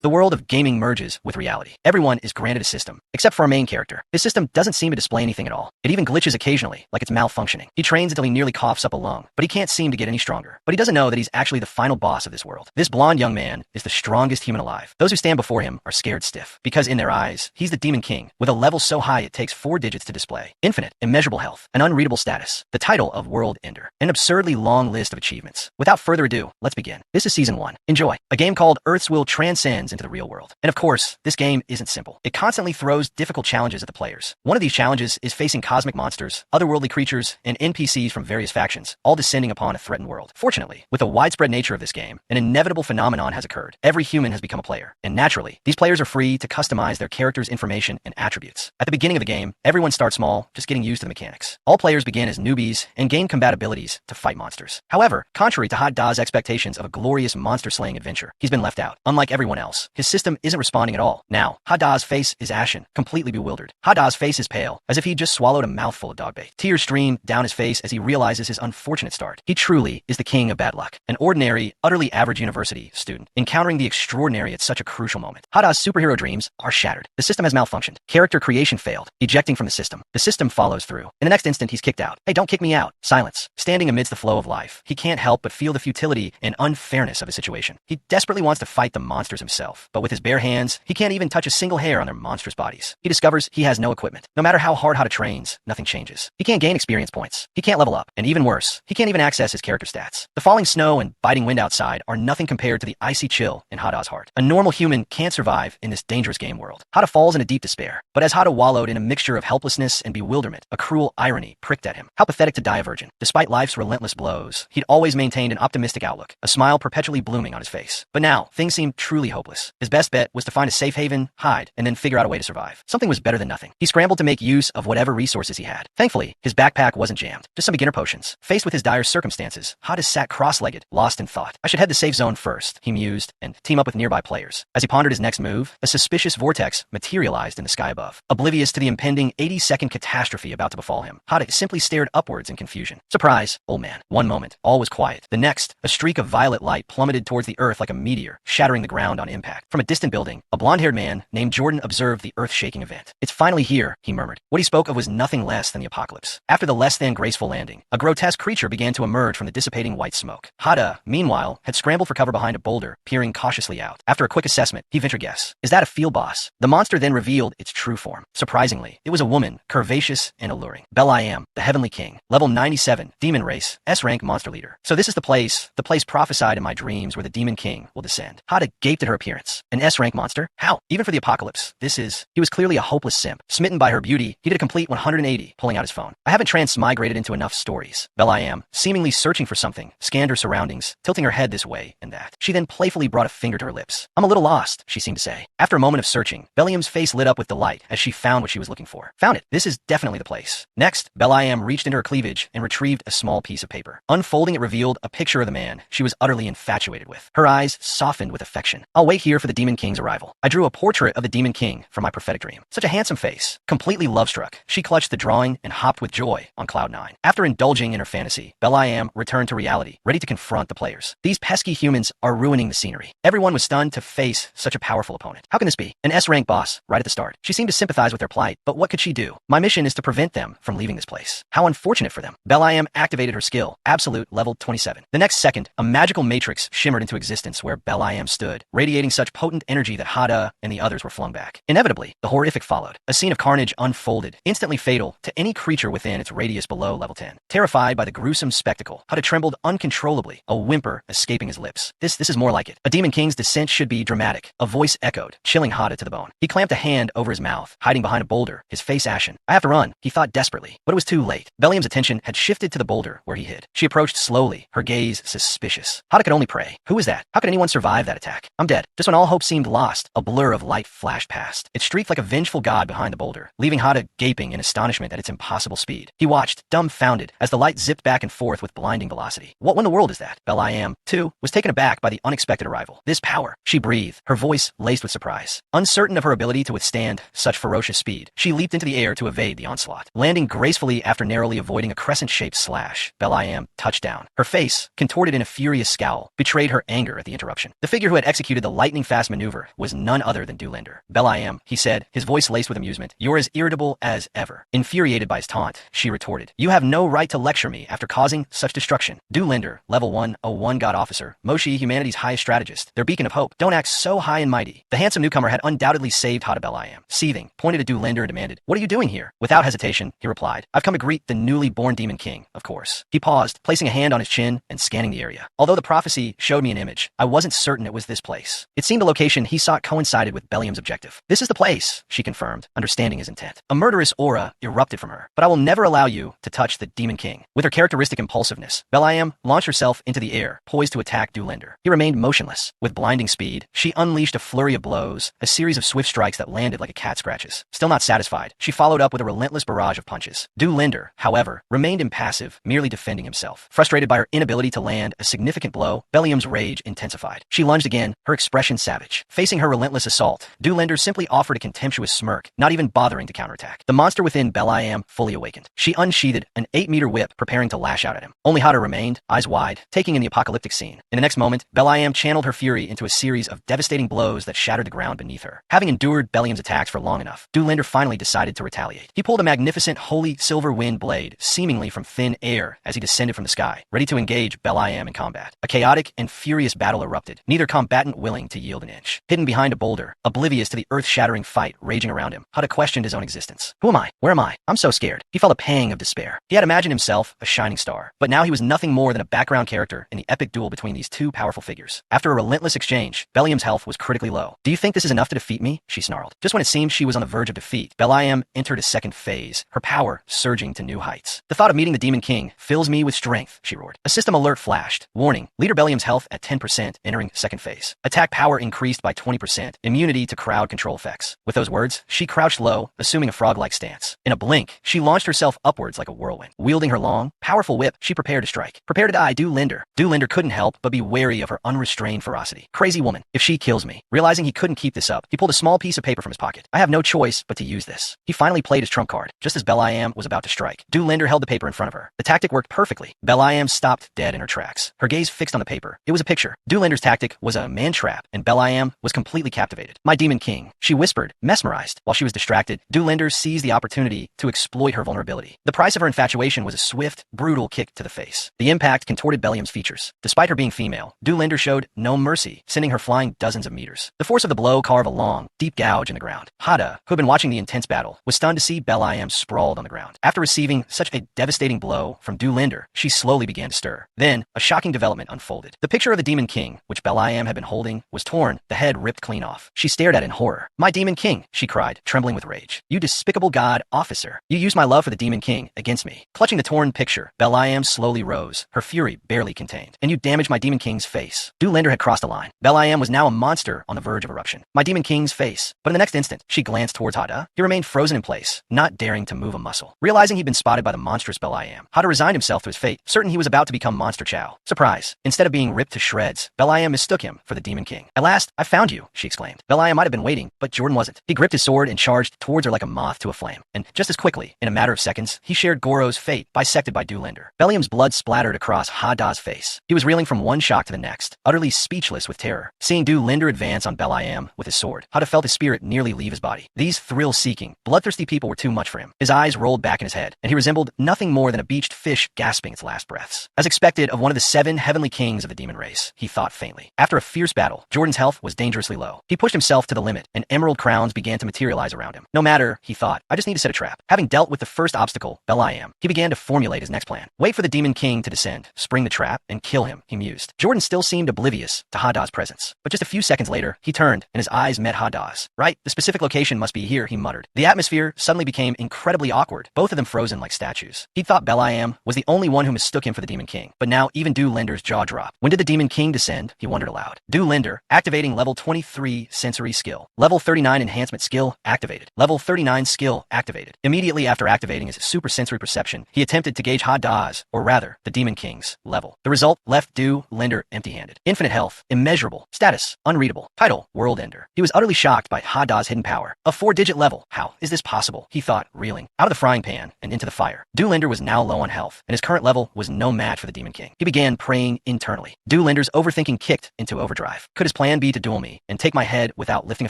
The world of gaming merges with reality. Everyone is granted a system, except for our main character. His system doesn't seem to display anything at all. It even glitches occasionally, like it's malfunctioning. He trains until he nearly coughs up a lung, but he can't seem to get any stronger. But he doesn't know that he's actually the final boss of this world. This blonde young man is the strongest human alive. Those who stand before him are scared stiff, because in their eyes, he's the Demon King, with a level so high it takes 4 digits to display. Infinite, immeasurable health, an unreadable status, the title of World Ender, an absurdly long list of achievements. Without further ado, let's begin. This is Season 1. Enjoy. A game called Earth's Will transcends into the real world. And of course, this game isn't simple. It constantly throws difficult challenges at the players. One of these challenges is facing cosmic monsters, otherworldly creatures, and NPCs from various factions, all descending upon a threatened world. Fortunately, with the widespread nature of this game, an inevitable phenomenon has occurred. Every human has become a player, and naturally, these players are free to customize their character's information and attributes. At the beginning of the game, everyone starts small, just getting used to the mechanics. All players begin as newbies and gain combat abilities to fight monsters. However, contrary to Hot Da's expectations of a glorious monster-slaying adventure, he's been left out. Unlike everyone else, his system isn't responding at all. Now, Hot Da's face is ashen, completely bewildered. Hot Da's face is pale, as if he just swallowed a mouthful of dog bait. Tears stream down his face as he realizes his unfortunate start. He truly is the king of bad luck, an ordinary, utterly average university student, encountering the extraordinary at such a crucial moment. Hot Da's superhero dreams are shattered. The system has malfunctioned. Character creation failed, ejecting from the system. The system follows through. In the next instant, he's kicked out. Hey, don't kick me out. Silence. Standing amidst the flow of life, he can't help but feel the futility and unfairness of his situation. He desperately wants to fight the monsters himself, but with his bare hands, he can't even touch a single hair on their monstrous bodies. He discovers he has no equipment. No matter how hard Hata trains, nothing changes. He can't gain experience points. He can't level up. And even worse, he can't even access his character stats. The falling snow and biting wind outside are nothing compared to the icy chill in Hada's heart. A normal human can't survive in this dangerous game world. Hata falls into deep despair. But as Hata wallowed in a mixture of helplessness and bewilderment, a cruel irony pricked at him. How pathetic to die a virgin. Despite life's relentless blows, he'd always maintained an optimistic outlook, a smile perpetually blooming on his face. But now, things seemed truly hopeless. His best bet was to find a safe haven, hide, and then figure out a way to survive. Something was better than nothing. He scrambled to make use of whatever resources he had. Thankfully, his backpack wasn't jammed, just some beginner potions. Faced with his dire circumstances, Hata sat cross-legged, lost in thought. I should head to safe zone first, he mused, and team up with nearby players. As he pondered his next move, a suspicious vortex materialized in the sky above. Oblivious to the impending 80-second catastrophe about to befall him, Hata simply stared upwards in confusion. Surprise, old man. One moment, all was quiet. The next, a streak of violet light plummeted towards the earth like a meteor, shattering the ground on impact. From a distant building, a blonde-haired man named Jordan observed the earth-shaking event. It's finally here, he murmured. What he spoke of was nothing less than the apocalypse. After the less-than-graceful landing, a grotesque creature began to emerge from the dissipating white smoke. Hata, meanwhile, had scrambled for cover behind a boulder, peering cautiously out. After a quick assessment, he ventured a guess. Is that a field boss? The monster then revealed its true form. Surprisingly, it was a woman, curvaceous and alluring. Bel-I-Am, the Heavenly King, level 97, demon race, S-rank monster leader. So this is the place prophesied in my dreams where the Demon King will descend. Hata gaped at her appearance. An S-rank monster? How? Even for the apocalypse, he was clearly a hopeless simp. Smitten by her beauty, he did a complete 180, pulling out his phone. I haven't transmigrated into enough stories. Bel-I-Am, seemingly searching for something, scanned her surroundings, tilting her head this way and that. She then playfully brought a finger to her lips. I'm a little lost, she seemed to say. After a moment of searching, Bel-I-Am's face lit up with delight as she found what she was looking for. Found it. This is definitely the place. Next, Bel-I-Am reached into her cleavage and retrieved a small piece of paper. Unfolding it revealed a picture of the man she was utterly infatuated with. Her eyes softened with affection. I'll wait here for the Demon King's arrival. I drew a portrait of the Demon King from my prophetic dream. Such a handsome face. Completely love-struck, she clutched the drawing and hopped with joy on cloud 9. After indulging in her fantasy, Bel-I-Am returned to reality, ready to confront the players. These pesky humans are ruining the scenery. Everyone was stunned to face such a powerful opponent. How can this be? An S-rank boss, right at the start. She seemed to sympathize with their plight, but what could she do? My mission is to prevent them from leaving this place. How unfortunate for them. Bel-I-Am activated her skill, absolute level 27. The next second, a magical matrix shimmered into existence where Bel-I-Am stood, radiating such potent energy that Hata and the others were flung back. Inevitably, the horrific followed. A scene of carnage unfolded, instantly fatal to any creature within its radius below level 10. Terrified by the gruesome spectacle, Hata trembled uncontrollably, a whimper escaping his lips. This is more like it. A Demon King's descent should be dramatic. A voice echoed, chilling Hata to the bone. He clamped a hand over his mouth, hiding behind a boulder, his face ashen. I have to run, he thought desperately. But it was too late. Bel-I-Am's attention had shifted to the boulder where he hid. She approached slowly, her gaze suspicious. Hata could only pray. Who was that? How could anyone survive that attack? I'm dead. Just when all hope seemed lost, a blur of light flashed past. It streaked like a vengeful god behind the boulder, leaving Hata gaping in astonishment at its impossible speed. He watched, dumbfounded, as the light zipped back and forth with blinding velocity. What in the world is that? Bel-I-Am, too, was taken aback by the unexpected arrival. This power, she breathed, her voice laced with surprise. Uncertain of her ability to withstand such ferocious speed, she leaped into the air to evade the onslaught. Landing gracefully after narrowly avoiding a crescent-shaped slash, Bel-I-Am touched down. Her face, contorted in a furious scowl, betrayed her anger at the interruption. The figure who had executed the lightning lightning-fast maneuver was none other than Doolinder. Bel-I-am, he said, his voice laced with amusement. You're as irritable as ever. Infuriated by his taunt, she retorted. You have no right to lecture me after causing such destruction. Doolinder, level 101 God Officer, Moshi, humanity's highest strategist, their beacon of hope. Don't act so high and mighty. The handsome newcomer had undoubtedly saved Hada Bel-I-am. Seething, pointed at Doolinder and demanded, what are you doing here? Without hesitation, he replied, I've come to greet the newly born Demon King, of course. He paused, placing a hand on his chin and scanning the area. Although the prophecy showed me an image, I wasn't certain it was this place. It seemed the location he sought coincided with Bellium's objective. This is the place, she confirmed, understanding his intent. A murderous aura erupted from her. But I will never allow you to touch the Demon King. With her characteristic impulsiveness, Bel-I-am launched herself into the air, poised to attack Doolinder. He remained motionless. With blinding speed, she unleashed a flurry of blows, a series of swift strikes that landed like a cat scratches. Still not satisfied, she followed up with a relentless barrage of punches. Doolinder, however, remained impassive, merely defending himself. Frustrated by her inability to land a significant blow, Bellium's rage intensified. She lunged again, her expression savage. Facing her relentless assault, Doolinder simply offered a contemptuous smirk, not even bothering to counterattack. The monster within Bel-I-am fully awakened. She unsheathed an 8-meter whip, preparing to lash out at him. Only Hada remained, eyes wide, taking in the apocalyptic scene. In the next moment, Bel-I-am channeled her fury into a series of devastating blows that shattered the ground beneath her. Having endured Bellium's attacks for long enough, Doolinder finally decided to retaliate. He pulled a magnificent holy silver wind blade, seemingly from thin air, as he descended from the sky, ready to engage Bel-I-am in combat. A chaotic and furious battle erupted, neither combatant willing to yield an inch. Hidden behind a boulder, oblivious to the earth-shattering fight raging around him, Hada questioned his own existence. Who am I? Where am I? I'm so scared. He felt a pang of despair. He had imagined himself a shining star, but now he was nothing more than a background character in the epic duel between these two powerful figures. After a relentless exchange, Bellium's health was critically low. Do you think this is enough to defeat me? She snarled. Just when it seemed she was on the verge of defeat, Bel-I-am entered a second phase, her power surging to new heights. The thought of meeting the Demon King fills me with strength, she roared. A system alert flashed. Warning, Leader Bellium's health at 10%, entering second phase. Attack power increased by 20%, immunity to crowd control effects. With those words, she crouched low, assuming a frog-like stance. In a blink, she launched herself upwards like a whirlwind. Wielding her long, powerful whip, she prepared to strike. Prepare to die, Doolinder. Doolinder couldn't help but be wary of her unrestrained ferocity. Crazy woman, if she kills me. Realizing he couldn't keep this up, he pulled a small piece of paper from his pocket. I have no choice but to use this. He finally played his trump card. Just as Bel-I-am was about to strike, Doolinder held the paper in front of her. The tactic worked perfectly. Bel-I-am stopped dead in her tracks, her gaze fixed on the paper. It was a picture. Doolinder's tactic was a man trap, and Bel-I-am was completely captivated. My Demon King, she whispered, mesmerized. While she was distracted, Doolinder seized the opportunity to exploit her vulnerability. The price of her infatuation was a swift, brutal kick to the face. The impact contorted Bellium's features. Despite her being female, Doolinder showed no mercy, sending her flying dozens of meters. The force of the blow carved a long, deep gouge in the ground. Hada, who had been watching the intense battle, was stunned to see Bel-I-am sprawled on the ground. After receiving such a devastating blow from Doolinder, she slowly began to stir. Then, a shocking development unfolded. The picture of the Demon King, which Bel-I-am had been holding, was torn, the head ripped clean off. She stared at it in horror. My Demon King, she cried, trembling with rage. You despicable god officer. You used my love for the Demon King against me. Clutching the torn picture, Bel-I-am slowly rose, her fury barely contained. And you damaged my Demon King's face. Doolinder had crossed the line. Bel-I-am was now a monster on the verge of eruption. My Demon King's face. But in the next instant, she glanced towards Hada. He remained frozen in place, not daring to move a muscle. Realizing he'd been spotted by the monstrous Bel-I-am, Hada resigned himself to his fate, certain he was about to become Monster Chow. Surprise. Instead of being ripped to shreds, Bel-I-am mistook him for the Demon King. At last, I found you, she exclaimed. Bel-I-am might have been waiting, but Jordan wasn't. He gripped his sword and charged towards her like a moth to a flame. And just as quickly, in a matter of seconds, he shared Goro's fate, bisected by Doolinder. Bellium's blood splattered across Hada's face. He was reeling from one shock to the next, utterly speechless with terror. Seeing Doolinder advance on Bel-I-am with his sword, Hada felt his spirit nearly leave his body. These thrill-seeking, bloodthirsty people were too much for him. His eyes rolled back in his head, and he resembled nothing more than a beached fish gasping its last breaths. As expected of one of the 7 heavenly kings of the demon race, he thought faintly. After a fierce battle, Jordan's health was dangerously low. He pushed himself to the limit, and emerald crowns began to materialize around him. No matter, he thought, I just need to set a trap. Having dealt with the first obstacle, Bel-I-am, he began to formulate his next plan. Wait for the Demon King to descend, spring the trap, and kill him, he mused. Jordan still seemed oblivious to Hada's presence. But just a few seconds later, he turned, and his eyes met Hada's. Right, the specific location must be here, he muttered. The atmosphere suddenly became incredibly awkward, both of them frozen like statues. He thought Bel-I-am was the only one who mistook him for the Demon King, but now even Doolinder's jaw dropped. When did the Demon King descend? He wondered aloud. Doolinder, activating level 23 sensory skill. Level 39 enhancement skill activated. Level 39 skill activated. Immediately after activating his super sensory perception, he attempted to gauge Hada's, or rather, the Demon King's, level. The result left Doolinder empty-handed. Infinite health, immeasurable, status, unreadable, title, world ender. He was utterly shocked by Hada's hidden power. A 4-digit level. How is this possible? He thought, reeling. Out of the frying pan and into the fire. Doolinder was now low on health, and his current level was no match for the Demon King. He began praying internally. Doolinder's overthinking kicked into overdrive. Could his plan plan be to duel me and take my head without lifting a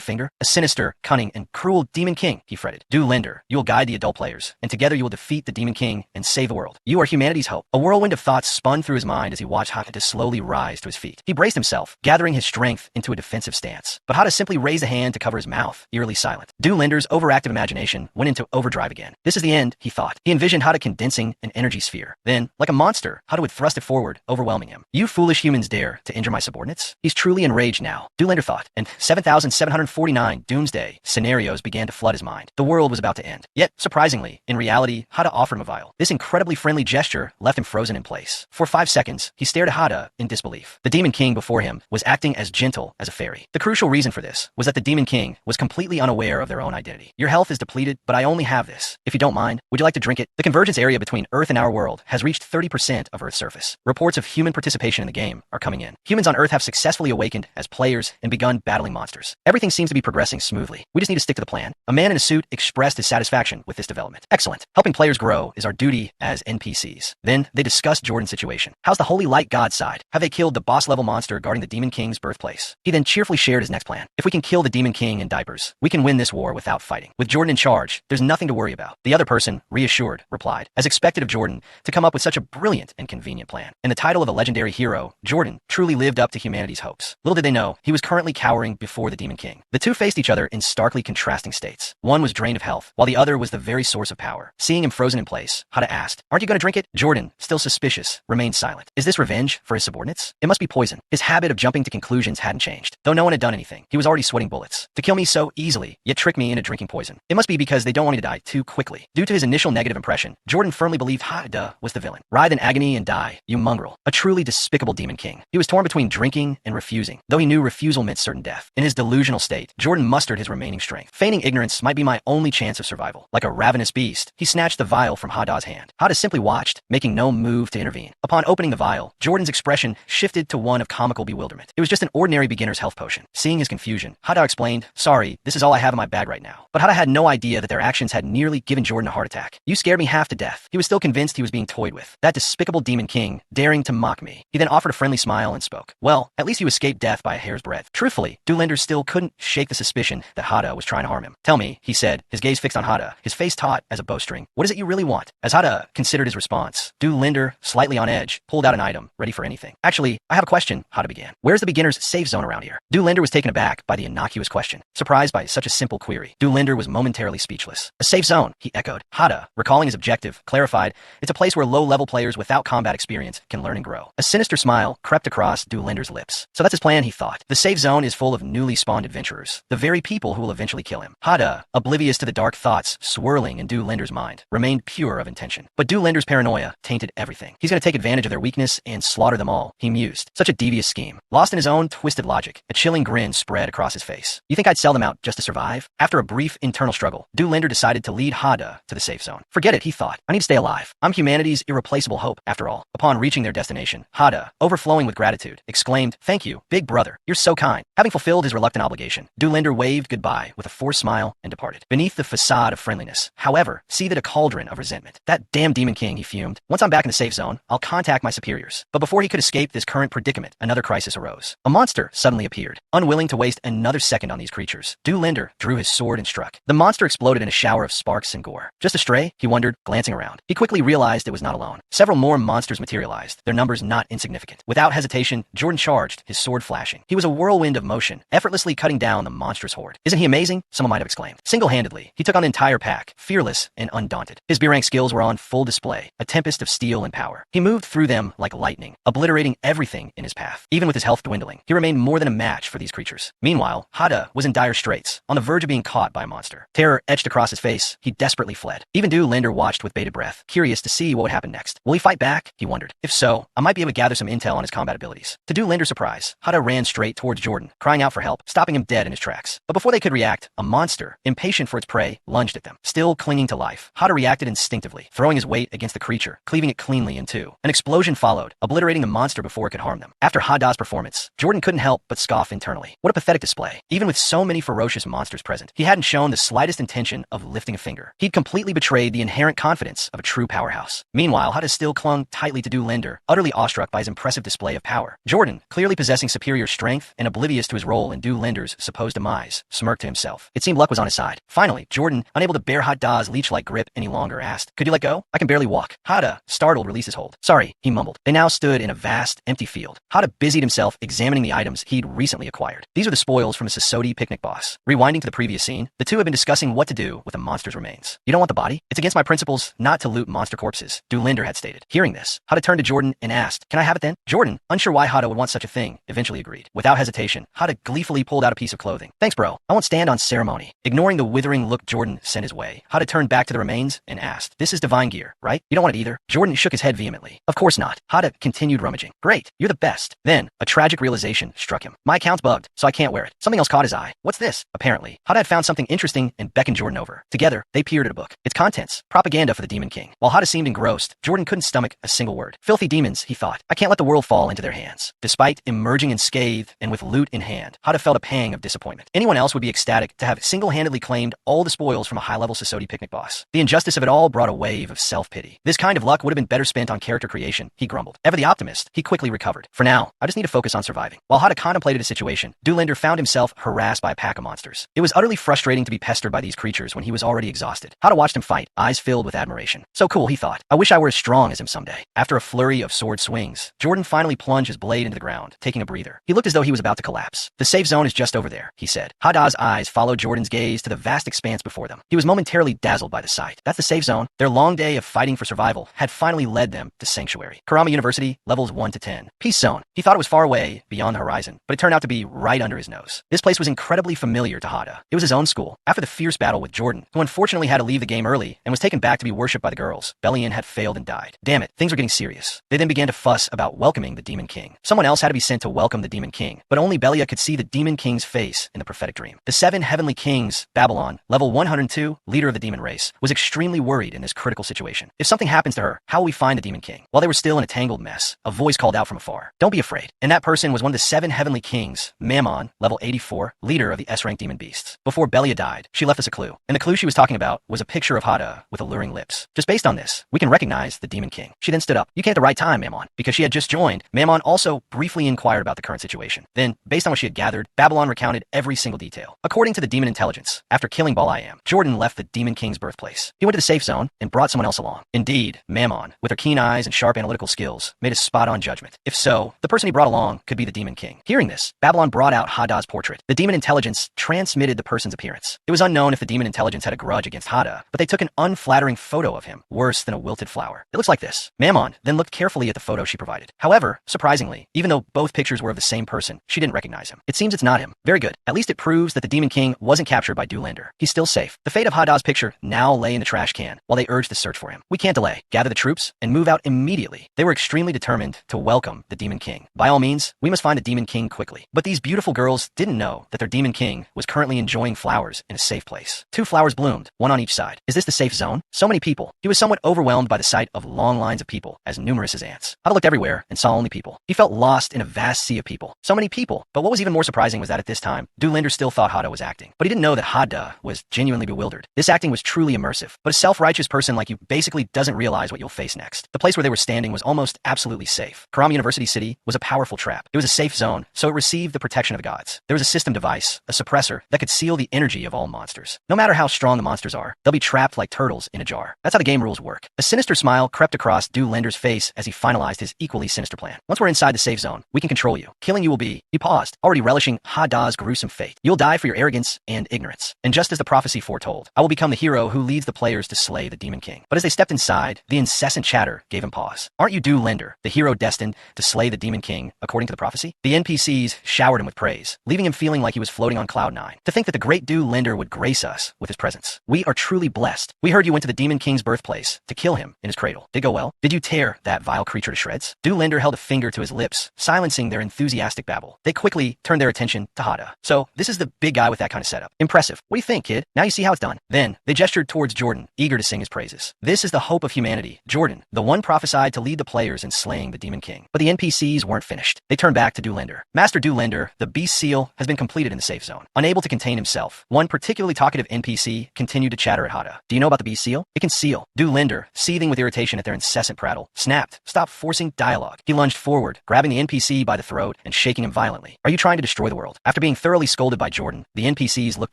finger? A sinister, cunning, and cruel Demon King, he fretted. Do Linder, you will guide the adult players, and together you will defeat the Demon King and save the world. You are humanity's hope. A whirlwind of thoughts spun through his mind as he watched Hada slowly rise to his feet. He braced himself, gathering his strength into a defensive stance. But Hada simply raised a hand to cover his mouth, eerily silent. Do Linder's overactive imagination went into overdrive again. This is the end, he thought. He envisioned Hada condensing an energy sphere. Then, like a monster, Hada would thrust it forward, overwhelming him. You foolish humans dare to injure my subordinates? He's truly enraged now, Do Linder thought, and 7,749 doomsday scenarios began to flood his mind. The world was about to end. Yet, surprisingly, in reality, Hada offered him a vial. This incredibly friendly gesture left him frozen in place. For 5 seconds, he stared at Hada in disbelief. The Demon King before him was acting as gentle as a fairy. The crucial reason for this was that the Demon King was completely unaware of their own identity. Your health is depleted, but I only have this. If you don't mind, would you like to drink it? The convergence area between Earth and our world has reached 30% of Earth's surface. Reports of human participation in the game are coming in. Humans on Earth have successfully awakened as players and begun battling monsters. Everything seems to be progressing smoothly. We just need to stick to the plan. A man in a suit expressed his satisfaction with this development. Excellent. Helping players grow is our duty as NPCs. Then they discussed Jordan's situation. How's the Holy Light God side? Have they killed the boss-level monster guarding the Demon King's birthplace? He then cheerfully shared his next plan. If we can kill the Demon King in diapers, we can win this war without fighting. With Jordan in charge, there's nothing to worry about. The other person, reassured, replied, as expected of Jordan, to come up with such a brilliant and convenient plan. In the title of a legendary hero, Jordan truly lived up to humanity's hopes. Little did they know, he was currently cowering before the Demon King. The two faced each other in starkly contrasting states. One was drained of health, while the other was the very source of power. Seeing him frozen in place, Hada asked, "Aren't you going to drink it?" Jordan, still suspicious, remained silent. Is this revenge for his subordinates? It must be poison. His habit of jumping to conclusions hadn't changed. Though no one had done anything, he was already sweating bullets. To kill me so easily, yet trick me into drinking poison. It must be because they don't want me to die too quickly. Due to his initial negative impression, Jordan firmly believed Hada was the villain. Writhe in agony and die, you mongrel. A truly despicable Demon King. He was torn between drinking and refusing, though he knew refusal meant certain death. In his delusional state, Jordan mustered his remaining strength. Feigning ignorance might be my only chance of survival. Like a ravenous beast, he snatched the vial from Hada's hand. Hada simply watched, making no move to intervene. Upon opening the vial, Jordan's expression shifted to one of comical bewilderment. It was just an ordinary beginner's health potion. Seeing his confusion, Hada explained, "Sorry, this is all I have in my bag right now." But Hada had no idea that their actions had nearly given Jordan a heart attack. You scared me half to death. He was still convinced he was being toyed with. That despicable Demon King, daring to mock me. He then offered a friendly smile and spoke. Well, at least you escaped death by a hair's breadth. Truthfully, Doolinder still couldn't shake the suspicion that Hada was trying to harm him. Tell me, he said, his gaze fixed on Hada, his face taut as a bowstring. What is it you really want? As Hada considered his response, Doolinder, slightly on edge, pulled out an item, ready for anything. Actually, I have a question, Hada began. Where's the beginner's safe zone around here? Doolinder was taken aback by the innocuous question. Surprised by such a simple query, Doolinder was momentarily speechless. A safe zone, he echoed. Hada, recalling his objective, clarified, it's a place where low-level players without combat experience can learn and grow. A sinister smile crept across Doolinder's lips. So that's his plan, he thought. The safe zone is full of newly spawned adventurers, the very people who will eventually kill him. Hada, oblivious to the dark thoughts swirling in Doolinder's mind, remained pure of intention. But Doolinder's paranoia tainted everything. He's going to take advantage of their weakness and slaughter them all, he mused. Such a devious scheme. Lost in his own twisted logic, a chilling grin spread across his face. You think I'd sell them out just to survive? After a brief internal struggle, Doolinder decided to lead Hada to the safe zone. Forget it, he thought. I need to stay alive. I'm humanity's irreplaceable hope, after all. Upon reaching their destination, Hada, overflowing with gratitude, exclaimed, "Thank you, big brother. You're so kind." Having fulfilled his reluctant obligation, Doolinder waved goodbye with a forced smile and departed. Beneath the facade of friendliness, however, seethed a cauldron of resentment. That damn Demon King, he fumed. Once I'm back in the safe zone, I'll contact my superiors. But before he could escape this current predicament, another crisis arose. A monster suddenly appeared. Unwilling to waste another second on these creatures, Doolinder drew his sword and struck. The monster exploded in a shower of sparks and gore. Just a stray? He wondered, glancing around. He quickly realized it was not alone. Several more monsters materialized, their numbers not insignificant. Without hesitation, Jordan charged, his sword flashing. He was a whirlwind of motion, effortlessly cutting down the monstrous horde. Isn't he amazing? Someone might have exclaimed. Single-handedly, he took on the entire pack, fearless and undaunted. His B-rank skills were on full display, a tempest of steel and power. He moved through them like lightning, obliterating everything in his path. Even with his health dwindling, he remained more than a match for these creatures. Meanwhile, Hada was in dire straits, on the verge of being caught by a monster. Terror etched across his face, he desperately fled. Even Doolinder watched with bated breath, curious to see what would happen next. Will he fight back? He wondered. If so, I might be able to gather some intel on his combat abilities. To Doolinder's surprise, Hada ran straight towards Jordan, crying out for help, stopping him dead in his tracks. But before they could react, a monster, impatient for its prey, lunged at them. Still clinging to life, Hada reacted instinctively, throwing his weight against the creature, cleaving it cleanly in two. An explosion followed, obliterating the monster before it could harm them. After Hada's performance, Jordan couldn't help but scoff internally. What a pathetic display. Even with so many ferocious monsters present, he hadn't shown the slightest intention of lifting a finger. He'd completely betrayed the inherent confidence of a true powerhouse. Meanwhile, Hada still clung tightly to Doolinder, utterly awestruck by his impressive display of power. Jordan, clearly possessing superior strength strength and oblivious to his role in Du Linder's supposed demise, smirked to himself. It seemed luck was on his side. Finally, Jordan, unable to bear Hada's leech-like grip any longer, asked, "Could you let go? I can barely walk." Hada, startled, released his hold. "Sorry," he mumbled. They now stood in a vast, empty field. Hada busied himself examining the items he'd recently acquired. These are the spoils from a Sasodi picnic boss. Rewinding to the previous scene, the two had been discussing what to do with the monster's remains. "You don't want the body? It's against my principles not to loot monster corpses," Du Linder had stated. Hearing this, Hada turned to Jordan and asked, "Can I have it then?" Jordan, unsure why Hada would want such a thing, eventually agreed. Without hesitation, Hada gleefully pulled out a piece of clothing. "Thanks, bro. I won't stand on ceremony." Ignoring the withering look Jordan sent his way, Hada turned back to the remains and asked, "This is divine gear, right? You don't want it either?" Jordan shook his head vehemently. "Of course not." Hada continued rummaging. "Great. You're the best." Then, a tragic realization struck him. "My account's bugged, so I can't wear it." Something else caught his eye. "What's this?" Apparently, Hada had found something interesting and beckoned Jordan over. Together, they peered at a book. Its contents, propaganda for the Demon King. While Hada seemed engrossed, Jordan couldn't stomach a single word. Filthy demons, he thought. I can't let the world fall into their hands. Despite emerging unscathed and with loot in hand, Hada felt a pang of disappointment. Anyone else would be ecstatic to have single-handedly claimed all the spoils from a high-level Sasodi picnic boss. The injustice of it all brought a wave of self-pity. This kind of luck would have been better spent on character creation, he grumbled. Ever the optimist, he quickly recovered. For now, I just need to focus on surviving. While Hada contemplated a situation, Du Linder found himself harassed by a pack of monsters. It was utterly frustrating to be pestered by these creatures when he was already exhausted. Hada watched him fight, eyes filled with admiration. So cool, he thought. I wish I were as strong as him someday. After a flurry of sword swings, Jordan finally plunged his blade into the ground, taking a breather. He looked as though he was about to collapse. "The safe zone is just over there," he said. Hada's eyes followed Jordan's gaze to the vast expanse before them. He was momentarily dazzled by the sight. That's the safe zone. Their long day of fighting for survival had finally led them to Sanctuary. Kurama University, levels 1 to 10. Peace zone. He thought it was far away, beyond the horizon, but it turned out to be right under his nose. This place was incredibly familiar to Hada. It was his own school. After the fierce battle with Jordan, who unfortunately had to leave the game early and was taken back to be worshipped by the girls, Belian had failed and died. Damn it, things were getting serious. They then began to fuss about welcoming the Demon King. Someone else had to be sent to welcome the Demon King, but only Belia could see the Demon King's face in the prophetic dream. The 7 heavenly kings, Babylon, level 102, leader of the demon race, was extremely worried in this critical situation. If something happens to her, how will we find the Demon King? While they were still in a tangled mess, a voice called out from afar, "Don't be afraid." And that person was one of the 7 heavenly kings, Mammon, level 84, leader of the S-rank demon beasts. Before Belia died, she left us a clue. And the clue she was talking about was a picture of Hada with alluring lips. Just based on this, we can recognize the Demon King. She then stood up. "You came at the right time, Mammon." Because she had just joined, Mammon also briefly inquired about the current situation. Then, based on what she had gathered, Babylon recounted every single detail. According to the demon intelligence, after killing Bal-I-Am, Jordan left the Demon King's birthplace. He went to the safe zone and brought someone else along. Indeed, Mammon, with her keen eyes and sharp analytical skills, made a spot-on judgment. If so, the person he brought along could be the Demon King. Hearing this, Babylon brought out Hada's portrait. The demon intelligence transmitted the person's appearance. It was unknown if the demon intelligence had a grudge against Hada, but they took an unflattering photo of him, worse than a wilted flower. "It looks like this." Mammon then looked carefully at the photo she provided. However, surprisingly, even though both pictures were of the same person, she didn't recognize him. "It seems it's not him." Very good. At least it proves that the Demon King wasn't captured by Du Linder. He's still safe. The fate of Hada's picture now lay in the trash can while they urged the search for him. "We can't delay. Gather the troops and move out immediately." They were extremely determined to welcome the Demon King. "By all means, we must find the Demon King quickly." But these beautiful girls didn't know that their Demon King was currently enjoying flowers in a safe place. 2 flowers bloomed, one on each side. Is this the safe zone? So many people. He was somewhat overwhelmed by the sight of long lines of people, as numerous as ants. Hada looked everywhere and saw only people. He felt lost in a vast sea of people. So many people. But what was even more surprising was that at this time, Du Linder still thought Hada was acting. But he didn't know that Hada was genuinely bewildered. This acting was truly immersive. But a self-righteous person like you basically doesn't realize what you'll face next. The place where they were standing was almost absolutely safe. Kurama University City was a powerful trap. It was a safe zone, so it received the protection of the gods. There was a system device, a suppressor, that could seal the energy of all monsters. No matter how strong the monsters are, they'll be trapped like turtles in a jar. That's how the game rules work. A sinister smile crept across Du Linder's face as he finalized his equally sinister plan. "Once we're inside the safe zone, we can control you. Killing you will be..." He paused, already relishing Hada's gruesome fate. "You'll die for your arrogance and ignorance. And just as the prophecy foretold, I will become the hero who leads the players to slay the Demon King." But as they stepped inside, the incessant chatter gave him pause. "Aren't you Du Linder, the hero destined to slay the Demon King, according to the prophecy?" The NPCs showered him with praise, leaving him feeling like he was floating on cloud 9. To think that the great Du Linder would grace us with his presence. "We are truly blessed. We heard you went to the Demon King's birthplace to kill him in his cradle. Did it go well? Did you tear that vile creature to shreds?" Du Linder held a finger to his lips, silencing their enthusiastic babble. They quickly turned their attention to Hada. "So, this is the big guy with that kind of setup. Impressive. What do you think, kid? Now you see how it's done." Then, they gestured towards Jordan, eager to sing his praises. "This is the hope of humanity. Jordan, the one prophesied to lead the players in slaying the Demon King." But the NPCs weren't finished. They turned back to Du Linder. "Master Du Linder, the beast seal has been completed in the safe zone." Unable to contain himself, one particularly talkative NPC continued to chatter at Hada. "Do you know about the beast seal? It can seal." Du Linder, seething with irritation at their incessant prattle, snapped, "Stop forcing dialogue." He lunged forward, grabbing the NPC by the throat and shaking him violently. Are you trying to destroy the world? After being thoroughly scolded by Jordan, the NPCs looked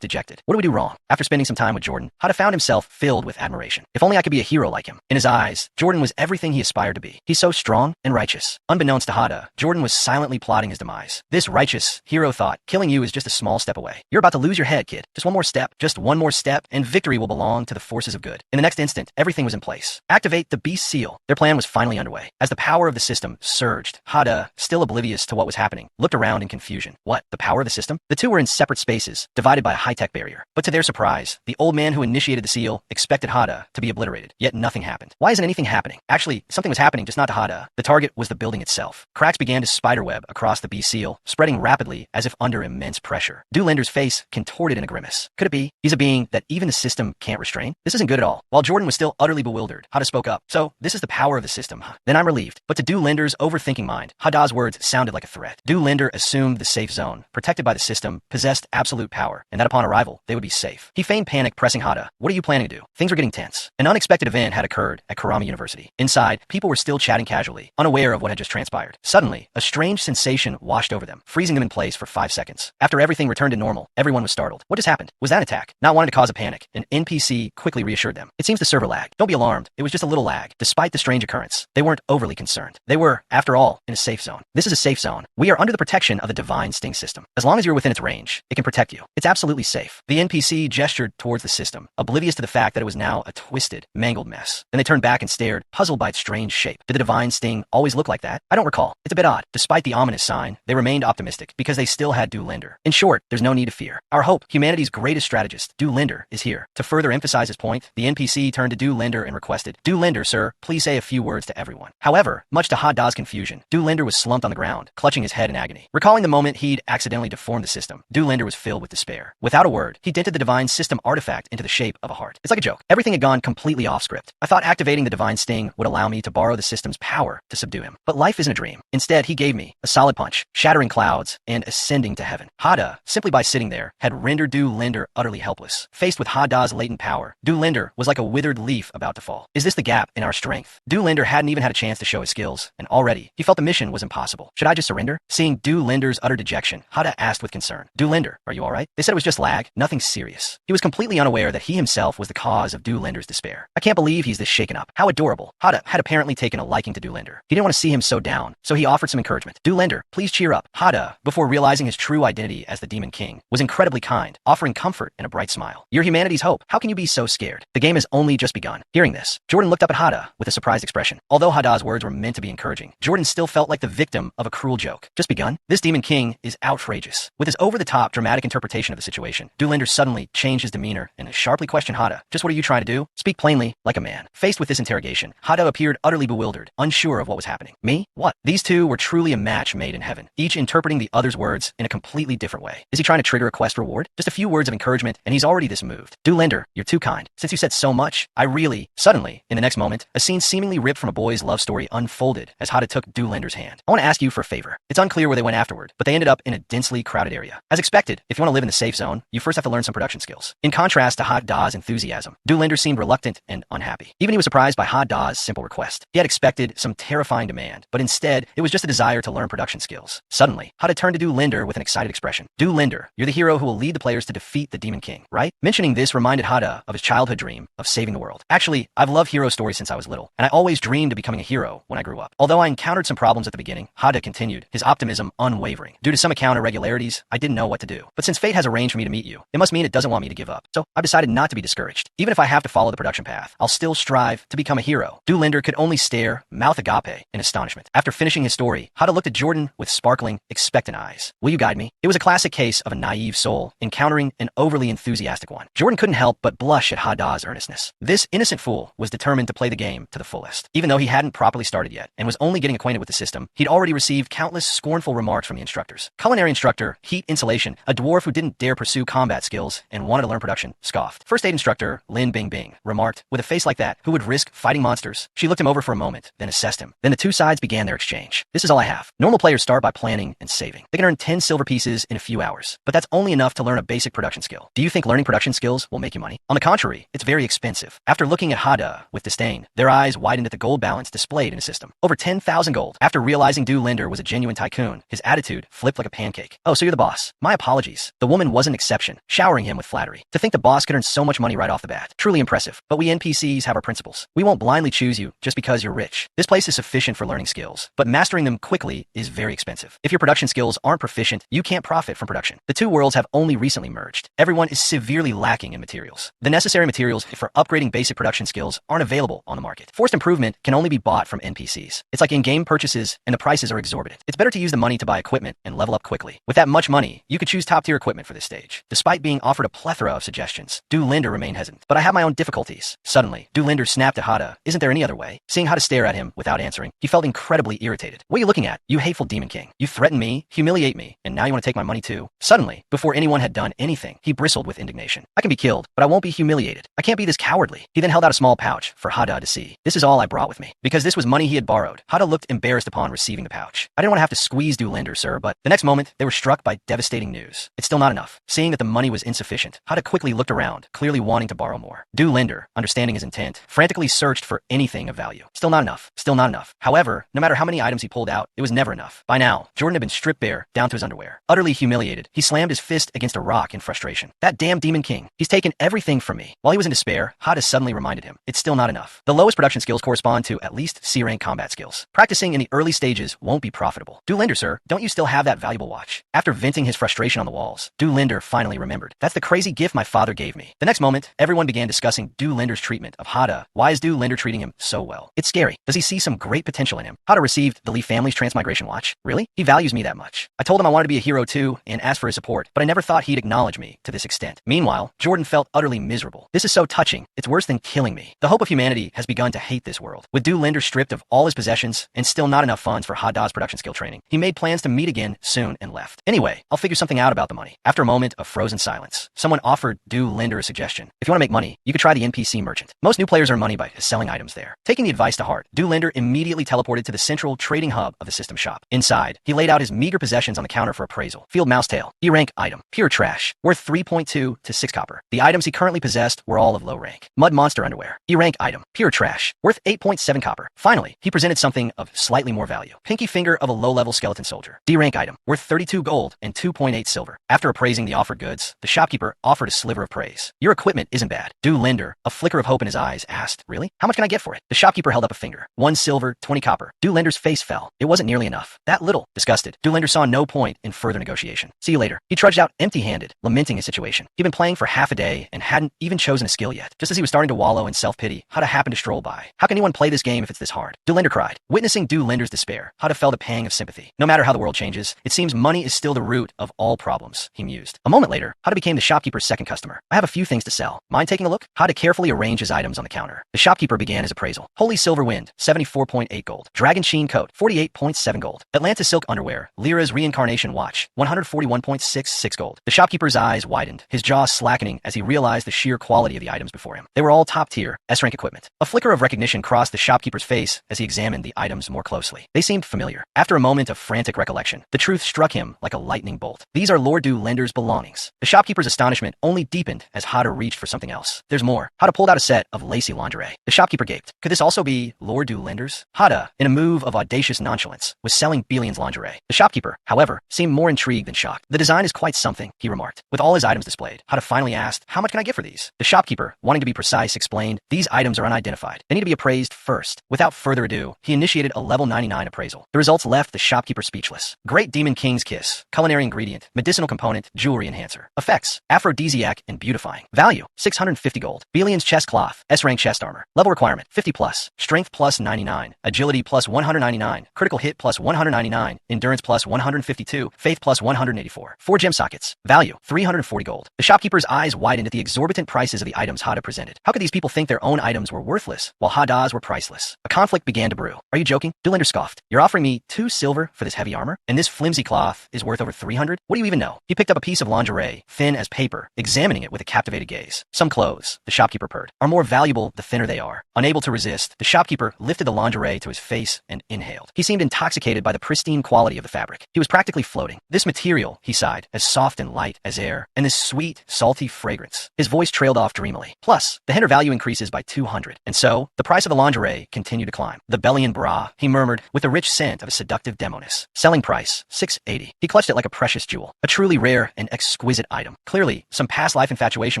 dejected. What do we do wrong? After spending some time with Jordan, Hada found himself filled with admiration. If only I could be a hero like him. In his eyes, Jordan was everything he aspired to be. He's so strong and righteous. Unbeknownst to Hada, Jordan was silently plotting his demise. This righteous hero thought, killing you is just a small step away. You're about to lose your head, kid. Just one more step, and victory will belong to the forces of good. In the next instant, everything was in place. Activate the beast seal. Their plan was finally underway. As the power of the system surged, Hada, still oblivious to what was happening, looked around in confusion. What? The power of the system? The two were in separate spaces, divided by a high-tech barrier. But to their surprise, the old man who initiated the seal expected Hada to be obliterated. Yet nothing happened. Why isn't anything happening? Actually, something was happening, just not to Hada. The target was the building itself. Cracks began to spiderweb across the beast seal, spreading rapidly as if under immense pressure. Doolender's face contorted in a grimace. Could it be? He's a being that even the system can't restrain? This isn't good at all. While Jordan was still utterly bewildered, Hada spoke up. So, this is the power of the system. Then I'm relieved. But to Doolender's overthinking mind, Hada's words sounded like a threat. Doolender assumed the safe zone, protected by the system, possessed absolute power, and that upon arrival, they would be safe. He feigned panic, pressing Hada. What are you planning to do? Things were getting tense. An unexpected event had occurred at Kurama University. Inside, people were still chatting casually, unaware of what had just transpired. Suddenly, a strange sensation washed over them, freezing them in place for 5 seconds. After everything returned to normal, everyone was startled. What just happened? Was that an attack? Not wanting to cause a panic, an NPC quickly reassured them. It seems the server lagged. Don't be alarmed. It was just a little lag. Despite the strange occurrence, they weren't overly concerned. They were, after all, in a safe zone. This is a safe zone. We are under the protection of the divine sting system. As long as you're within its range, it can protect you. It's absolutely safe. The NPC gestured towards the system, oblivious to the fact that it was now a twisted, mangled mess. Then they turned back and stared, puzzled by its strange shape. Did the divine sting always look like that? I don't recall. It's a bit odd. Despite the ominous sign, they remained optimistic because they still had Doolender. In short, there's no need to fear. Our hope, humanity's greatest strategist, Doolender, is here. To further emphasize his point, the NPC turned to Doolender and requested, Doolender, sir, please say a few words to everyone. However, much to Hada's confusion, Doolender was slumped on the ground, clutching his head in agony. Recalling the moment he'd accidentally deformed the system, Doolender was filled with despair. Without a word, he dented the divine system artifact into the shape of a heart. It's like a joke. Everything had gone completely off script. I thought activating the divine sting would allow me to borrow the system's power to subdue him. But life isn't a dream. Instead, he gave me a solid punch, shattering clouds, and ascending to heaven. Hada, simply by sitting there, had rendered Doolender utterly helpless. Faced with Hada's latent power, Doolender was like a withered leaf about to fall. Is this the gap in our strength? Doolender hadn't even had a chance to show his skills, and already, he felt the mission was impossible. Should I just surrender? Seeing Doolender's utter dejection, Hada asked with concern, Doolender, are you alright? They said it was just lag, nothing serious. He was completely unaware that he himself was the cause of Doolender's despair. I can't believe he's this shaken up. How adorable. Hada had apparently taken a liking to Doolender. He didn't want to see him so down, so he offered some encouragement. Doolender, please cheer up. Hada, before realizing his true identity as the Demon King, was incredibly kind, offering comfort and a bright smile. You're humanity's hope. How can you be so scared? The game has only just begun. Hearing this, Jordan looked up at Hada with a surprised expression. Although Hada's words were meant to be encouraging, Jordan still felt like the victim of a cruel joke. Just begun? This Demon King is outrageous. With his over-the-top dramatic interpretation of the situation, Doolender suddenly changed his demeanor and sharply questioned Hada. Just what are you trying to do? Speak plainly, like a man. Faced with this interrogation, Hada appeared utterly bewildered, unsure of what was happening. Me? What? These two were truly a match made in heaven, each interpreting the other's words in a completely different way. Is he trying to trigger a quest reward? Just a few words of encouragement, and he's already this moved. Doolender, you're too kind. Since you said so much, I really... Suddenly, in the next moment, a scene seemingly ripped from a boy's love story unfolded as Hada took Doolender's hand. I want to ask you for a favor. It's unclear where they went afterward, but they ended up in a densely crowded area. As expected, if you want to live in the safe zone, you first have to learn some production skills. In contrast to Hada's enthusiasm, Doolender seemed reluctant and unhappy. Even he was surprised by Hada's simple request. He had expected some terrifying demand, but instead, it was just a desire to learn production skills. Suddenly, Hada turned to Doolender with an excited expression. Doolender, you're the hero who will lead the players to defeat the Demon King, right? Mentioning this reminded Hada of his childhood dream of saving the world. Actually, I've loved hero stories since I was little, and I always dreamed of becoming a hero when I grew up. Although I encountered some problems at the beginning, Hada continued, his optimism unwavering. Due to some account irregularities, I didn't know what to do. But since fate has arranged for me to meet you, it must mean it doesn't want me to give up. So I've decided not to be discouraged. Even if I have to follow the production path, I'll still strive to become a hero. Doolender could only stare, mouth agape, in astonishment. After finishing his story, Hada looked at Jordan with sparkling, expectant eyes. Will you guide me? It was a classic case of a naive soul encountering an overly enthusiastic one. Jordan couldn't help but blush at Hada's earnestness. This innocent fool was determined to play the game to the fullest. Even though he hadn't properly started yet and was only getting acquainted with the system, he'd already received countless scornful remarks from the instructors. Culinary instructor, Heat Insulation, a dwarf who didn't dare pursue combat skills and wanted to learn production, scoffed. First aid instructor, Lin Bing Bing, remarked, with a face like that, who would risk fighting monsters? She looked him over for a moment, then assessed him. Then the two sides began their exchange. This is all I have. Normal players start by planning and saving. They can earn 10 silver pieces in a few hours, but that's only enough to learn a basic production skill. Do you think learning production skills will make you money? On the contrary, it's very expensive. After looking at Hada with disdain, their eyes widened at the gold balance displayed in the system. Over 10,000 gold. After realizing Doolender was a genuine tycoon, tune, his attitude flipped like a pancake. Oh, so you're the boss. My apologies. The woman was an exception, showering him with flattery. To think the boss could earn so much money right off the bat. Truly impressive. But we NPCs have our principles. We won't blindly choose you just because you're rich. This place is sufficient for learning skills, but mastering them quickly is very expensive. If your production skills aren't proficient, you can't profit from production. The two worlds have only recently merged. Everyone is severely lacking in materials. The necessary materials for upgrading basic production skills aren't available on the market. Forced improvement can only be bought from NPCs. It's like in-game purchases, and the prices are exorbitant. It's better to use the money to buy equipment and level up quickly. With that much money, you could choose top-tier equipment for this stage. Despite being offered a plethora of suggestions, Linder remained hesitant. But I have my own difficulties. Suddenly, Linder snapped at Hada. Isn't there any other way? Seeing Hada stare at him without answering, he felt incredibly irritated. What are you looking at, you hateful demon king? You threaten me, humiliate me, and now you want to take my money too? Suddenly, before anyone had done anything, he bristled with indignation. I can be killed, but I won't be humiliated. I can't be this cowardly. He then held out a small pouch for Hada to see. This is all I brought with me. Because this was money he had borrowed. Hada looked embarrassed upon receiving the pouch. I didn't want to have to squeeze Linder, sir, but the next moment, they were struck by devastating news. It's still not enough. Seeing that the money was insufficient, Hada quickly looked around, clearly wanting to borrow more. Linder, understanding his intent, frantically searched for anything of value. Still not enough. Still not enough. However, no matter how many items he pulled out, it was never enough. By now, Jordan had been stripped bare, down to his underwear. Utterly humiliated, he slammed his fist against a rock in frustration. That damn demon king. He's taken everything from me. While he was in despair, Hada suddenly reminded him, it's still not enough. The lowest production skills correspond to at least C-rank combat skills. Practicing in the early stages won't be profitable. Linder, sir, don't you still have that valuable watch? After venting his frustration on the walls, Linder finally remembered. That's the crazy gift my father gave me. The next moment, everyone began discussing Linder's treatment of Hada. Why is Linder treating him so well? It's scary. Does he see some great potential in him? Hada received the Lee family's transmigration watch. Really? He values me that much. I told him I wanted to be a hero too and asked for his support, but I never thought he'd acknowledge me to this extent. Meanwhile, Jordan felt utterly miserable. This is so touching. It's worse than killing me. The hope of humanity has begun to hate this world. With Linder stripped of all his possessions and still not enough funds for Hada's production skill training, he made plans to meet again soon and left. Anyway, I'll figure something out about the money. After a moment of frozen silence, someone offered Linder a suggestion. If you want to make money, you could try the NPC merchant. Most new players earn money by selling items there. Taking the advice to heart, Linder immediately teleported to the central trading hub of the system shop. Inside, he laid out his meager possessions on the counter for appraisal. Field mousetail, E-rank item, pure trash, worth 3.2 to 6 copper. The items he currently possessed were all of low rank. Mud monster underwear, E-rank item, pure trash, worth 8.7 copper. Finally, he presented something of slightly more value. Pinky finger of a low-level skeleton soldier, D-rank item, worth 32 gold and 2.8 silver. After appraising the offered goods, the shopkeeper offered a sliver of praise. Your equipment isn't bad. Linder, a flicker of hope in his eyes, asked, really? How much can I get for it? The shopkeeper held up a finger. 1 silver, 20 copper. Linder's face fell. It wasn't nearly enough. That little. Disgusted, Linder saw no point in further negotiation. See you later. He trudged out empty-handed, lamenting his situation. He'd been playing for half a day and hadn't even chosen a skill yet. Just as he was starting to wallow in self-pity, Hada happened to stroll by. How can anyone play this game if it's this hard? Linder cried. Witnessing Linder's despair, Hada felt a pang of sympathy. No matter how the world changes, it seems money is still the root of all problems, he mused. A moment later, Hada became the shopkeeper's second customer. I have a few things to sell. Mind taking a look? Hada carefully arranged his items on the counter. The shopkeeper began his appraisal. Holy Silver Wind, 74.8 gold. Dragon Sheen Coat, 48.7 gold. Atlanta Silk Underwear, Lyra's Reincarnation Watch, 141.66 gold. The shopkeeper's eyes widened, his jaw slackening as he realized the sheer quality of the items before him. They were all top-tier, S-rank equipment. A flicker of recognition crossed the shopkeeper's face as he examined the items more closely. They seemed familiar. After a moment of frantic recollection, the truth struck him like a lightning bolt. These are Lord Linder's belongings. The shopkeeper's astonishment only deepened as Hada reached for something else. There's more. Hada pulled out a set of lacy lingerie. The shopkeeper gaped. Could this also be Lord Linder's? Hada, in a move of audacious nonchalance, was selling Billion's lingerie. The shopkeeper, however, seemed more intrigued than shocked. The design is quite something, he remarked. With all his items displayed, Hada finally asked, how much can I get for these? The shopkeeper, wanting to be precise, explained, these items are unidentified. They need to be appraised first. Without further ado, he initiated a level 99 appraisal. The results left the shopkeeper speechless. Great Demon King's Kiss. Culinary ingredient. Medicinal component. Jewelry enhancer. Effects. Aphrodisiac and beautifying. Value. 650 gold. Billion's chest cloth. S-rank chest armor. Level requirement. 50 plus. Strength plus 99. Agility plus 199. Critical hit plus 199. Endurance plus 152. Faith plus 184. 4 gem sockets. Value. 340 gold. The shopkeeper's eyes widened at the exorbitant prices of the items Hada presented. How could these people think their own items were worthless, while Hada's were priceless? A conflict began to brew. Are you joking? Linder scoffed. You're offering me 2 silver for this heavy armor? And this flimsy cloth is worth over 300? What do you even know? He picked up a piece of lingerie, thin as paper, examining it with a captivated gaze. Some clothes, the shopkeeper purred, are more valuable the thinner they are. Unable to resist, the shopkeeper lifted the lingerie to his face and inhaled. He seemed intoxicated by the pristine quality of the fabric. He was practically floating. This material, he sighed, as soft and light as air, and this sweet, salty fragrance. His voice trailed off dreamily. Plus, the Henner value increases by 200. And so, the price of the lingerie continued to climb. The Bellion bra, he murmured, with the rich scent of a seductive demoness. progress. Selling price, 680. He clutched it like a precious jewel, a truly rare and exquisite item. Clearly, some past life infatuation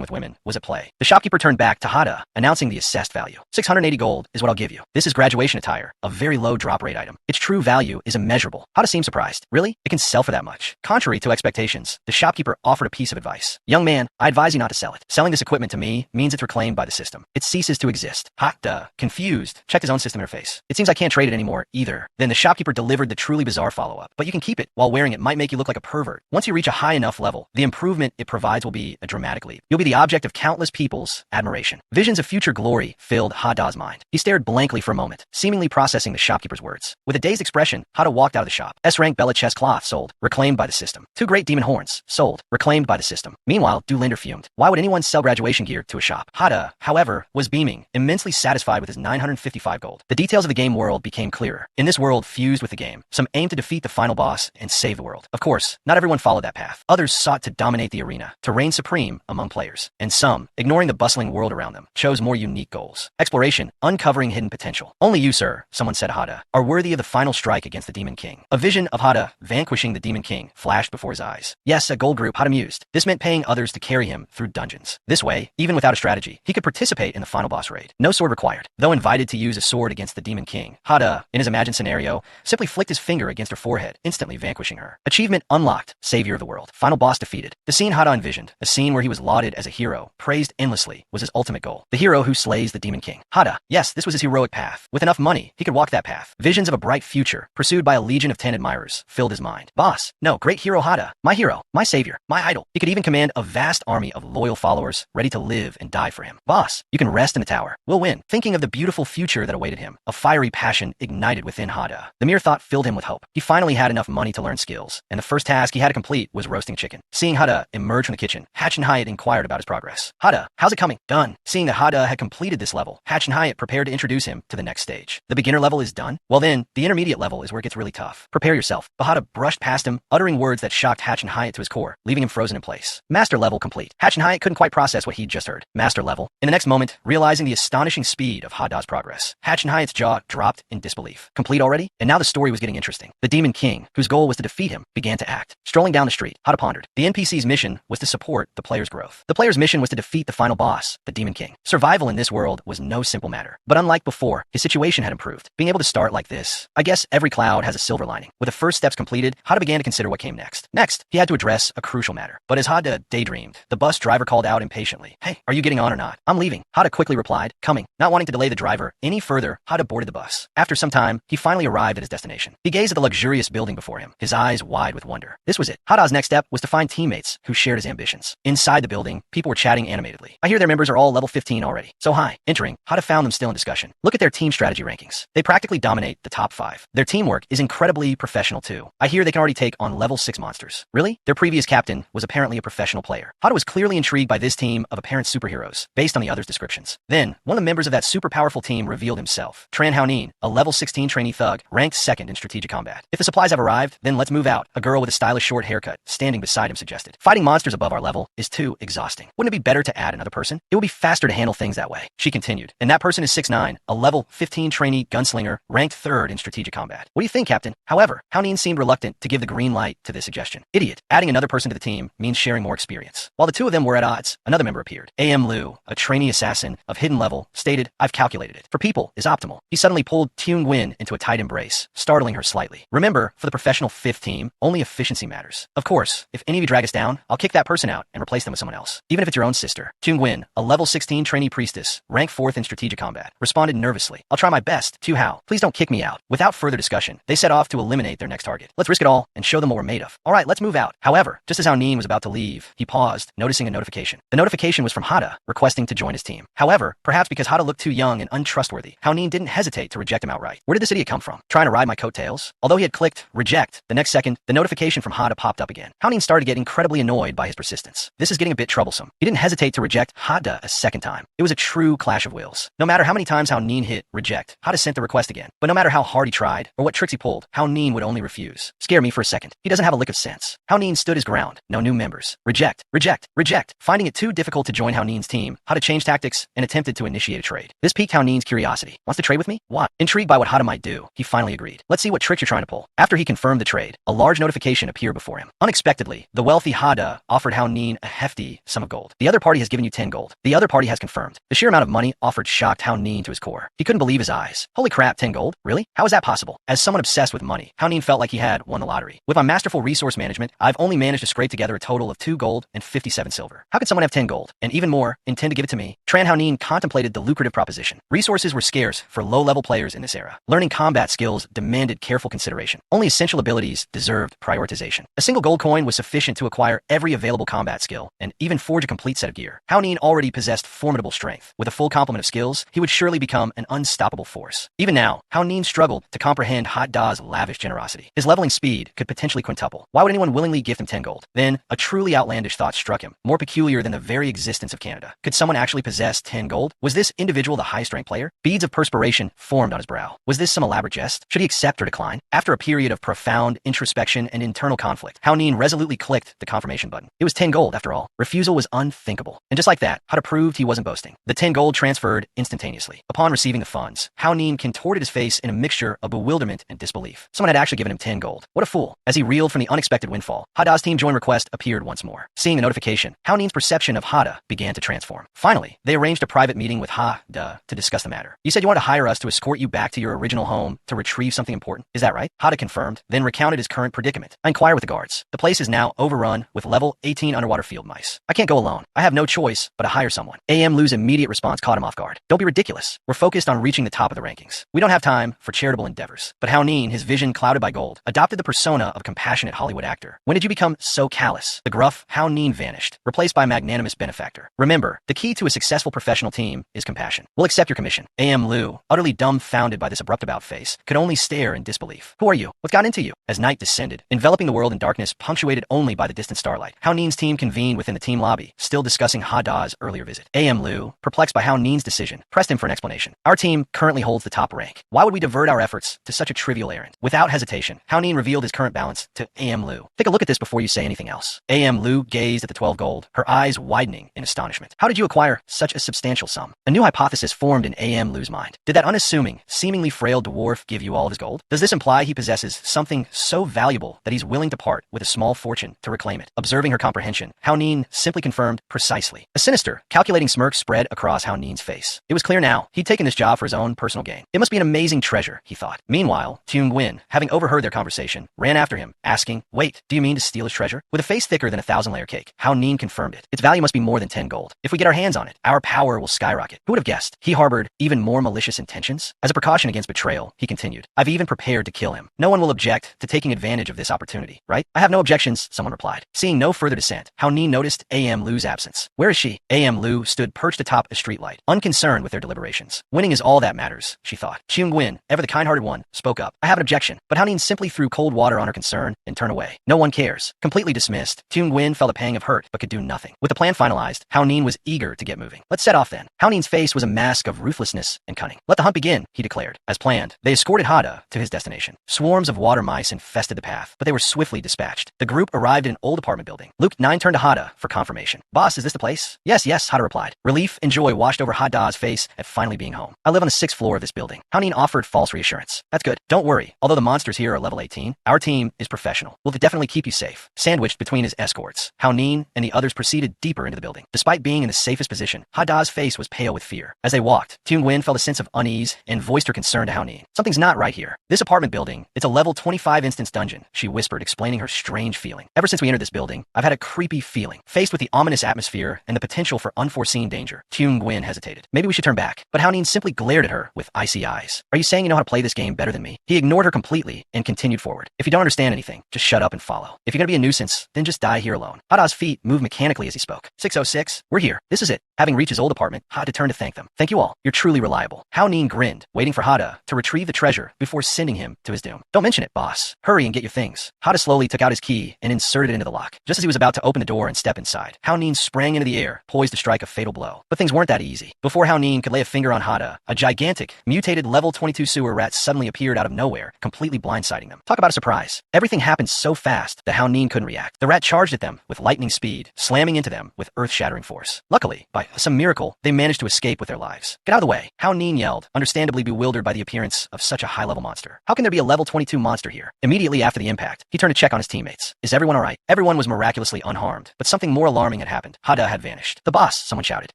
with women was at play. The shopkeeper turned back to Hada, announcing the assessed value. 680 gold is what I'll give you. This is graduation attire, a very low drop rate item. Its true value is immeasurable. Hada seemed surprised. Really? It can sell for that much? Contrary to expectations, the shopkeeper offered a piece of advice. Young man, I advise you not to sell it. Selling this equipment to me means it's reclaimed by the system. It ceases to exist. Hada, confused, checked his own system interface. It seems I can't trade it anymore either. Then the shopkeeper delivered the truly bizarre follow-up. But you can keep it. While wearing it might make you look like a pervert. Once you reach a high enough level, the improvement it provides will be a dramatic leap. You'll be the object of countless people's admiration. Visions of future glory filled Hada's mind. He stared blankly for a moment, seemingly processing the shopkeeper's words. With a dazed expression, Hada walked out of the shop. S-rank Bella chest cloth sold, reclaimed by the system. 2 great demon horns sold, reclaimed by the system. Meanwhile, Doolinder fumed. Why would anyone sell graduation gear to a shop? Hada, however, was beaming, immensely satisfied with his 955 gold. The details of the game world became clearer. In this world fused with the game, some aimed to defeat the final boss and save the world. Of course, not everyone followed that path. Others sought to dominate the arena, to reign supreme among players. And some, ignoring the bustling world around them, chose more unique goals. Exploration, uncovering hidden potential. Only you, sir, someone said Hada, are worthy of the final strike against the Demon King. A vision of Hada vanquishing the Demon King flashed before his eyes. Yes, a gold group, Hada mused. This meant paying others to carry him through dungeons. This way, even without a strategy, he could participate in the final boss raid. No sword required. Though invited to use a sword against the Demon King, Hada, in his imagined scenario, simply flicked his finger against her forehead, instantly vanquishing her. Achievement unlocked, savior of the world. Final boss defeated. The scene Hada envisioned, a scene where he was lauded as a hero, praised endlessly, was his ultimate goal. The hero who slays the Demon King. Hada, yes, this was his heroic path. With enough money, he could walk that path. Visions of a bright future, pursued by a legion of 10 admirers, filled his mind. Boss, no, great hero Hada, my hero, my savior, my idol. He could even command a vast army of loyal followers, ready to live and die for him. Boss, you can rest in the tower. We'll win. Thinking of the beautiful future that awaited him, a fiery passion ignited within Hada. The mere thought filled him with hope. He finally had enough money to learn skills, and the first task he had to complete was roasting chicken. Seeing Hada emerge from the kitchen, Hatch and Hyatt inquired about his progress. Hada, how's it coming? Done. Seeing that Hada had completed this level, Hatch and Hyatt prepared to introduce him to the next stage. The beginner level is done? Well then, the intermediate level is where it gets really tough. Prepare yourself. But Hada brushed past him, uttering words that shocked Hatch and Hyatt to his core, leaving him frozen in place. Master level complete. Hatch and Hyatt couldn't quite process what he'd just heard. Master level. In the next moment, realizing the astonishing speed of Hada's progress, Hatch and Hyatt's jaw dropped in disbelief. Complete already? And now the story was getting interesting. The Demon King, whose goal was to defeat him, began to act. Strolling down the street, Hada pondered. The NPC's mission was to support the player's growth. The player's mission was to defeat the final boss, the Demon King. Survival in this world was no simple matter. But unlike before, his situation had improved. Being able to start like this, I guess every cloud has a silver lining. With the first steps completed, Hada began to consider what came next. Next, he had to address a crucial matter. But as Hada daydreamed, the bus driver called out impatiently. Hey, are you getting on or not? I'm leaving. Hada quickly replied, coming. Not wanting to delay the driver any further, Hada boarded the bus. After some time, he finally arrived at his destination. He gazed at the luxurious building before him, his eyes wide with wonder. This was it. Hada's next step was to find teammates who shared his ambitions. Inside the building, people were chatting animatedly. I hear their members are all level 15 already. So hi. Entering, Hada found them still in discussion. Look at their team strategy rankings. They practically dominate the top 5. Their teamwork is incredibly professional too. I hear they can already take on level 6 monsters. Really? Their previous captain was apparently a professional player. Hada was clearly intrigued by this team of apparent superheroes, based on the others' descriptions. Then, one of the members of that super powerful team revealed himself. Tran Haonin, a level 16 trainee thug, ranked 2nd in strategic combat. If the supplies have arrived, then let's move out. A girl with a stylish short haircut, standing beside him, suggested. Fighting monsters above our level is too exhausting. Wouldn't it be better to add another person? It would be faster to handle things that way. She continued. And that person is 6'9", a level 15 trainee gunslinger, ranked 3rd in strategic combat. What do you think, Captain? However, Haonin seemed reluctant to give the green light to this suggestion. Idiot. Adding another person to the team means sharing more experience. While the two of them were at odds, another member appeared. A.M. Liu, a trainee assassin of hidden level, stated, I've calculated it. For people is optimal. He suddenly pulled Tune Nguyen into a tight embrace, startling her slightly. Remember, for the professional 5th team, only efficiency matters. Of course, if any of you drag us down, I'll kick that person out and replace them with someone else. Even if it's your own sister. Tune Nguyen, a level 16 trainee priestess, ranked 4th in strategic combat, responded nervously. I'll try my best. Tu Hao, please don't kick me out. Without further discussion, they set off to eliminate their next target. Let's risk it all and show them what we're made of. All right, let's move out. However, just as Haonin was about to leave, he paused, noticing a notification. The notification was from Hada, requesting to join his team. However, perhaps because Hada looked too young and untrustworthy, Haonin didn't hesitate to reject him outright. Where did this idiot come from? Trying to ride my coattails? Although he had clicked reject, the next second, the notification from Hada popped up again. Haonin started to get incredibly annoyed by his persistence. This is getting a bit troublesome. He didn't hesitate to reject Hada a second time. It was a true clash of wills. No matter how many times Haonin hit reject, Hada sent the request again. But no matter how hard he tried, or what tricks he pulled, Haonin would only refuse. Scare me for a second. He doesn't have a lick of sense. Haonin stood his ground. No new members. Reject, reject, reject. Finding it too difficult to join Haonin's team, Hada changed tactics and attempted to initiate a trade. This piqued Haonin's curiosity. Wants to trade with me? What? Intrigued by what Hada might do, he finally agreed. Let's see what tricks you're trying to pull. After he confirmed the trade, a large notification appeared before him. Unexpectedly, the wealthy Hada offered Hao Nin a hefty sum of gold. The other party has given you 10 gold. The other party has confirmed. The sheer amount of money offered shocked Hao Nin to his core. He couldn't believe his eyes. Holy crap, 10 gold? Really? How is that possible? As someone obsessed with money, Hao Nin felt like he had won the lottery. With my masterful resource management, I've only managed to scrape together a total of 2 gold and 57 silver. How could someone have 10 gold, and even more, intend to give it to me? Tran Hao Nin contemplated the lucrative proposition. Resources were scarce for low-level players in this era. Learning combat skills demanded careful consideration. Only essential abilities deserved prioritization. A single gold coin was sufficient to acquire every available combat skill, and even forge a complete set of gear. Hao Nin already possessed formidable strength. With a full complement of skills, he would surely become an unstoppable force. Even now, Hao Nin struggled to comprehend Hot Da's lavish generosity. His leveling speed could potentially quintuple. Why would anyone willingly gift him 10 gold? Then, a truly outlandish thought struck him, more peculiar than the very existence of Canada. Could someone actually possess 10 gold? Was this individual the highest-ranked player? Beads of perspiration formed on his brow. Was this some elaborate jest? Should he accept or decline? After a period of profound introspection and internal conflict, Hao Nin resolutely clicked the confirmation button. It was 10 gold, after all. Refusal was unthinkable. And just like that, Hada proved he wasn't boasting. The 10 gold transferred instantaneously. Upon receiving the funds, Hao Nin contorted his face in a mixture of bewilderment and disbelief. Someone had actually given him 10 gold. What a fool. As he reeled from the unexpected windfall, Hada's team join request appeared once more. Seeing the notification, Hao Nin's perception of Hada began to transform. Finally, they arranged a private meeting with Hada to discuss the matter. You said you wanted to hire us to escort you back to your original home to retrieve something important. Is that right? Hada confirmed, then recounted his current predicament. I inquired with the guards. The place is now overrun with level 18 underwater field mice. I can't go alone. I have no choice but to hire someone. A.M. Lu's immediate response caught him off guard. Don't be ridiculous. We're focused on reaching the top of the rankings. We don't have time for charitable endeavors. But Hao Nin, his vision clouded by gold, adopted the persona of a compassionate Hollywood actor. When did you become so callous? The gruff Hao Nin vanished, replaced by a magnanimous benefactor. Remember, the key to a successful professional team is compassion. We'll accept your commission. A.M. Lu, utterly dumbfounded by this abrupt about-face, could only stare in disbelief. Who are you? What got into you? As night descended, enveloping the world in darkness punctuated only by the distant starlight, Hao Nin's team convened within the team lobby, still discussing Hada's earlier visit. A.M. Lu, perplexed by Hao Nin's decision, pressed him for an explanation. Our team currently holds the top rank. Why would we divert our efforts to such a trivial errand? Without hesitation, Hao Nin revealed his current balance to A.M. Lu. Take a look at this before you say anything else. A.M. Lu gazed at the 12 gold, her eyes widening in astonishment. How did you acquire such a substantial sum? A new hypothesis formed in A.M. Lu's mind. Did that unassuming, seemingly frail dwarf give you all of his gold? Does this imply he possesses something so valuable that he's willing to part with a small fortune to reclaim it? Observing her comprehension, Hao Nin simply confirmed precisely. A sinister, calculating smirk spread across Hao Nin's face. It was clear now, he'd taken this job for his own personal gain. It must be an amazing treasure, he thought. Meanwhile, Tune Nguyen, having overheard their conversation, ran after him, asking, wait, do you mean to steal his treasure? With a face thicker than a 1,000-layer cake, Hao Nin confirmed it. Its value must be more than 10 gold. If we get our hands on it, our power will skyrocket. Who would have guessed? He harbored even more malicious intentions? As a precaution against betrayal, he continued, I've even prepared to kill him. No one will object to taking advantage of this opportunity, right? I have no objections, someone replied. Seeing no further dissent, Hao Nin noticed A.M. Lu's absence. Where is she? A.M. Lu stood perched atop a streetlight, unconcerned with their deliberations. Winning is all that matters, she thought. Tune Nguyen, ever the kind-hearted one, spoke up. I have an objection, but Hao Nin simply threw cold water on her concern and turned away. No one cares. Completely dismissed, Tune Nguyen felt a pang of hurt but could do nothing. With the plan finalized, Hao Nin was eager to get moving. Let's set off then. Hao Nin's face was a mask of ruthlessness and cunning. Let the hunt begin, he declared. As planned, they escorted Hada to his destination. Swarms of water mice infested the path, but they were swiftly dispatched. The group arrived in an old apartment building. Luke 9 turned to Hada for confirmation. Boss, is this the place? Yes, Hada replied. Relief and joy washed over Hada's face at finally being home. I live on the 6th floor of this building. Hao Nin offered false reassurance. That's good. Don't worry. Although the monsters here are level 18, our team is professional. We'll definitely keep you safe. Sandwiched between his escorts, Hao Nin and the others proceeded deeper into the building. Despite being in the safest position, Hada's face was pale with fear. As they walked, Tune Nguyen felt a sense of unease and voiced her concern to Hao Nin. Something's not right here. This apartment building, it's a level 25 instance dungeon, she whispered, explaining her strange feeling. Ever since we entered this building, I've had a creepy feeling. Faced with the ominous atmosphere and the potential for unforeseen danger, Tune Nguyen hesitated. Maybe we should turn back. But Hao Nin simply glared at her with icy eyes. Are you saying you know how to play this game better than me? He ignored her completely and continued forward. If you don't understand anything, just shut up and follow. If you're gonna be a nuisance, then just die here alone. Hada's feet moved mechanically as he spoke. 606, we're here. This is it. Having reached his old apartment, Hada turned to thank them. Thank you all. You're truly reliable. Hao Nin grinned, waiting for Hada to retrieve the treasure before sending him to his doom. Don't mention it, boss. Hurry and get your things. Hada slowly took out his key and inserted it into the lock. Just as he was about to open the door and step inside, Hao Nin sprang into the air, poised to strike a fatal blow. But things weren't that easy. Before Hao Nin could lay a finger on Hada, a gigantic, mutated level 22 sewer rat suddenly appeared out of nowhere, completely blindsiding them. Talk about a surprise. Everything happened so fast that Hao Nin couldn't react. The rat charged at them with lightning speed, slamming into them with earth-shattering force. Luckily, by some miracle, they managed to escape with their lives. Get out of the way, Hao Nin yelled, understandably bewildered by the appearance of such a high-level monster. How can there be a level 22 monster here. Immediately after the impact, he turned to check on his teammates. Is everyone alright? Everyone was miraculously unharmed, but something more alarming had happened. Hada had vanished. The boss, someone shouted.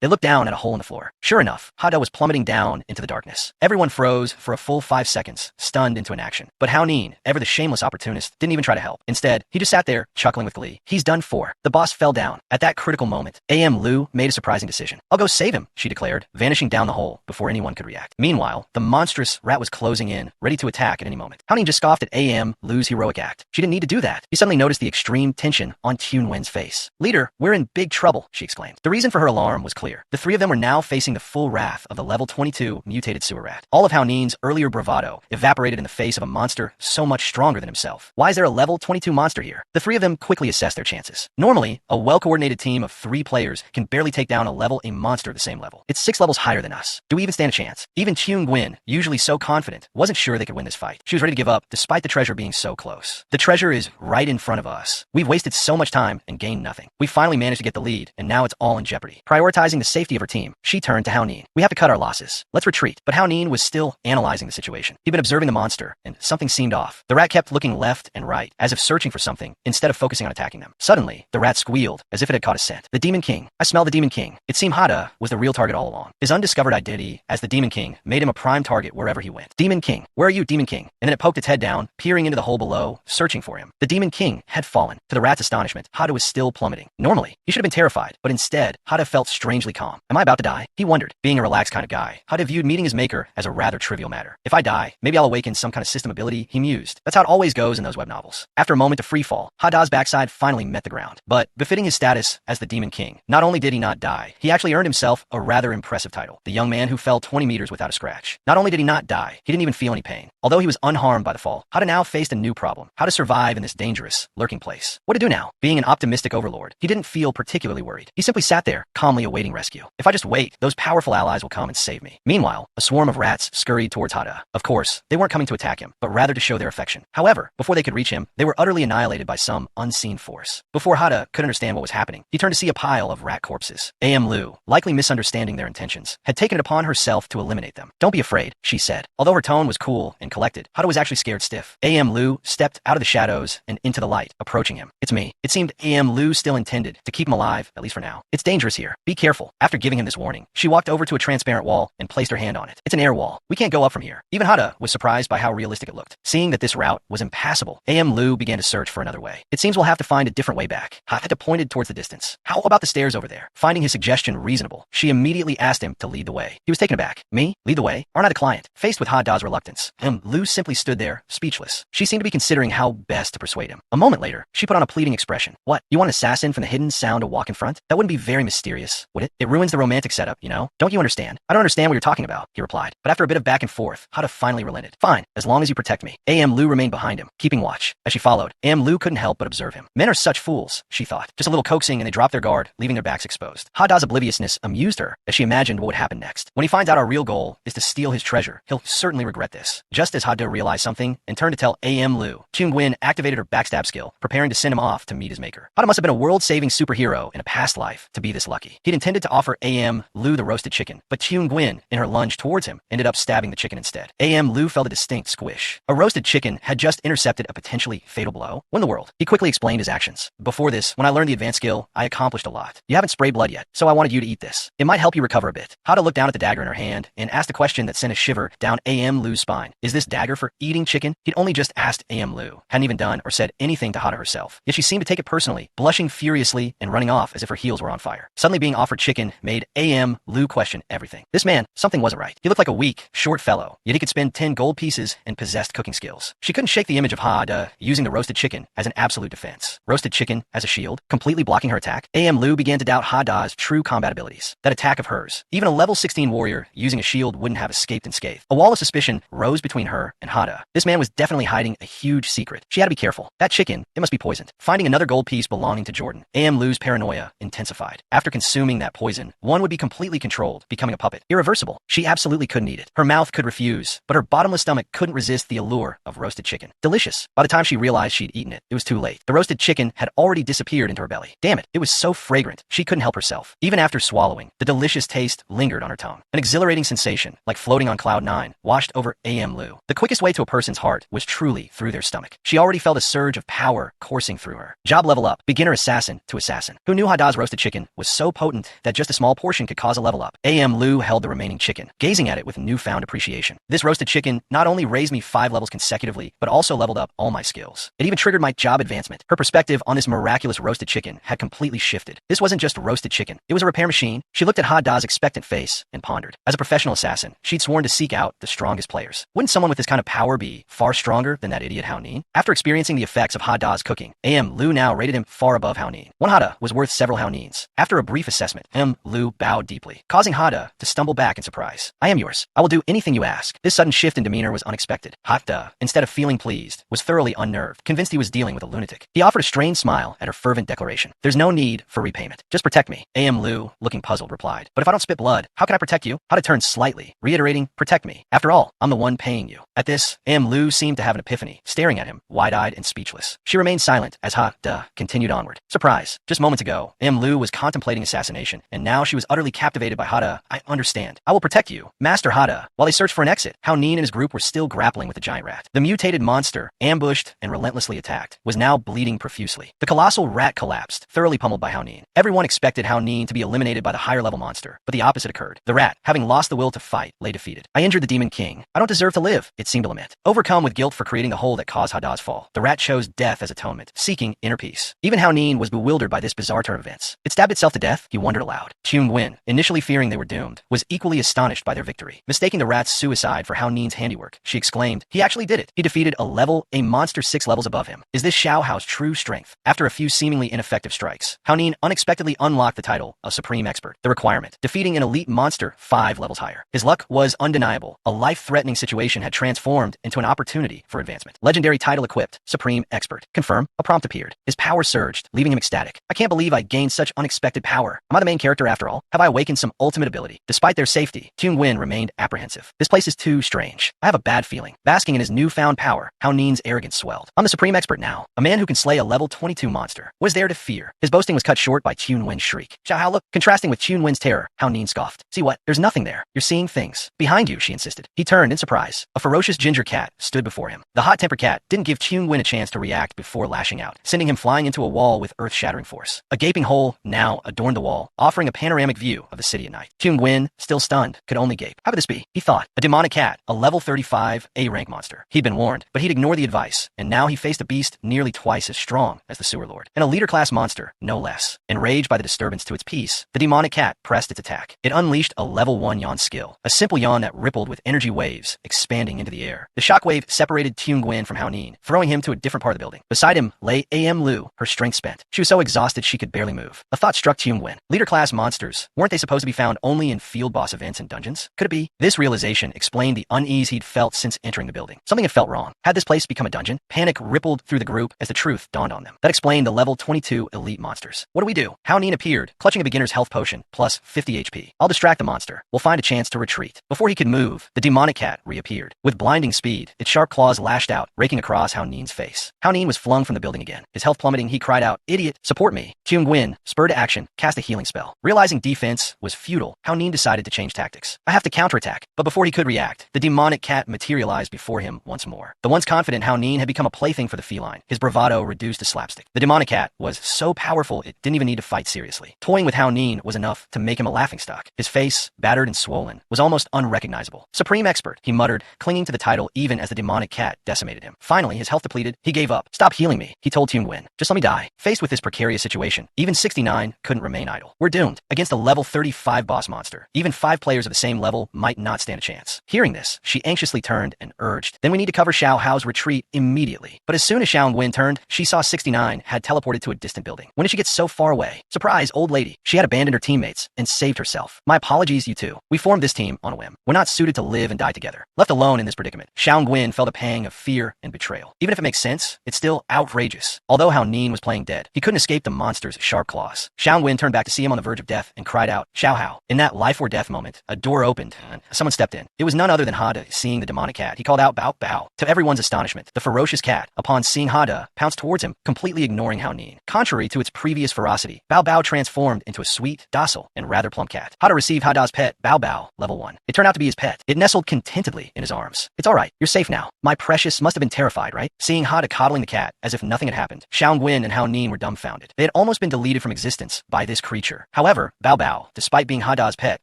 They looked down at a hole in the floor. Sure enough, Hada was plummeting down into the darkness. Everyone froze for a full 5 seconds, stunned into inaction. But Haonin, ever the shameless opportunist, didn't even try to help. Instead, he just sat there, chuckling with glee. He's done for. The boss fell down. At that critical moment, A.M. Lu made a surprising decision. I'll go save him, she declared, vanishing down the hole before anyone could react. Meanwhile, the monstrous rat was closing in, ready to attack at any moment. Haonin just scoffed at A.M. Lu's heroic act. She didn't need to do that. He suddenly noticed the extreme tension on Wen's face. Leader, we're in big trouble, she exclaimed. The reason for her alarm was clear. The three of them were now facing the full wrath of the level 22 mutated sewer rat. All of Haonin's earlier bravado evaporated in the face of a monster so much stronger than himself. Why is there a level 22 monster here? The three of them quickly assessed their chances. Normally, a well-coordinated team of 3 players can barely take down a monster the same level. It's 6 levels higher than us. Do we even stand a chance? Even Gwen, usually so confident, wasn't sure they could win this fight. She was ready to give up, despite the treasure being so close. The treasure is right in front of us. We've wasted so much time and gained nothing. We finally managed to get the lead, and now it's all in jeopardy. Prioritizing the safety of her team, she turned to Haonin. We have to cut our losses. Let's retreat. But Haonin was still analyzing the situation. He'd been observing the monster, and something seemed off. The rat kept looking left and right, as if searching for something, instead of focusing on attacking them. Suddenly, the rat squealed, as if it had caught a scent. The Demon King. I smell the Demon King. It seemed Hada was the real target all along. His undiscovered identity as the Demon King made him a prime target wherever he went. Demon King. Where are you, Demon King? And then it poked its head down, peering into the hole below, searching for him. The Demon King had fallen. To the rat's astonishment, Hada was still plummeting. Normally, he should have been terrified, but instead, Hada felt strangely calm. Am I about to die? He wondered. Being a relaxed kind of guy, Hada viewed meeting his maker as a rather trivial matter. If I die, maybe I'll awaken some kind of system ability, he mused. That's how it always goes in those web novels. After a moment of free fall, Hada's backside finally met the ground. But, befitting his status as the Demon King, not only did he not die, he actually earned himself a rather impressive title. The young man who fell 20 meters without a scratch. Not only did he not die, he didn't even feel any pain. Although he was unharmed by the fall, Hada now faced a new problem. How to survive in this dangerous, lurking place. What to do now? Being an optimistic overlord, he didn't feel particularly worried. He simply sat there, calmly awaiting rescue. If I just wait, those powerful allies will come and save me. Meanwhile, a swarm of rats scurried towards Hada. Of course, they weren't coming to attack him, but rather to show their affection. However, before they could reach him, they were utterly annihilated by some unseen force. Before Hada could understand what was happening, he turned to see a pile of rat corpses. A.M. Lu, likely misunderstanding their intentions, had taken it upon herself to eliminate them. Don't be afraid, she said. Although her tone was cool and collected, Hada was actually scared stiff. A.M. Lu stepped out of the shadows and into the light, approaching him. It's me. It seemed A.M. Lu still intended to keep him alive, at least for now. It's dangerous here. Be careful. After giving him this warning, she walked over to a transparent wall and placed her hand on it. It's an air wall. We can't go up from here. Even Hada was surprised by how realistic it looked. Seeing that this route was impassable, A.M. Lu began to search for another way. It seems we'll have to find a different way back. Hada pointed towards the distance. How about the stairs over there? Finding his suggestion reasonable, she immediately asked him to lead the way. He was taken aback. Me? Lead the way? Aren't I the client? Faced with Hada's reluctance, Lu simply stood there, speechless. She seemed to be considering how best to persuade him. A moment later, she put on a pleading expression. What? You want an assassin from the hidden sound to walk in front? That wouldn't be very mysterious, would it? It ruins the romantic setup, you know? Don't you understand? I don't understand what you're talking about, he replied. But after a bit of back and forth, Hada finally relented. Fine, as long as you protect me. A.M. Lu remained behind him, keeping watch. As she followed, A.M. Lu couldn't help but observe him. Men are such fools, she thought. Just a little coaxing and they drop their guard, leaving their backs exposed. Hada's obliviousness amused her as she imagined what would happen next. When he finds out our real goal is to steal his treasure, he'll certainly regret this. Just as Hada realized something and turned to tell A.M. Lu, Gwen activated her backstab skill, preparing to send him off to meet his maker. Hada must have been a world-saving superhero in a past life to be this lucky. He'd intended to offer A.M. Lu the roasted chicken, but Gwen, in her lunge towards him, ended up stabbing the chicken instead. A.M. Lu felt a distinct squish. A roasted chicken had just intercepted a potentially fatal blow. What in the world? He quickly explained his actions. Before this, when I learned the advanced skill, I accomplished a lot. You haven't sprayed blood yet, so I wanted you to eat this. It might help you recover a bit. Hada looked down at the dagger in her hand and asked a question that sent a shiver down A.M. Lu's spine. Is this dagger for eating chicken? He'd only just asked A.M. Lu, hadn't even done or said anything to Hada herself. Yet she seemed to take it personally, blushing furiously and running off as if her heels were on fire. Suddenly being offered chicken made A.M. Lu question everything. This man, something wasn't right. He looked like a weak, short fellow, yet he could spend 10 gold pieces and possessed cooking skills. She couldn't shake the image of Hada using the roasted chicken as an absolute defense. Roasted chicken as a shield, completely blocking her attack. A.M. Lu began to doubt Hada's true combat abilities. That attack of hers. Even a level 16 warrior using a shield wouldn't have escaped unscathed. A wall of suspicion rose between her and Hada. This man was definitely hiding a huge secret. She had to be careful. That chicken, it must be poisoned. Finding another gold piece belonging to Jordan, A.M. Lu's paranoia intensified. After consuming that poison, one would be completely controlled, becoming a puppet. Irreversible. She absolutely couldn't eat it. Her mouth could refuse, but her bottomless stomach couldn't resist the allure of roasted chicken. Delicious. By the time she realized she'd eaten it, it was too late. The roasted chicken had already disappeared into her belly. Damn it, it was so fragrant. She couldn't help herself. Even after swallowing, the delicious taste lingered on her tongue. An exhilarating sensation, like floating on cloud 9, washed over A.M. Lu. The quickest way to to a person's heart was truly through their stomach. She already felt a surge of power coursing through her. Job level up, beginner assassin to assassin. Who knew Hada's roasted chicken was so potent that just a small portion could cause a level up? A.M. Lu held the remaining chicken, gazing at it with newfound appreciation. This roasted chicken not only raised me 5 levels consecutively, but also leveled up all my skills. It even triggered my job advancement. Her perspective on this miraculous roasted chicken had completely shifted. This wasn't just roasted chicken. It was a repair machine. She looked at Hada's expectant face and pondered. As a professional assassin, she'd sworn to seek out the strongest players. Wouldn't someone with this kind of power be far stronger than that idiot Hao Nin? After experiencing the effects of Hada's cooking, A.M. Lu now rated him far above Hao Nin. One Hada was worth several Hao Nins. After a brief assessment, M. Lu bowed deeply, causing Hada to stumble back in surprise. I am yours. I will do anything you ask. This sudden shift in demeanor was unexpected. Hada, instead of feeling pleased, was thoroughly unnerved, convinced he was dealing with a lunatic. He offered a strained smile at her fervent declaration. There's no need for repayment. Just protect me. A.M. Lu, looking puzzled, replied. But if I don't spit blood, how can I protect you? Hada turned slightly, reiterating, protect me. After all, I'm the one paying you. At this, A.M. Lu seemed to have an epiphany, staring at him, wide-eyed and speechless. She remained silent as Hada continued onward. Surprise. Just moments ago, A.M. Lu was contemplating assassination, and now she was utterly captivated by Hada. I understand. I will protect you, Master Hada. While they searched for an exit, Hao Nin and his group were still grappling with the giant rat. The mutated monster, ambushed and relentlessly attacked, was now bleeding profusely. The colossal rat collapsed, thoroughly pummeled by Hao Nin. Everyone expected Hao Nin to be eliminated by the higher-level monster, but the opposite occurred. The rat, having lost the will to fight, lay defeated. I injured the Demon King. I don't deserve to live, it seemed to lament. Overcome with guilt for creating the hole that caused Hada's fall, the rat chose death as atonement, seeking inner peace. Even Hao Nin was bewildered by this bizarre turn of events. It stabbed itself to death, he wondered aloud. Wen, initially fearing they were doomed, was equally astonished by their victory. Mistaking the rat's suicide for Hao Nin's handiwork, she exclaimed, he actually did it. He defeated a monster 6 levels above him. Is this Xiao Hao's true strength? After a few seemingly ineffective strikes, Hao Nin unexpectedly unlocked the title of Supreme Expert, the requirement, defeating an elite monster 5 levels higher. His luck was undeniable. A life-threatening situation had transformed into an opportunity for advancement. Legendary title equipped, Supreme Expert. Confirm. A prompt appeared. His power surged, leaving him ecstatic. I can't believe I gained such unexpected power. Am I the main character after all? Have I awakened some ultimate ability? Despite their safety, Wen remained apprehensive. This place is too strange. I have a bad feeling. Basking in his newfound power, Hao Nin's arrogance swelled. I'm the Supreme Expert now, a man who can slay a level 22 monster. What is there to fear? His boasting was cut short by Wen's shriek. Xiao Hao, look. Contrasting with Wen's terror, Hao Nin scoffed. See what? There's nothing there. You're seeing things. Behind you, she insisted. He turned in surprise. A ferocious ginger cat stood before him. The hot-tempered cat didn't give Wen a chance to react before lashing out, sending him flying into a wall with earth-shattering force. A gaping hole now adorned the wall, offering a panoramic view of the city at night. Wen, still stunned, could only gape. How could this be? He thought. A demonic cat, a level 35 A-rank monster. He'd been warned, but he'd ignore the advice, and now he faced a beast nearly twice as strong as the sewer lord, and a leader-class monster, no less. Enraged by the disturbance to its peace, the demonic cat pressed its attack. It unleashed a level 1 yawn skill, a simple yawn that rippled with energy waves, expanding into the air. The shockwave separated Wen from Hao Nin, throwing him to a different part of the building. Beside him lay A.M. Lu, her strength spent. She was so exhausted she could barely move. A thought struck Wen. Leader-class monsters, weren't they supposed to be found only in field boss events and dungeons? Could it be? This realization explained the unease he'd felt since entering the building. Something had felt wrong. Had this place become a dungeon? Panic rippled through the group as the truth dawned on them. That explained the level 22 elite monsters. What do we do? Hao Nin appeared, clutching a beginner's health potion, plus 50 HP. I'll distract the monster. We'll find a chance to retreat. Before he could move, the demonic cat reappeared. With blinding speed, its sharp claws lashed out, raking across Hao Nin's face. Hao Nin was flung from the building again. His health plummeting, he cried out, idiot, support me. Wen, spurred to action, cast a healing spell. Realizing defense was futile, Hao Nin decided to change tactics. I have to counterattack. But before he could react, the demonic cat materialized before him once more. The once confident Hao Nin had become a plaything for the feline, his bravado reduced to slapstick. The demonic cat was so powerful it didn't even need to fight seriously. Toying with Hao Nin was enough to make him a laughingstock. His face, battered and swollen, was almost unrecognizable. Supreme Expert, he muttered, clinging to the title even as the demonic cat decimated him. Finally, his health depleted, he gave up. Stop healing me, he told Wen. Just let me die. Faced with this precarious situation, even 69 couldn't remain idle. We're doomed. Against a level 35 boss monster, even 5 players of the same level might not stand a chance. Hearing this, she anxiously turned and urged, then we need to cover Xiao Hao's retreat immediately. But as soon as Xiao Wen turned, she saw 69 had teleported to a distant building. When did she get so far away? Surprise, old lady. She had abandoned her teammates and saved herself. My apologies, you two. We formed this team on a whim. We're not suited to live and die together. Left alone in this predicament, Xiao Wen felt a pang of fear and betrayal. Even if it makes sense, it's still outrageous. Although Hao Nin was playing dead, he couldn't escape the monster's sharp claws. Xiao Wen turned back to see him on the verge of death and cried out, Xiao Hao. In that life or death moment, a door opened and someone stepped in. It was none other than Hada. Seeing the demonic cat, he called out, Bao Bao. To everyone's astonishment, the ferocious cat, upon seeing Hada, pounced towards him, completely ignoring Hao Nin. Contrary to its previous ferocity, Bao Bao transformed into a sweet, docile, and rather plump cat. Hada received Hada's pet, Bao Bao, level 1. It turned out to be his pet. It nestled contentedly in his arms. It's alright, You're safe now. My precious must have been terrified, right? Seeing Hada coddling the cat as if nothing had happened. Xiaoguin and Hao Nin were dumbfounded. They had almost been deleted from existence by this creature. However, Bao Bao, despite being Hada's pet,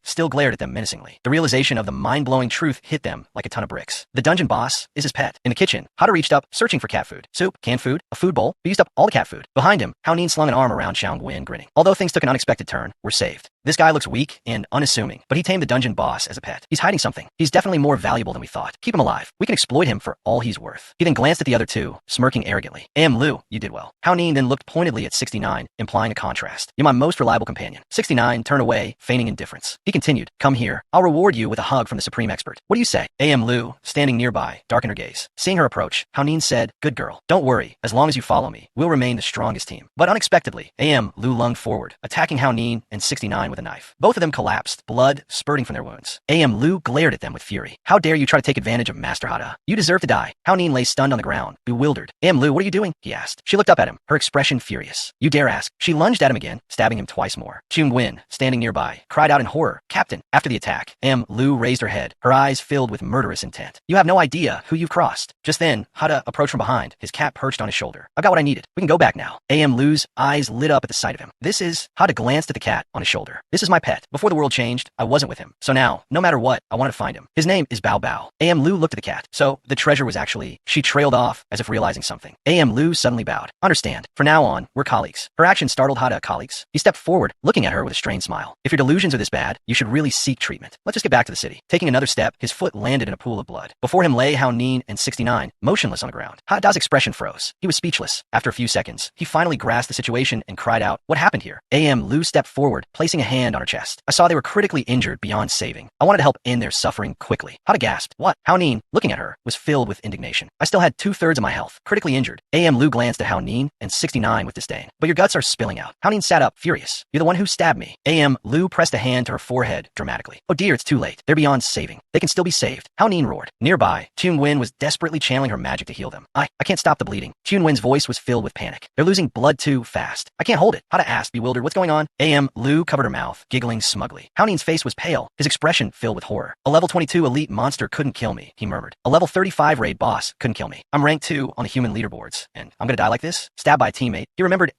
still glared at them menacingly. The realization of the mind-blowing truth hit them like a ton of bricks. The dungeon boss is his pet. In the kitchen, Hada reached up, searching for cat food. Soup, canned food, a food bowl. He used up all the cat food. Behind him, Hao Nin slung an arm around Xiaoguin, grinning. Although things took an unexpected turn, we're saved. This guy looks weak and unassuming, but he tamed the dungeon boss as a pet. He's hiding something. He's definitely more valuable than we thought. Keep him alive. We can exploit him for all he's worth. He then glanced at the other two, smirking arrogantly. Lu, you did well. Hao Nin then looked pointedly at 69, implying a contrast. You're my most reliable companion. 69 turned away, feigning indifference. He continued, come here. I'll reward you with a hug from the supreme expert. What do you say? Lu, standing nearby, darkened her gaze. Seeing her approach, Hao Nin said, good girl. Don't worry. As long as you follow me, we'll remain the strongest team. But unexpectedly, Lu lunged forward, attacking Hao Nin and 69 with a knife. Both of them collapsed, blood spurting from their wounds. Lu glared at them with fury. How dare you try to take advantage of Master Hada? You deserve to die. Hao Nin lay stunned on the ground, bewildered. Lu, what are you doing? He asked. She looked up at him, her expression furious. You dare ask? She lunged at him again, stabbing him twice more. Qiongwen, standing nearby, cried out in horror. Captain, after the attack, Lu raised her head, her eyes filled with murderous intent. You have no idea who you've crossed. Just then, Hada approached from behind, his cat perched on his shoulder. I got what I needed. We can go back now. Lu's eyes lit up at the sight of him. This is... Hada glanced at the cat on his shoulder. This is my pet. Before the world changed, I wasn't with him. So now, no matter what, I wanted to find him. His name is Bao Bao. Lu looked at the cat. So, the treasure was actually... She trailed off, as if realizing something. Lu suddenly bowed. Understand. From now on, we're colleagues. Her action startled Hada. Colleagues? He stepped forward, looking at her with a strained smile. If your delusions are this bad, you should really seek treatment. Let's just get back to the city. Taking another step, his foot landed in a pool of blood. Before him lay Hao Nin and 69, motionless on the ground. Hada's expression froze. He was speechless. After a few seconds, he finally grasped the situation and cried out, what happened here? Lu stepped forward, placing a hand on her chest. I saw they were critically injured beyond saving. I wanted to help end their suffering quickly. Hada gasped. What? Hao Nin, looking at her, was filled with indignation. I still had 2/3 of my health, critically injured. Lu glanced at Hao Nin and 69 with disdain. But your guts are spilling out. Hao Nin sat up, furious. You're the one who stabbed me. Lu pressed a hand to her forehead dramatically. Oh dear, it's too late. They're beyond saving. They can still be saved. Hao Nin roared. Nearby, Qiongwen was desperately channeling her magic to heal them. I can't stop the bleeding. Qiongwen's voice was filled with panic. They're losing blood too fast. I can't hold it. Hada asked, bewildered. What's going on? Lu covered her mouth, giggling smugly. Hao Nin's face was pale, his expression filled with horror. A level 22 elite monster couldn't kill me, he murmured. A level 35 raid boss couldn't kill me. I'm rank 2 on the human leaderboards, and I'm gonna die like this? Stabbed by a teammate. He remembered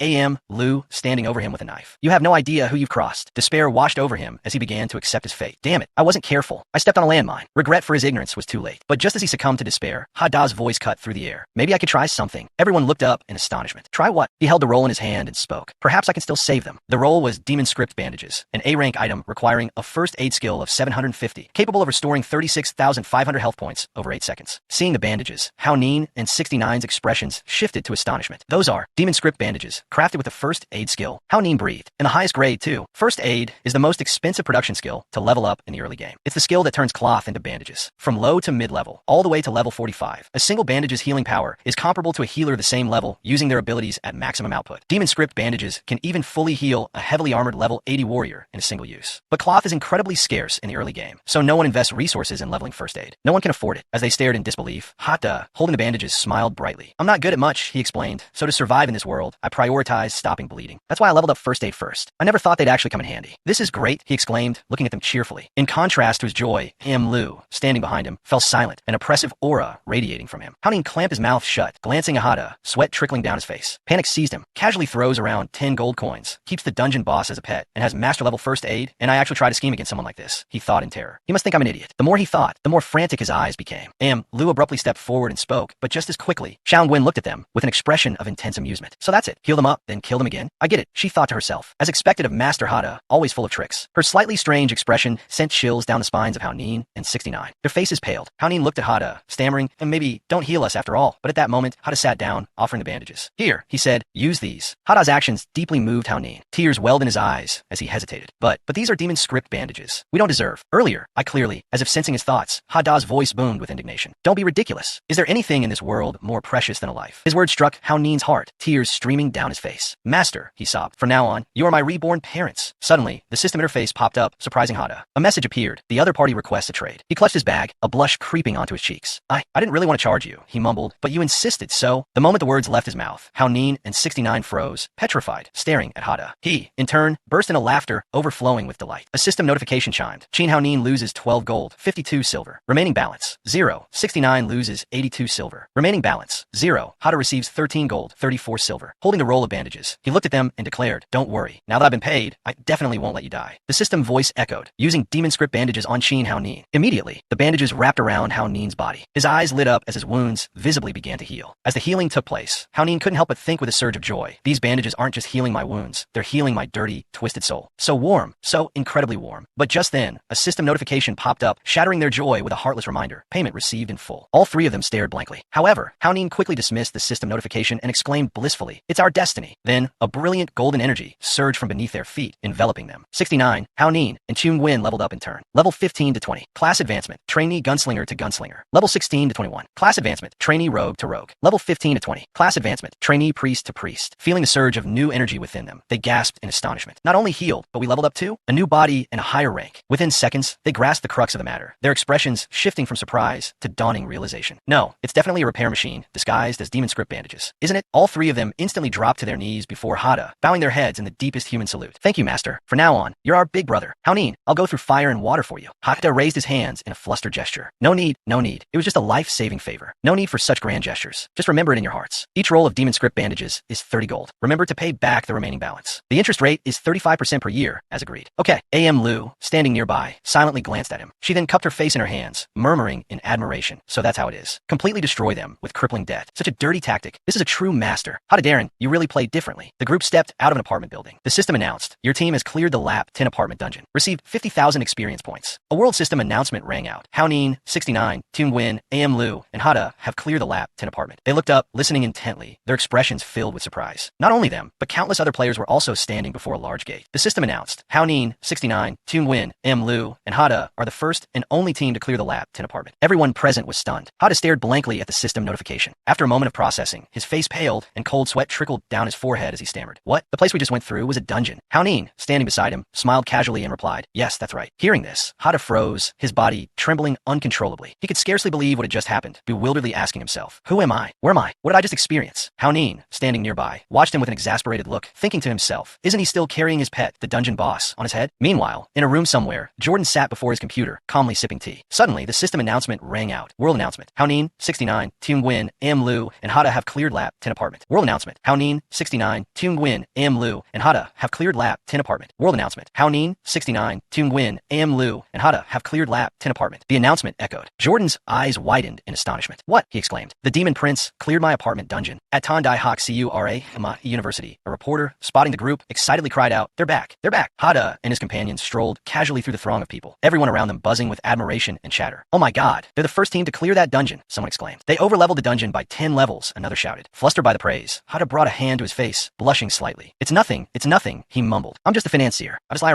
Lu standing over him with a knife. You have no idea who you've crossed. Despair washed over him as he began to accept his fate. Damn it, I wasn't careful. I stepped on a landmine. Regret for his ignorance was too late. But just as he succumbed to despair, Hada's voice cut through the air. Maybe I could try something. Everyone looked up in astonishment. Try what? He held the roll in his hand and spoke. Perhaps I can still save them. The roll was Demon Script Bandages, an A-rank item requiring a first aid skill of 750, capable of restoring 36,500 health points over 8 seconds. Seeing the bandages, Hao Nin and 69's expressions shifted to astonishment. Those are Demon Script Bandages, crafted with a first aid skill. Hao Nin breathed. In the highest grade, too. First aid is the most expensive production skill to level up in the early game. It's the skill that turns cloth into bandages. From low to mid-level, all the way to level 45. A single bandage's healing power is comparable to a healer of the same level using their abilities at maximum output. Demon Script Bandages can even fully heal a heavily armored level 80 warrior in a single use. But cloth is incredibly scarce in the early game, so no one invests resources in leveling first aid. No one can afford it. As they stared in disbelief, Hata, holding the bandages, smiled brightly. I'm not good at much, he explained, so to survive in this world, I prioritize stopping bleeding. That's why I leveled up first aid first. I never thought they'd actually come in handy. This is great, he exclaimed, looking at them cheerfully. In contrast to his joy, Lu, standing behind him, fell silent, an oppressive aura radiating from him. Hao Nin clamped his mouth shut, glancing at Hada, sweat trickling down his face. Panic seized him, casually throws around 10 gold coins, keeps the dungeon boss as a pet, and has master level first aid, and I actually tried to scheme against someone like this, he thought in terror. He must think I'm an idiot. The more he thought, the more frantic his eyes became. Lu abruptly stepped forward and spoke, but just as quickly, Xiaoguin looked at them with an expression of intense amusement. So that's it. Heal them up, then kill them again? I get it, she thought to herself. As expected of Master Hada, always full of tricks. Her slightly strange expression sent chills down the spines of Hao Nin and 69. Their faces paled. Hao Nin looked at Hada, stammering, and maybe don't heal us after all. But at that moment, Hada sat down, offering the bandages. Here, he said, use these. Hada's actions deeply moved Hao Nin. Tears welled in his eyes as he hesitated. But these are Demon Script bandages. We don't deserve. Earlier, I clearly, as if sensing his thoughts, Hada's voice boomed with indignation. Don't be ridiculous. Is there anything in this world more precious than a life? His words struck Hao Nin's heart, tears streaming down his face. Master, he sobbed, from now on, you are my reborn parents. Suddenly, the system interface popped up, surprising Hada. A message appeared. The other party requests a trade. He clutched his bag, a blush creeping onto his cheeks. I didn't really want to charge you, he mumbled, but you insisted, so... The moment the words left his mouth, Hao Nin and 69 froze, petrified, staring at Hada. He, in turn, burst in a laugh laughter overflowing with delight. A system notification chimed. Qin Haonin loses 12 gold, 52 silver. Remaining balance, 0. 69 loses 82 silver. Remaining balance, 0. Hada receives 13 gold, 34 silver. Holding the roll of bandages, he looked at them and declared, "Don't worry. Now that I've been paid, I definitely won't let you die." The system voice echoed, using demon script bandages on Qin Haonin. Immediately, the bandages wrapped around Haonin's body. His eyes lit up as his wounds visibly began to heal. As the healing took place, Haonin couldn't help but think with a surge of joy, "These bandages aren't just healing my wounds, they're healing my dirty, twisted soul." So warm, so incredibly warm. But just then, a system notification popped up, shattering their joy with a heartless reminder, payment received in full. All three of them stared blankly. However, Haonin quickly dismissed the system notification and exclaimed blissfully, "It's our destiny." Then, a brilliant golden energy surged from beneath their feet, enveloping them. 69, Haonin and Chun Win leveled up in turn. Level 15 to 20. Class advancement, trainee gunslinger to gunslinger. Level 16 to 21. Class advancement, trainee rogue to rogue. Level 15 to 20. Class advancement, trainee priest to priest. Feeling the surge of new energy within them, they gasped in astonishment. Not only healed, but we leveled up too? A new body and a higher rank. Within seconds, they grasped the crux of the matter, their expressions shifting from surprise to dawning realization. No, it's definitely a repair machine, disguised as demon script bandages. Isn't it? All three of them instantly dropped to their knees before Hada, bowing their heads in the deepest human salute. "Thank you, master. From now on, you're our big brother. Haonin, I'll go through fire and water for you." Hada raised his hands in a flustered gesture. No need, no need. It was just a life-saving favor. No need for such grand gestures. Just remember it in your hearts. Each roll of demon script bandages is 30 gold. Remember to pay back the remaining balance. The interest rate is 35% per year, as agreed. Okay. A.M. Lu, standing nearby, silently glanced at him. She then cupped her face in her hands, murmuring in admiration. So that's how it is. Completely destroy them with crippling debt. Such a dirty tactic. This is a true master. Hada Darren, you really played differently. The group stepped out of an apartment building. The system announced, your team has cleared the Lap 10 apartment dungeon. Received 50,000 experience points. A world system announcement rang out. Haonin, 69, Tun Win, A.M. Lu, and Hada have cleared the Lap 10 apartment. They looked up, listening intently, their expressions filled with surprise. Not only them, but countless other players were also standing before a large gate. The system announced, Haonin, 69, Tun Win, A.M. Lu, and Hada are the first and only team to clear the Lap 10 apartment. Everyone present was stunned. Hada stared blankly at the system notification. After a moment of processing, his face paled and cold sweat trickled down his forehead as he stammered. What? The place we just went through was a dungeon. Haonin, standing beside him, smiled casually and replied, yes, that's right. Hearing this, Hada froze, his body trembling uncontrollably. He could scarcely believe what had just happened, bewilderedly asking himself, who am I? Where am I? What did I just experience? Haonin, standing nearby, watched him with an exasperated look, thinking to himself, isn't he still carrying his pet, the dungeon boss, on his head? Meanwhile, in a room somewhere, Jordan sat before his computer, calmly sipping tea. Suddenly, the system announcement rang out. World announcement. Haonin, 69, Tun Win, A.M. Lu, and Hada have cleared Lap 10 apartment. World announcement. Haonin, 69, Tun Win, A.M. Lu, and Hada have cleared Lap 10 apartment. World announcement. Haonin, 69, Tun Win, A.M. Lu, and Hada have cleared Lap 10 apartment. The announcement echoed. Jordan's eyes widened in astonishment. What? He exclaimed. The demon prince cleared my apartment dungeon. At Tandai Hawk Cura University, a reporter, spotting the group, excitedly cried out, they're back, they're back. Hada and his companions strolled casually through the throng of people, everyone around them buzzing with admiration and chatter. Oh my god, they're the first team to clear that dungeon, someone exclaimed. They overleveled the dungeon by 10 levels, another shouted. Flustered by the praise, Hada brought a hand to his face, blushing slightly. It's nothing, he mumbled. I'm just a financier. I just lie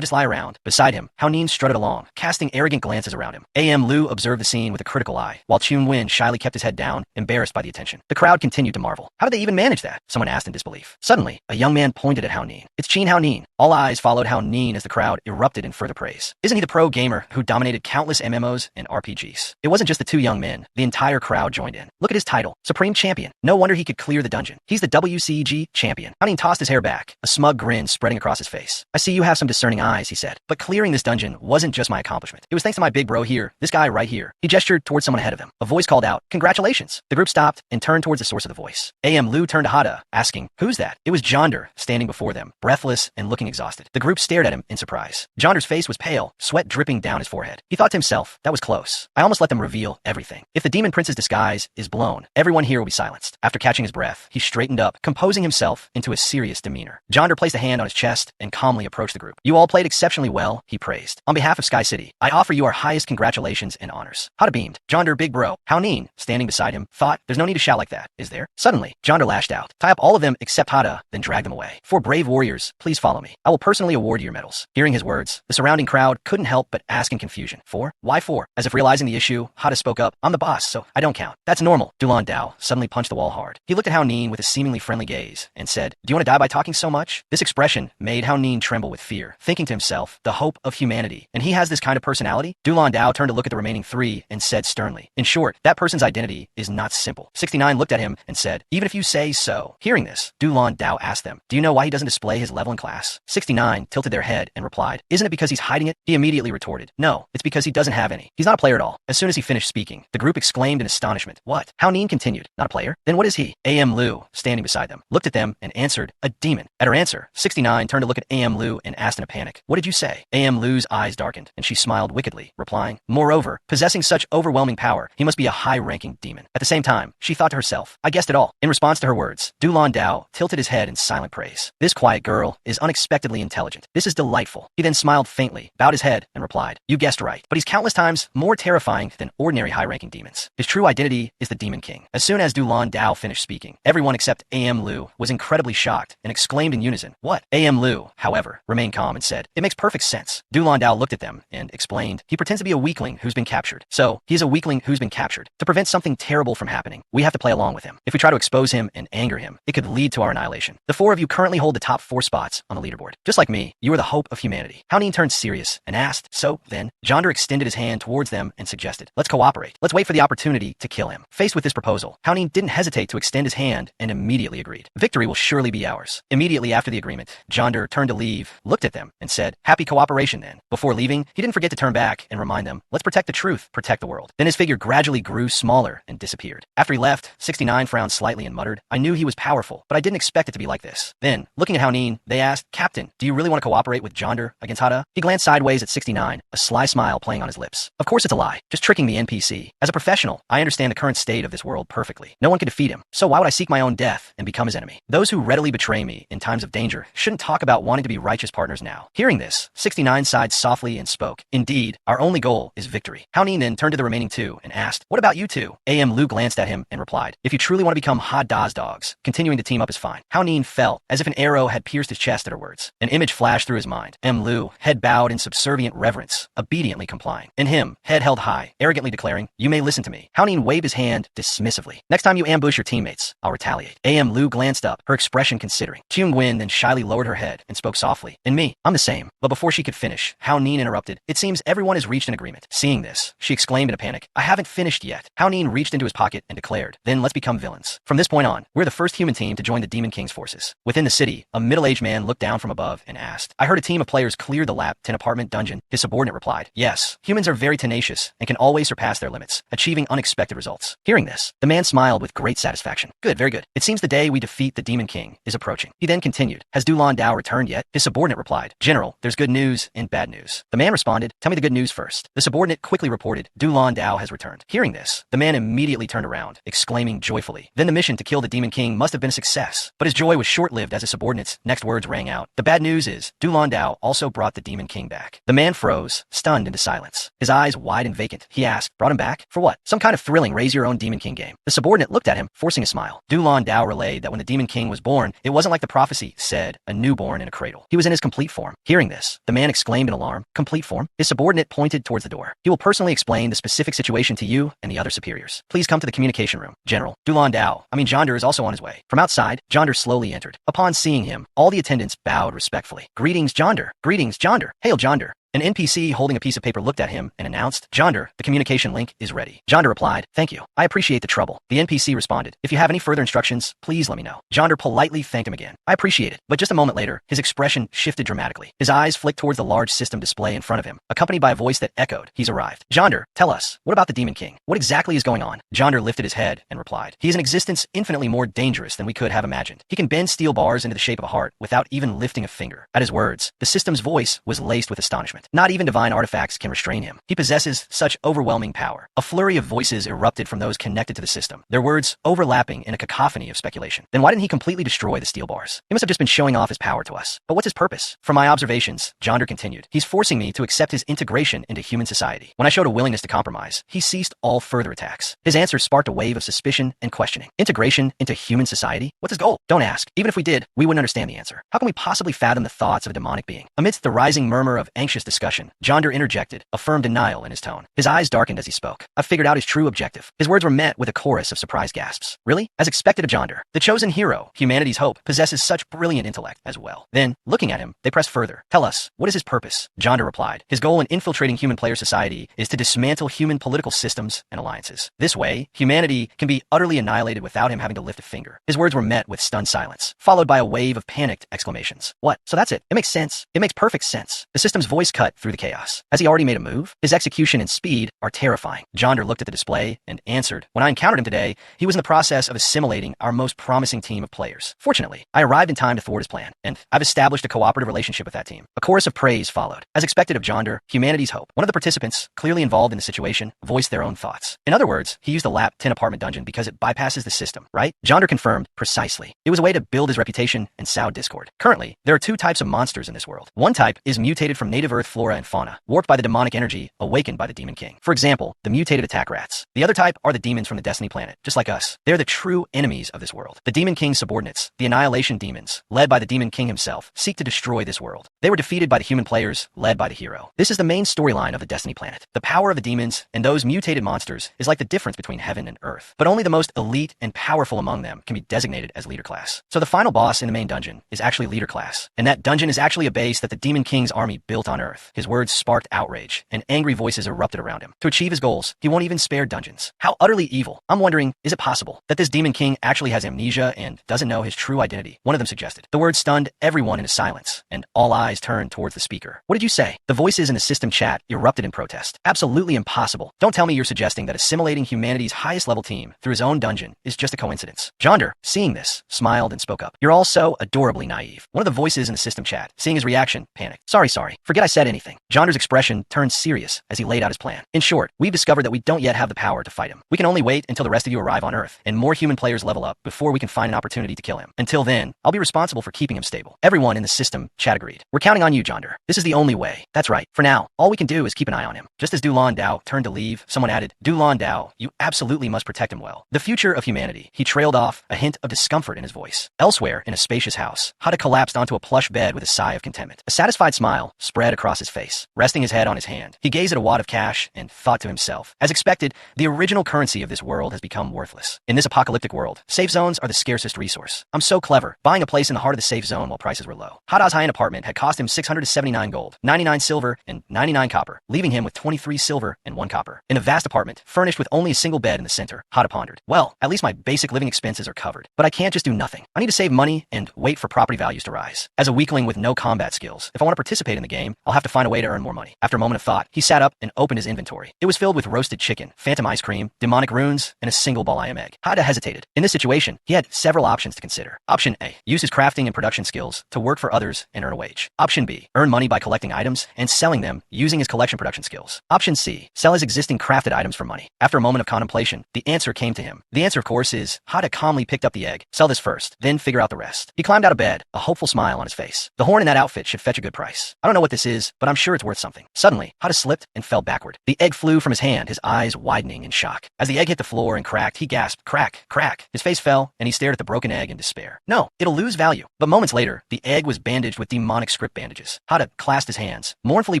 around. Beside him, Haonin strutted along, casting arrogant glances around him. A.M. Lu observed the scene with a critical eye, while Chun Win shyly kept his head down, embarrassed by the attention. The crowd continued to marvel. How did they even manage that? Someone asked in disbelief. Suddenly, a young man pointed at Haonin. It's Qin Haonin. All eyes followed Haonin as the crowd erupted in further praise. Isn't he the pro gamer who dominated countless MMOs and RPGs? It wasn't just the two young men. The entire crowd joined in. Look at his title, Supreme Champion. No wonder he could clear the dungeon. He's the WCG champion. Haonin tossed his hair back, a smug grin spreading across his face. I see you have some discerning eyes, he said. But clearing this dungeon wasn't just my accomplishment. It was thanks to my big bro here, this guy right here. He gestured towards someone ahead of him. A voice called out, congratulations. The group stopped and turned towards the source of the voice. A.M. Lu turned to Hada, asking, who's that? It was Jonder, standing before them, breathless and looking exhausted. The group stared at him in surprise. Jonder's face was pale, sweat dripping down his forehead. He thought to himself, that was close. I almost let them reveal everything. If the demon prince's disguise is blown, everyone here will be silenced. After catching his breath, he straightened up, composing himself into a serious demeanor. Jonder placed a hand on his chest and calmly approached the group. You all played exceptionally well, he praised. On behalf of Sky City, I offer you our highest congratulations and honors. Hada beamed. Jonder, big bro. Haonin, standing beside him, thought, there's no need to shout like that, is there? Suddenly, Jonder lashed out. Tie up all of them except Hada, then drag them away. 4 brave warriors, please follow me. I will personally award you your medals. Hearing his words, the surrounding crowd couldn't help but ask in confusion. 4? Why 4? As if realizing the issue, Hada spoke up. I'm the boss, so I don't count. That's normal. Dulan Dao suddenly punched the wall hard. He looked at Haonin with a seemingly friendly gaze and said, do you want to die by talking so much? This expression made Haonin tremble with fear, thinking to himself, the hope of humanity. And he has this kind of personality? Dulan Dao turned to look at the remaining 3 and said sternly, in short, that person's identity is not simple. 69 looked at him and said, even if you say so. Hearing this, Dulan Dao asked them, do you know why he doesn't display his level in class? 69 69 tilted their head and replied, isn't it because he's hiding it? He immediately retorted, no, it's because he doesn't have any. He's not a player at all. As soon as he finished speaking, the group exclaimed in astonishment. What? Hao Nin continued, not a player? Then what is he? A.M. Liu, standing beside them, looked at them and answered, a demon. At her answer, 69 turned to look at A.M. Liu and asked in a panic, what did you say? A.M. Liu's eyes darkened, and she smiled wickedly, replying, moreover, possessing such overwhelming power, he must be a high-ranking demon. At the same time, she thought to herself, I guessed it all. In response to her words, Dulan Dao tilted his head in silent praise. This quiet girl is unexpectedly intelligent. This is delightful. He then smiled faintly, bowed his head, and replied, you guessed right, but he's countless times more terrifying than ordinary high-ranking demons. His true identity is the Demon King. As soon as Dulan Dao finished speaking, everyone except A.M. Liu was incredibly shocked and exclaimed in unison, what? A.M. Liu, however, remained calm and said, it makes perfect sense. Dulan Dao looked at them and explained, he pretends to be a weakling who's been captured. So, he is a weakling who's been captured. To prevent something terrible from happening, we have to play along with him. If we try to expose him and anger him, it could lead to our annihilation. The four of you currently hold the top 4 spots on the leaderboard. Just like me, you are the hope of humanity. Hao Nin turned serious and asked, so, then, Zhonder extended his hand towards them and suggested, let's cooperate. Let's wait for the opportunity to kill him. Faced with this proposal, Hao Nin didn't hesitate to extend his hand and immediately agreed. Victory will surely be ours. Immediately after the agreement, Zhonder turned to leave, looked at them, and said, happy cooperation then. Before leaving, he didn't forget to turn back and remind them, let's protect the truth, protect the world. Then his figure gradually grew smaller and disappeared. After he left, 69 frowned slightly and muttered, I knew he was powerful, but I didn't expect it to be like this. Then, looking at Hao Nin, they asked, Captain, do you really want to cooperate with Zhonder against Hada? He glanced sideways at 69, a sly smile playing on his lips. Of course it's a lie, just tricking the NPC. As a professional, I understand the current state of this world perfectly. No one can defeat him, so why would I seek my own death and become his enemy? Those who readily betray me in times of danger shouldn't talk about wanting to be righteous partners now. Hearing this, 69 sighed softly and spoke, indeed, our only goal is victory. Hao Nin then turned to the remaining 2 and asked, what about you two? A.M. Liu glanced at him and replied, if you truly want to become Hada's dogs, continuing to team up is fine. Hao Nin felt as if an arrow had pierced his chest at her words. An image flashed through his mind. M. Liu, head bowed in subservient reverence, obediently complying. And him, head held high, arrogantly declaring, you may listen to me. Hao Nin waved his hand dismissively. Next time you ambush your teammates, I'll retaliate. A.M. Liu glanced up, her expression considering. Chung Wen then shyly lowered her head and spoke softly, and me, I'm the same. But before she could finish, Hao Nin interrupted, it seems everyone has reached an agreement. Seeing this, she exclaimed in a panic, I haven't finished yet. Hao Nin reached into his pocket and declared, then let's become villains. From this point on, we're the first human team to join the Demon King's forces. Within the city, a middle-aged man looked down from above and asked, I heard a team of players cleared the Lap 10 apartment dungeon. His subordinate replied, yes, humans are very tenacious and can always surpass their limits, achieving unexpected results. Hearing this, the man smiled with great satisfaction. Good, very good. It seems the day we defeat the Demon King is approaching. He then continued, has Dulan Dao returned yet? His subordinate replied, General, there's good news and bad news. The man responded, tell me the good news first. The subordinate quickly reported, Dulan Dao has returned. Hearing this, the man immediately turned around, exclaiming joyfully, then the mission to kill the Demon King must have been a success. But his joy was short-lived as his subordinate's next words rang out. The bad news is, Dulan Dao also brought the Demon King back. The man froze, stunned into silence. His eyes wide and vacant. He asked, brought him back? For what? Some kind of thrilling raise-your-own Demon King game. The subordinate looked at him, forcing a smile. Dulan Dao relayed that when the Demon King was born, it wasn't like the prophecy said, a newborn in a cradle. He was in his complete form. Hearing this, the man exclaimed in alarm, complete form? His subordinate pointed towards the door. He will personally explain the specific situation to you and the other superiors. Please come to the communication room. General, Dulan Dao, Zhonder is also on his way. From outside, Zhonder slowly entered. Upon seeing him, all the attendants bowed respectfully. Greetings, Zhonder. Greetings, Zhonder. Hail, Zhonder. An NPC holding a piece of paper looked at him and announced, Zhonder, the communication link is ready. Zhonder replied, thank you. I appreciate the trouble. The NPC responded, if you have any further instructions, please let me know. Zhonder politely thanked him again. I appreciate it. But just a moment later, his expression shifted dramatically. His eyes flicked towards the large system display in front of him, accompanied by a voice that echoed, he's arrived. Zhonder, tell us, what about the Demon King? What exactly is going on? Zhonder lifted his head and replied, he is an existence infinitely more dangerous than we could have imagined. He can bend steel bars into the shape of a heart without even lifting a finger. At his words, the system's voice was laced with astonishment. Not even divine artifacts can restrain him. He possesses such overwhelming power. A flurry of voices erupted from those connected to the system, their words overlapping in a cacophony of speculation. Then why didn't he completely destroy the steel bars? He must have just been showing off his power to us. But what's his purpose? From my observations, Zhonder continued, he's forcing me to accept his integration into human society. When I showed a willingness to compromise, he ceased all further attacks. His answer sparked a wave of suspicion and questioning. Integration into human society? What's his goal? Don't ask. Even if we did, we wouldn't understand the answer. How can we possibly fathom the thoughts of a demonic being? Amidst the rising murmur of anxious discussion, Jonder interjected, a firm denial in his tone. His eyes darkened as he spoke. I figured out his true objective. His words were met with a chorus of surprised gasps. Really? As expected of Jonder, the chosen hero, humanity's hope, possesses such brilliant intellect as well. Then, looking at him, they pressed further. Tell us, what is his purpose? Jonder replied. His goal in infiltrating human player society is to dismantle human political systems and alliances. This way, humanity can be utterly annihilated without him having to lift a finger. His words were met with stunned silence, followed by a wave of panicked exclamations. What? So that's it? It makes sense. It makes perfect sense. The system's voice cut through the chaos. Has he already made a move? His execution and speed are terrifying. Jonder looked at the display and answered. When I encountered him today, he was in the process of assimilating our most promising team of players. Fortunately, I arrived in time to thwart his plan, and I've established a cooperative relationship with that team. A chorus of praise followed. As expected of Jonder, humanity's hope, one of the participants, clearly involved in the situation, voiced their own thoughts. In other words, he used the lap 10 apartment dungeon because it bypasses the system, right? Jonder confirmed, precisely. It was a way to build his reputation and sow discord. Currently, there are two types of monsters in this world. One type is mutated from native Earth flora and fauna, warped by the demonic energy awakened by the Demon King. For example, the mutated attack rats. The other type are the demons from the Destiny planet, just like us. They're the true enemies of this world. The Demon King's subordinates, the Annihilation Demons, led by the Demon King himself, seek to destroy this world. They were defeated by the human players, led by the hero. This is the main storyline of the Destiny planet. The power of the demons and those mutated monsters is like the difference between heaven and earth. But only the most elite and powerful among them can be designated as leader class. So the final boss in the main dungeon is actually leader class. And that dungeon is actually a base that the Demon King's army built on Earth. His words sparked outrage, and angry voices erupted around him. To achieve his goals, he won't even spare dungeons. How utterly evil. I'm wondering, is it possible that this Demon King actually has amnesia and doesn't know his true identity? One of them suggested. The words stunned everyone into silence, and all eyes turned towards the speaker. What did you say? The voices in the system chat erupted in protest. Absolutely impossible. Don't tell me you're suggesting that assimilating humanity's highest level team through his own dungeon is just a coincidence. Jonder, seeing this, smiled and spoke up. You're all so adorably naive. One of the voices in the system chat, seeing his reaction, panicked. Sorry. Forget I said anything. Jonder's expression turned serious as he laid out his plan. In short, we've discovered that we don't yet have the power to fight him. We can only wait until the rest of you arrive on Earth and more human players level up before we can find an opportunity to kill him. Until then, I'll be responsible for keeping him stable. Everyone in the system chat agreed. We're counting on you, Jonder. This is the only way. That's right. For now, all we can do is keep an eye on him. Just as Dulan Dao turned to leave, someone added, Dulan Dao, you absolutely must protect him well. The future of humanity. He trailed off, a hint of discomfort in his voice. Elsewhere, in a spacious house, Hada collapsed onto a plush bed with a sigh of contentment. A satisfied smile spread across his face. Resting his head on his hand, he gazed at a wad of cash and thought to himself, as expected, the original currency of this world has become worthless. In this apocalyptic world, safe zones are the scarcest resource. I'm so clever, buying a place in the heart of the safe zone while prices were low. Hada's high-end apartment had cost him 679 gold, 99 silver, and 99 copper, leaving him with 23 silver and 1 copper. In a vast apartment, furnished with only a single bed in the center, Hada pondered. Well, at least my basic living expenses are covered. But I can't just do nothing. I need to save money and wait for property values to rise. As a weakling with no combat skills, if I want to participate in the game, I'll have to find a way to earn more money. After a moment of thought, he sat up and opened his inventory. It was filled with roasted chicken, phantom ice cream, demonic runes, and a single ball IM egg. Hada hesitated. In this situation, he had several options to consider. Option A, use his crafting and production skills to work for others and earn a wage. Option B, earn money by collecting items and selling them using his collection production skills. Option C, sell his existing crafted items for money. After a moment of contemplation, the answer came to him. The answer, of course, is Hada calmly picked up the egg. Sell this first, then figure out the rest. He climbed out of bed, a hopeful smile on his face. The horn in that outfit should fetch a good price. I don't know what this is, but I'm sure it's worth something. Suddenly, Hada slipped and fell backward. The egg flew from his hand, his eyes widening in shock. As the egg hit the floor and cracked, he gasped, crack, crack. His face fell, and he stared at the broken egg in despair. No, it'll lose value. But moments later, the egg was bandaged with demonic script bandages. Hada clasped his hands, mournfully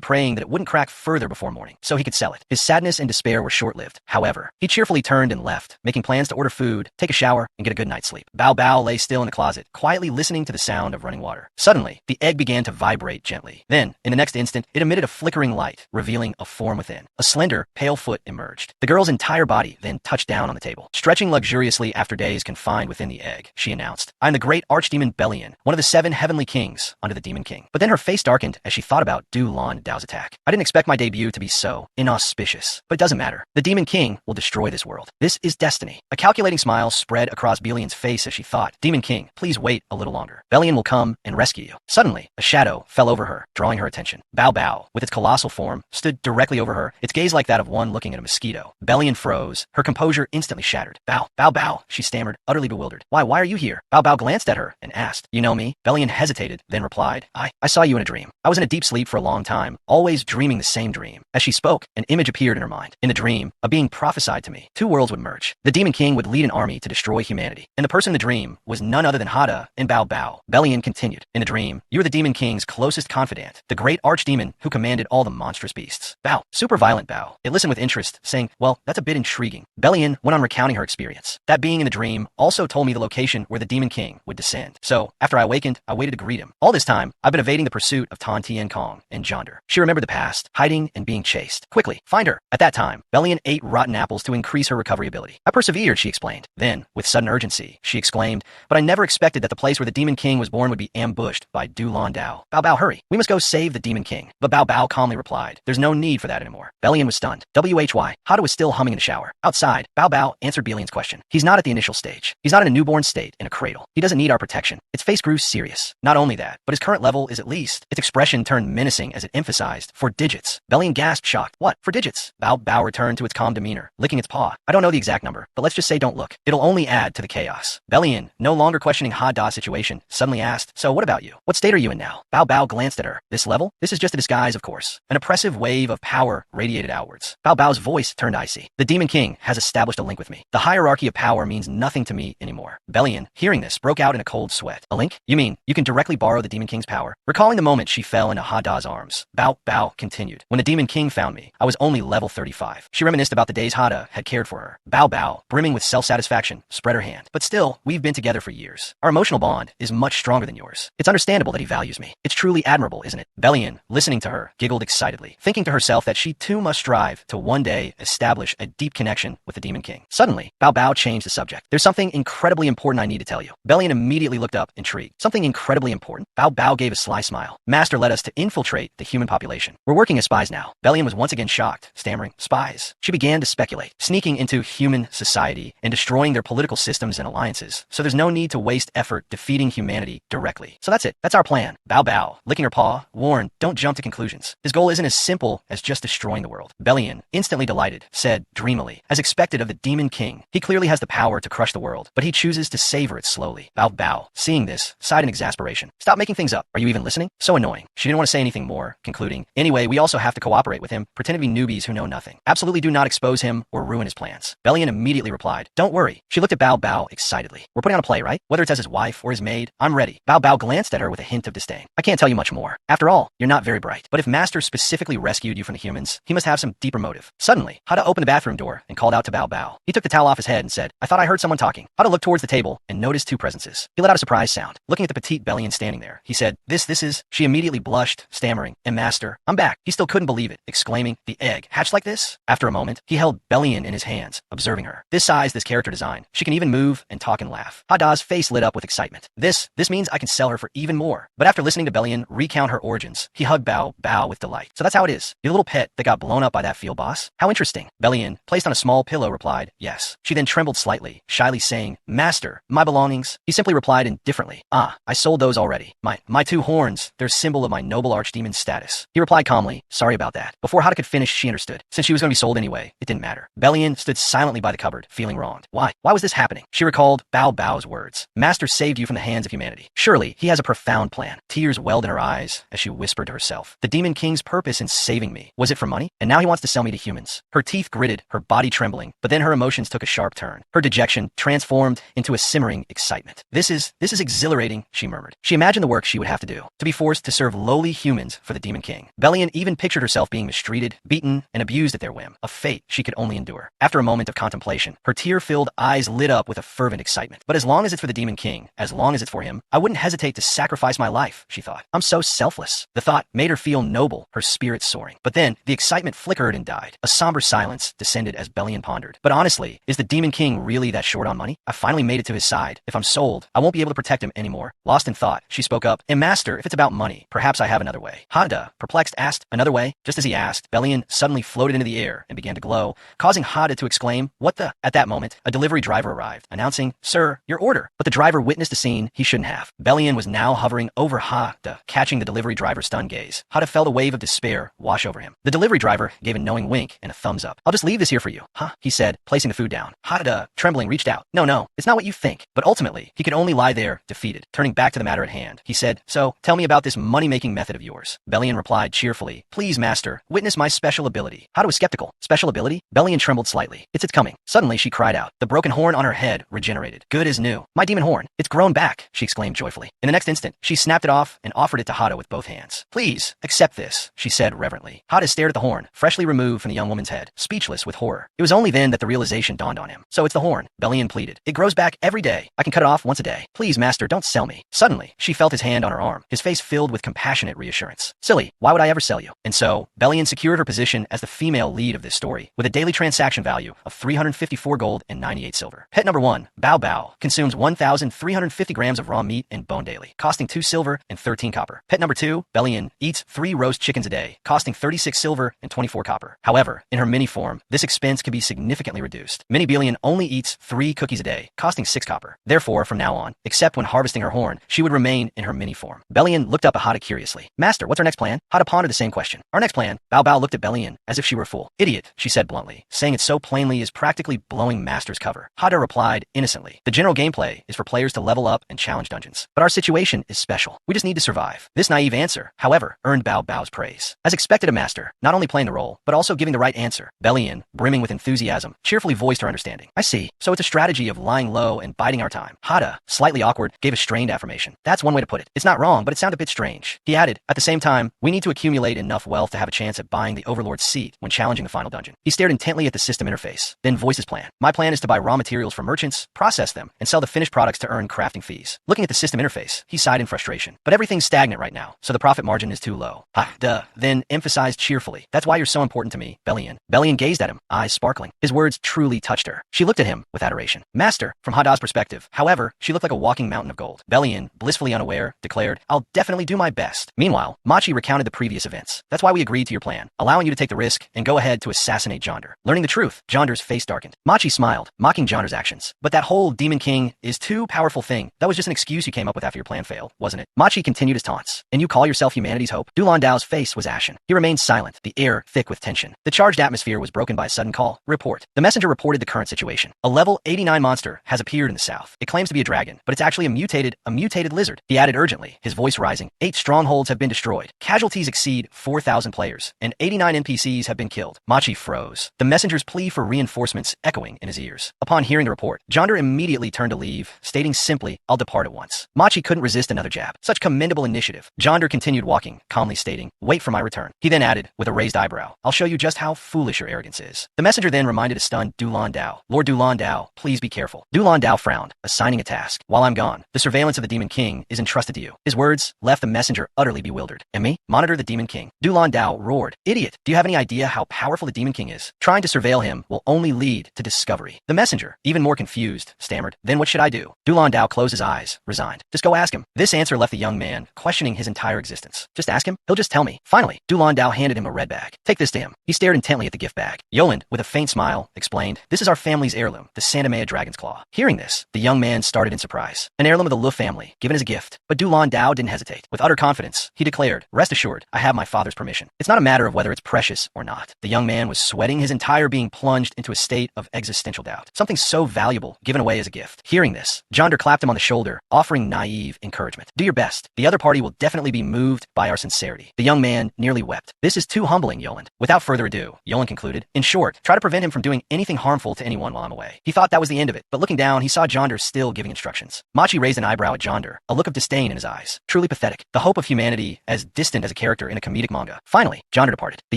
praying that it wouldn't crack further before morning, so he could sell it. His sadness and despair were short-lived. However, he cheerfully turned and left, making plans to order food, take a shower, and get a good night's sleep. Bao Bao lay still in the closet, quietly listening to the sound of running water. Suddenly, the egg began to vibrate gently. Then, in the next instant, it emitted a flickering light, revealing a form within. A slender, pale foot emerged. The girl's entire body then touched down on the table. Stretching luxuriously after days confined within the egg, she announced, I am the great archdemon Belian, one of the 7 heavenly kings under the Demon King. But then her face darkened as she thought about Du Lan Dao's attack. I didn't expect my debut to be so inauspicious, but it doesn't matter. The Demon King will destroy this world. This is destiny. A calculating smile spread across Belian's face as she thought, Demon King, please wait a little longer. Belian will come and rescue you. Suddenly, a shadow fell over her, drawing her attention. Bao Bao, with its colossal form, stood directly over her, its gaze like that of one looking at a mosquito. Belian froze, her composure instantly shattered. Bao, she stammered, utterly bewildered. Why are you here? Bao Bao glanced at her and asked, you know me? Belian hesitated, then replied, I saw you in a dream. I was in a deep sleep for a long time, always dreaming the same dream. As she spoke, an image appeared in her mind. In the dream, a being prophesied to me. 2 worlds would merge. The Demon King would lead an army to destroy humanity. And the person in the dream was none other than Hada and Bao Bao. Belian continued, in the dream, you are the Demon King's closest confidant, the great archdemon archdemon who commanded all the monstrous beasts. Bao, super violent Bao. It listened with interest, saying, well, that's a bit intriguing. Belian went on recounting her experience. That being in the dream also told me the location where the Demon King would descend. So, after I awakened, I waited to greet him. All this time, I've been evading the pursuit of Tan Tien Kong and Jonder. She remembered the past, hiding and being chased. Quickly, find her. At that time, Belian ate rotten apples to increase her recovery ability. I persevered, she explained. Then, with sudden urgency, she exclaimed, but I never expected that the place where the Demon King was born would be ambushed by Du Lan Dao. Bao Bao, hurry. We must go save the Demon King. But Bao Bao calmly replied, there's no need for that anymore. Belian was stunned. WHY. Hada was still humming in the shower. Outside, Bao Bao answered Belian's question. He's not at the initial stage. He's not in a newborn state in a cradle. He doesn't need our protection. Its face grew serious. Not only that, but his current level is at least. Its expression turned menacing as it emphasized, for digits. Belian gasped, shocked. What? For digits? Bao Bao returned to its calm demeanor, licking its paw. I don't know the exact number, but let's just say don't look. It'll only add to the chaos. Belian, no longer questioning Hada's situation, suddenly asked, so what about you? What state are you in now? Bao Bao glanced at her. This level? This is just a disguise, of course. An oppressive wave of power radiated outwards. Bao Bao's voice turned icy. The Demon King has established a link with me. The hierarchy of power means nothing to me anymore. Belian, hearing this, broke out in a cold sweat. A link? You mean, you can directly borrow the Demon King's power? Recalling the moment she fell into Hada's arms, Bao Bao continued. When the Demon King found me, I was only level 35. She reminisced about the days Hada had cared for her. Bao Bao, brimming with self-satisfaction, spread her hand. But still, we've been together for years. Our emotional bond is much stronger than yours. It's understandable that he values me. It's truly admirable, isn't it? Belian, listening to her, giggled excitedly, thinking to herself that she too must strive to one day establish a deep connection with the Demon King. Suddenly, Bao Bao changed the subject. There's something incredibly important I need to tell you. Belian immediately looked up, intrigued. Something incredibly important? Bao Bao gave a sly smile. Master led us to infiltrate the human population. We're working as spies now. Belian was once again shocked, stammering, spies. She began to speculate, sneaking into human society and destroying their political systems and alliances. So there's no need to waste effort defeating humanity directly. So that's it. That's our plan. Bao Bao, licking her paw, warned, don't jump to conclusions. His goal isn't as simple as just destroying the world. Belian, instantly delighted, said dreamily, as expected of the Demon King, he clearly has the power to crush the world, but he chooses to savor it slowly. Bao Bao, seeing this, sighed in exasperation. Stop making things up. Are you even listening? So annoying. She didn't want to say anything more, concluding, anyway, we also have to cooperate with him, pretend to be newbies who know nothing. Absolutely do not expose him or ruin his plans. Belian immediately replied, don't worry. She looked at Bao Bao excitedly. We're putting on a play, right? Whether it's as his wife or his maid, I'm ready. Bao Bao glanced at her with a hint of disdain. I can't tell you much more. After all, you're not very bright. But if Master specifically rescued you from the humans, he must have some deeper motive. Suddenly, Hada opened the bathroom door and called out to Bao Bao. He took the towel off his head and said, I thought I heard someone talking. Hada looked towards the table and noticed two presences. He let out a surprise sound. Looking at the petite Belian standing there, he said, this is... She immediately blushed, stammering, and Master, I'm back. He still couldn't believe it, exclaiming, the egg hatched like this? After a moment, he held Belian in his hands, observing her. This size, this character design. She can even move and talk and laugh. Hada's face lit up with excitement. This means I can sell her for even more. But after listening to Belian recount her origins, he hugged Bao Bao with delight. So that's how it is. Your little pet that got blown up by that field boss? How interesting. Belian, placed on a small pillow, replied, yes. She then trembled slightly, shyly saying, Master, my belongings? He simply replied indifferently, ah, I sold those already. My two horns, they're symbol of my noble archdemon's status. He replied calmly, sorry about that. Before Hada could finish, she understood. Since she was going to be sold anyway, it didn't matter. Belian stood silently by the cupboard, feeling wronged. Why? Why was this happening? She recalled Bao Bao's words. Master saved you from the hands of humanity. Surely, he has a profound plan. Tears welled in her eyes as she whispered to herself. The Demon King's purpose in saving me. Was it for money? And now he wants to sell me to humans. Her teeth gritted, her body trembling, but then her emotions took a sharp turn. Her dejection transformed into a simmering excitement. This is exhilarating, she murmured. She imagined the work she would have to do, to be forced to serve lowly humans for the Demon King. Belian even pictured herself being mistreated, beaten, and abused at their whim, a fate she could only endure. After a moment of contemplation, her tear-filled eyes lit up with a fervent excitement. But as long as it's for the Demon King, as long as it's for him, I wouldn't hesitate to sacrifice my life, she thought. I'm so selfless. The thought made her feel noble, her spirit soaring. But then, the excitement flickered and died. A somber silence descended as Belian pondered. But honestly, is the Demon King really that short on money? I finally made it to his side. If I'm sold, I won't be able to protect him anymore. Lost in thought, she spoke up. And Master, if it's about money, perhaps I have another way. Hada, perplexed, asked, another way? Just as he asked, Belian suddenly floated into the air and began to glow, causing Hada to exclaim, what the? At that moment, a delivery driver arrived, announcing, sir, your order. But the driver witnessed a scene he shouldn't have. Belian was now hovering over Hada, catching the delivery driver's stunned gaze. Hada felt a wave of despair wash over him. The delivery driver gave a knowing wink and a thumbs up. I'll just leave this here for you, huh? He said, placing the food down. Hada, trembling, reached out. No, it's not what you think. But ultimately, he could only lie there, defeated. Turning back to the matter at hand, he said, so, tell me about this money-making method of yours. Belian replied cheerfully, please, Master, witness my special ability. Hada was skeptical. Special ability? Belian trembled slightly. It's coming. Suddenly, she cried out. The broken horn on her head regenerated. Good as new. My demon horn. It's grown back, she exclaimed joyfully. In the next instant, she snapped it off and offered it to Hada with both hands. Please. Please, accept this, she said reverently. Hada stared at the horn, freshly removed from the young woman's head, speechless with horror. It was only then that the realization dawned on him. So it's the horn, Bellion pleaded. It grows back every day. I can cut it off once a day. Please, master, don't sell me. Suddenly, she felt his hand on her arm, his face filled with compassionate reassurance. Silly, why would I ever sell you? And so, Bellion secured her position as the female lead of this story, with a daily transaction value of 354 gold and 98 silver. Pet number 1, Bao Bao, consumes 1,350 grams of raw meat and bone daily, costing 2 silver and 13 copper. Pet number 2, Bellion, eats 3 roast chickens a day, costing 36 silver and 24 copper. However, in her mini form, this expense can be significantly reduced. Mini Bellion only eats 3 cookies a day, costing 6 copper. Therefore, from now on, except when harvesting her horn, she would remain in her mini form. Bellion looked up at Hada curiously. Master, what's our next plan? Hada pondered the same question. Our next plan? Bao Bao looked at Bellion as if she were a fool. Idiot, she said bluntly, saying it so plainly is practically blowing Master's cover. Hada replied innocently. The general gameplay is for players to level up and challenge dungeons. But our situation is special. We just need to survive. This naive answer, however, earned Bao Bao's praise. As expected of Master, not only playing the role, but also giving the right answer. Bellion, brimming with enthusiasm, cheerfully voiced her understanding. I see. So it's a strategy of lying low and biding our time. Hada, slightly awkward, gave a strained affirmation. That's one way to put it. It's not wrong, but it sounded a bit strange. He added, at the same time, we need to accumulate enough wealth to have a chance at buying the Overlord's seat when challenging the final dungeon. He stared intently at the system interface, then voiced his plan. My plan is to buy raw materials from merchants, process them, and sell the finished products to earn crafting fees. Looking at the system interface, he sighed in frustration. But everything's stagnant right now, so the profit margin is too low. Ha, duh. Then emphasized cheerfully. That's why you're so important to me, Bellion. Bellion gazed at him, eyes sparkling. His words truly touched her. She looked at him with adoration. Master, from Hada's perspective, however, she looked like a walking mountain of gold. Bellion, blissfully unaware, declared, I'll definitely do my best. Meanwhile, Machi recounted the previous events. That's why we agreed to your plan, allowing you to take the risk and go ahead to assassinate Jonder. Learning the truth, Jonder's face darkened. Machi smiled, mocking Jonder's actions. But that whole Demon King is too powerful thing. That was just an excuse you came up with after your plan failed, wasn't it? Machi continued his taunts. And you call yourself humanity's hope? Dulan Dao's face was ashen. He remained silent, the air thick with tension. The charged atmosphere was broken by a sudden call. Report. The messenger reported the current situation. A level 89 monster has appeared in the south. It claims to be a dragon, but it's actually a mutated lizard. He added urgently, his voice rising. 8 strongholds have been destroyed. Casualties exceed 4,000 players, and 89 NPCs have been killed. Machi froze, the messenger's plea for reinforcements echoing in his ears. Upon hearing the report, Jonder immediately turned to leave, stating simply, I'll depart at once. Machi couldn't resist another jab. Such commendable initiative. Jonder continued walking, calmly stating, wait for my return. He then added, with a raised eyebrow, I'll show you just how foolish your arrogance is. The messenger then reminded a stunned Dulan Dao, Lord Dulan Dao, please be careful. Dulan Dao frowned, assigning a task. While I'm gone, the surveillance of the Demon King is entrusted to you. His words left the messenger utterly bewildered. And me? Monitor the Demon King. Dulan Dao roared, idiot, do you have any idea how powerful the Demon King is? Trying to surveil him will only lead to discovery. The messenger, even more confused, stammered, then what should I do? Dulan Dao closed his eyes, resigned. Just go ask him. This answer left the young man questioning his entire existence. Just ask him? He'll just tell me. Finally, Dulan Dao handed him a red bag. Take this to him. He stared intently at the gift bag. Yoland, with a faint smile, explained, this is our family's heirloom, the Santamea Dragon's Claw. Hearing this, the young man started in surprise. An heirloom of the Lu family, given as a gift. But Dulan Dao didn't hesitate. With utter confidence, he declared, rest assured, I have my father's permission. It's not a matter of whether it's precious or not. The young man was sweating, his entire being plunged into a state of existential doubt. Something so valuable given away as a gift. Hearing this, Jonder clapped him on the shoulder, offering naive encouragement. Do your best. The other party will definitely be moved by our sincerity. The young man nearly wept. This is too humbling, Yoland. Without further ado, Yoland concluded, in short, try to prevent him from doing anything harmful to anyone while I'm away. He thought that was the end of it, but looking down, he saw Jonder still giving instructions. Machi raised an eyebrow at Jonder, a look of disdain in his eyes. Truly pathetic. The hope of humanity as distant as a character in a comedic manga. Finally, Jonder departed. The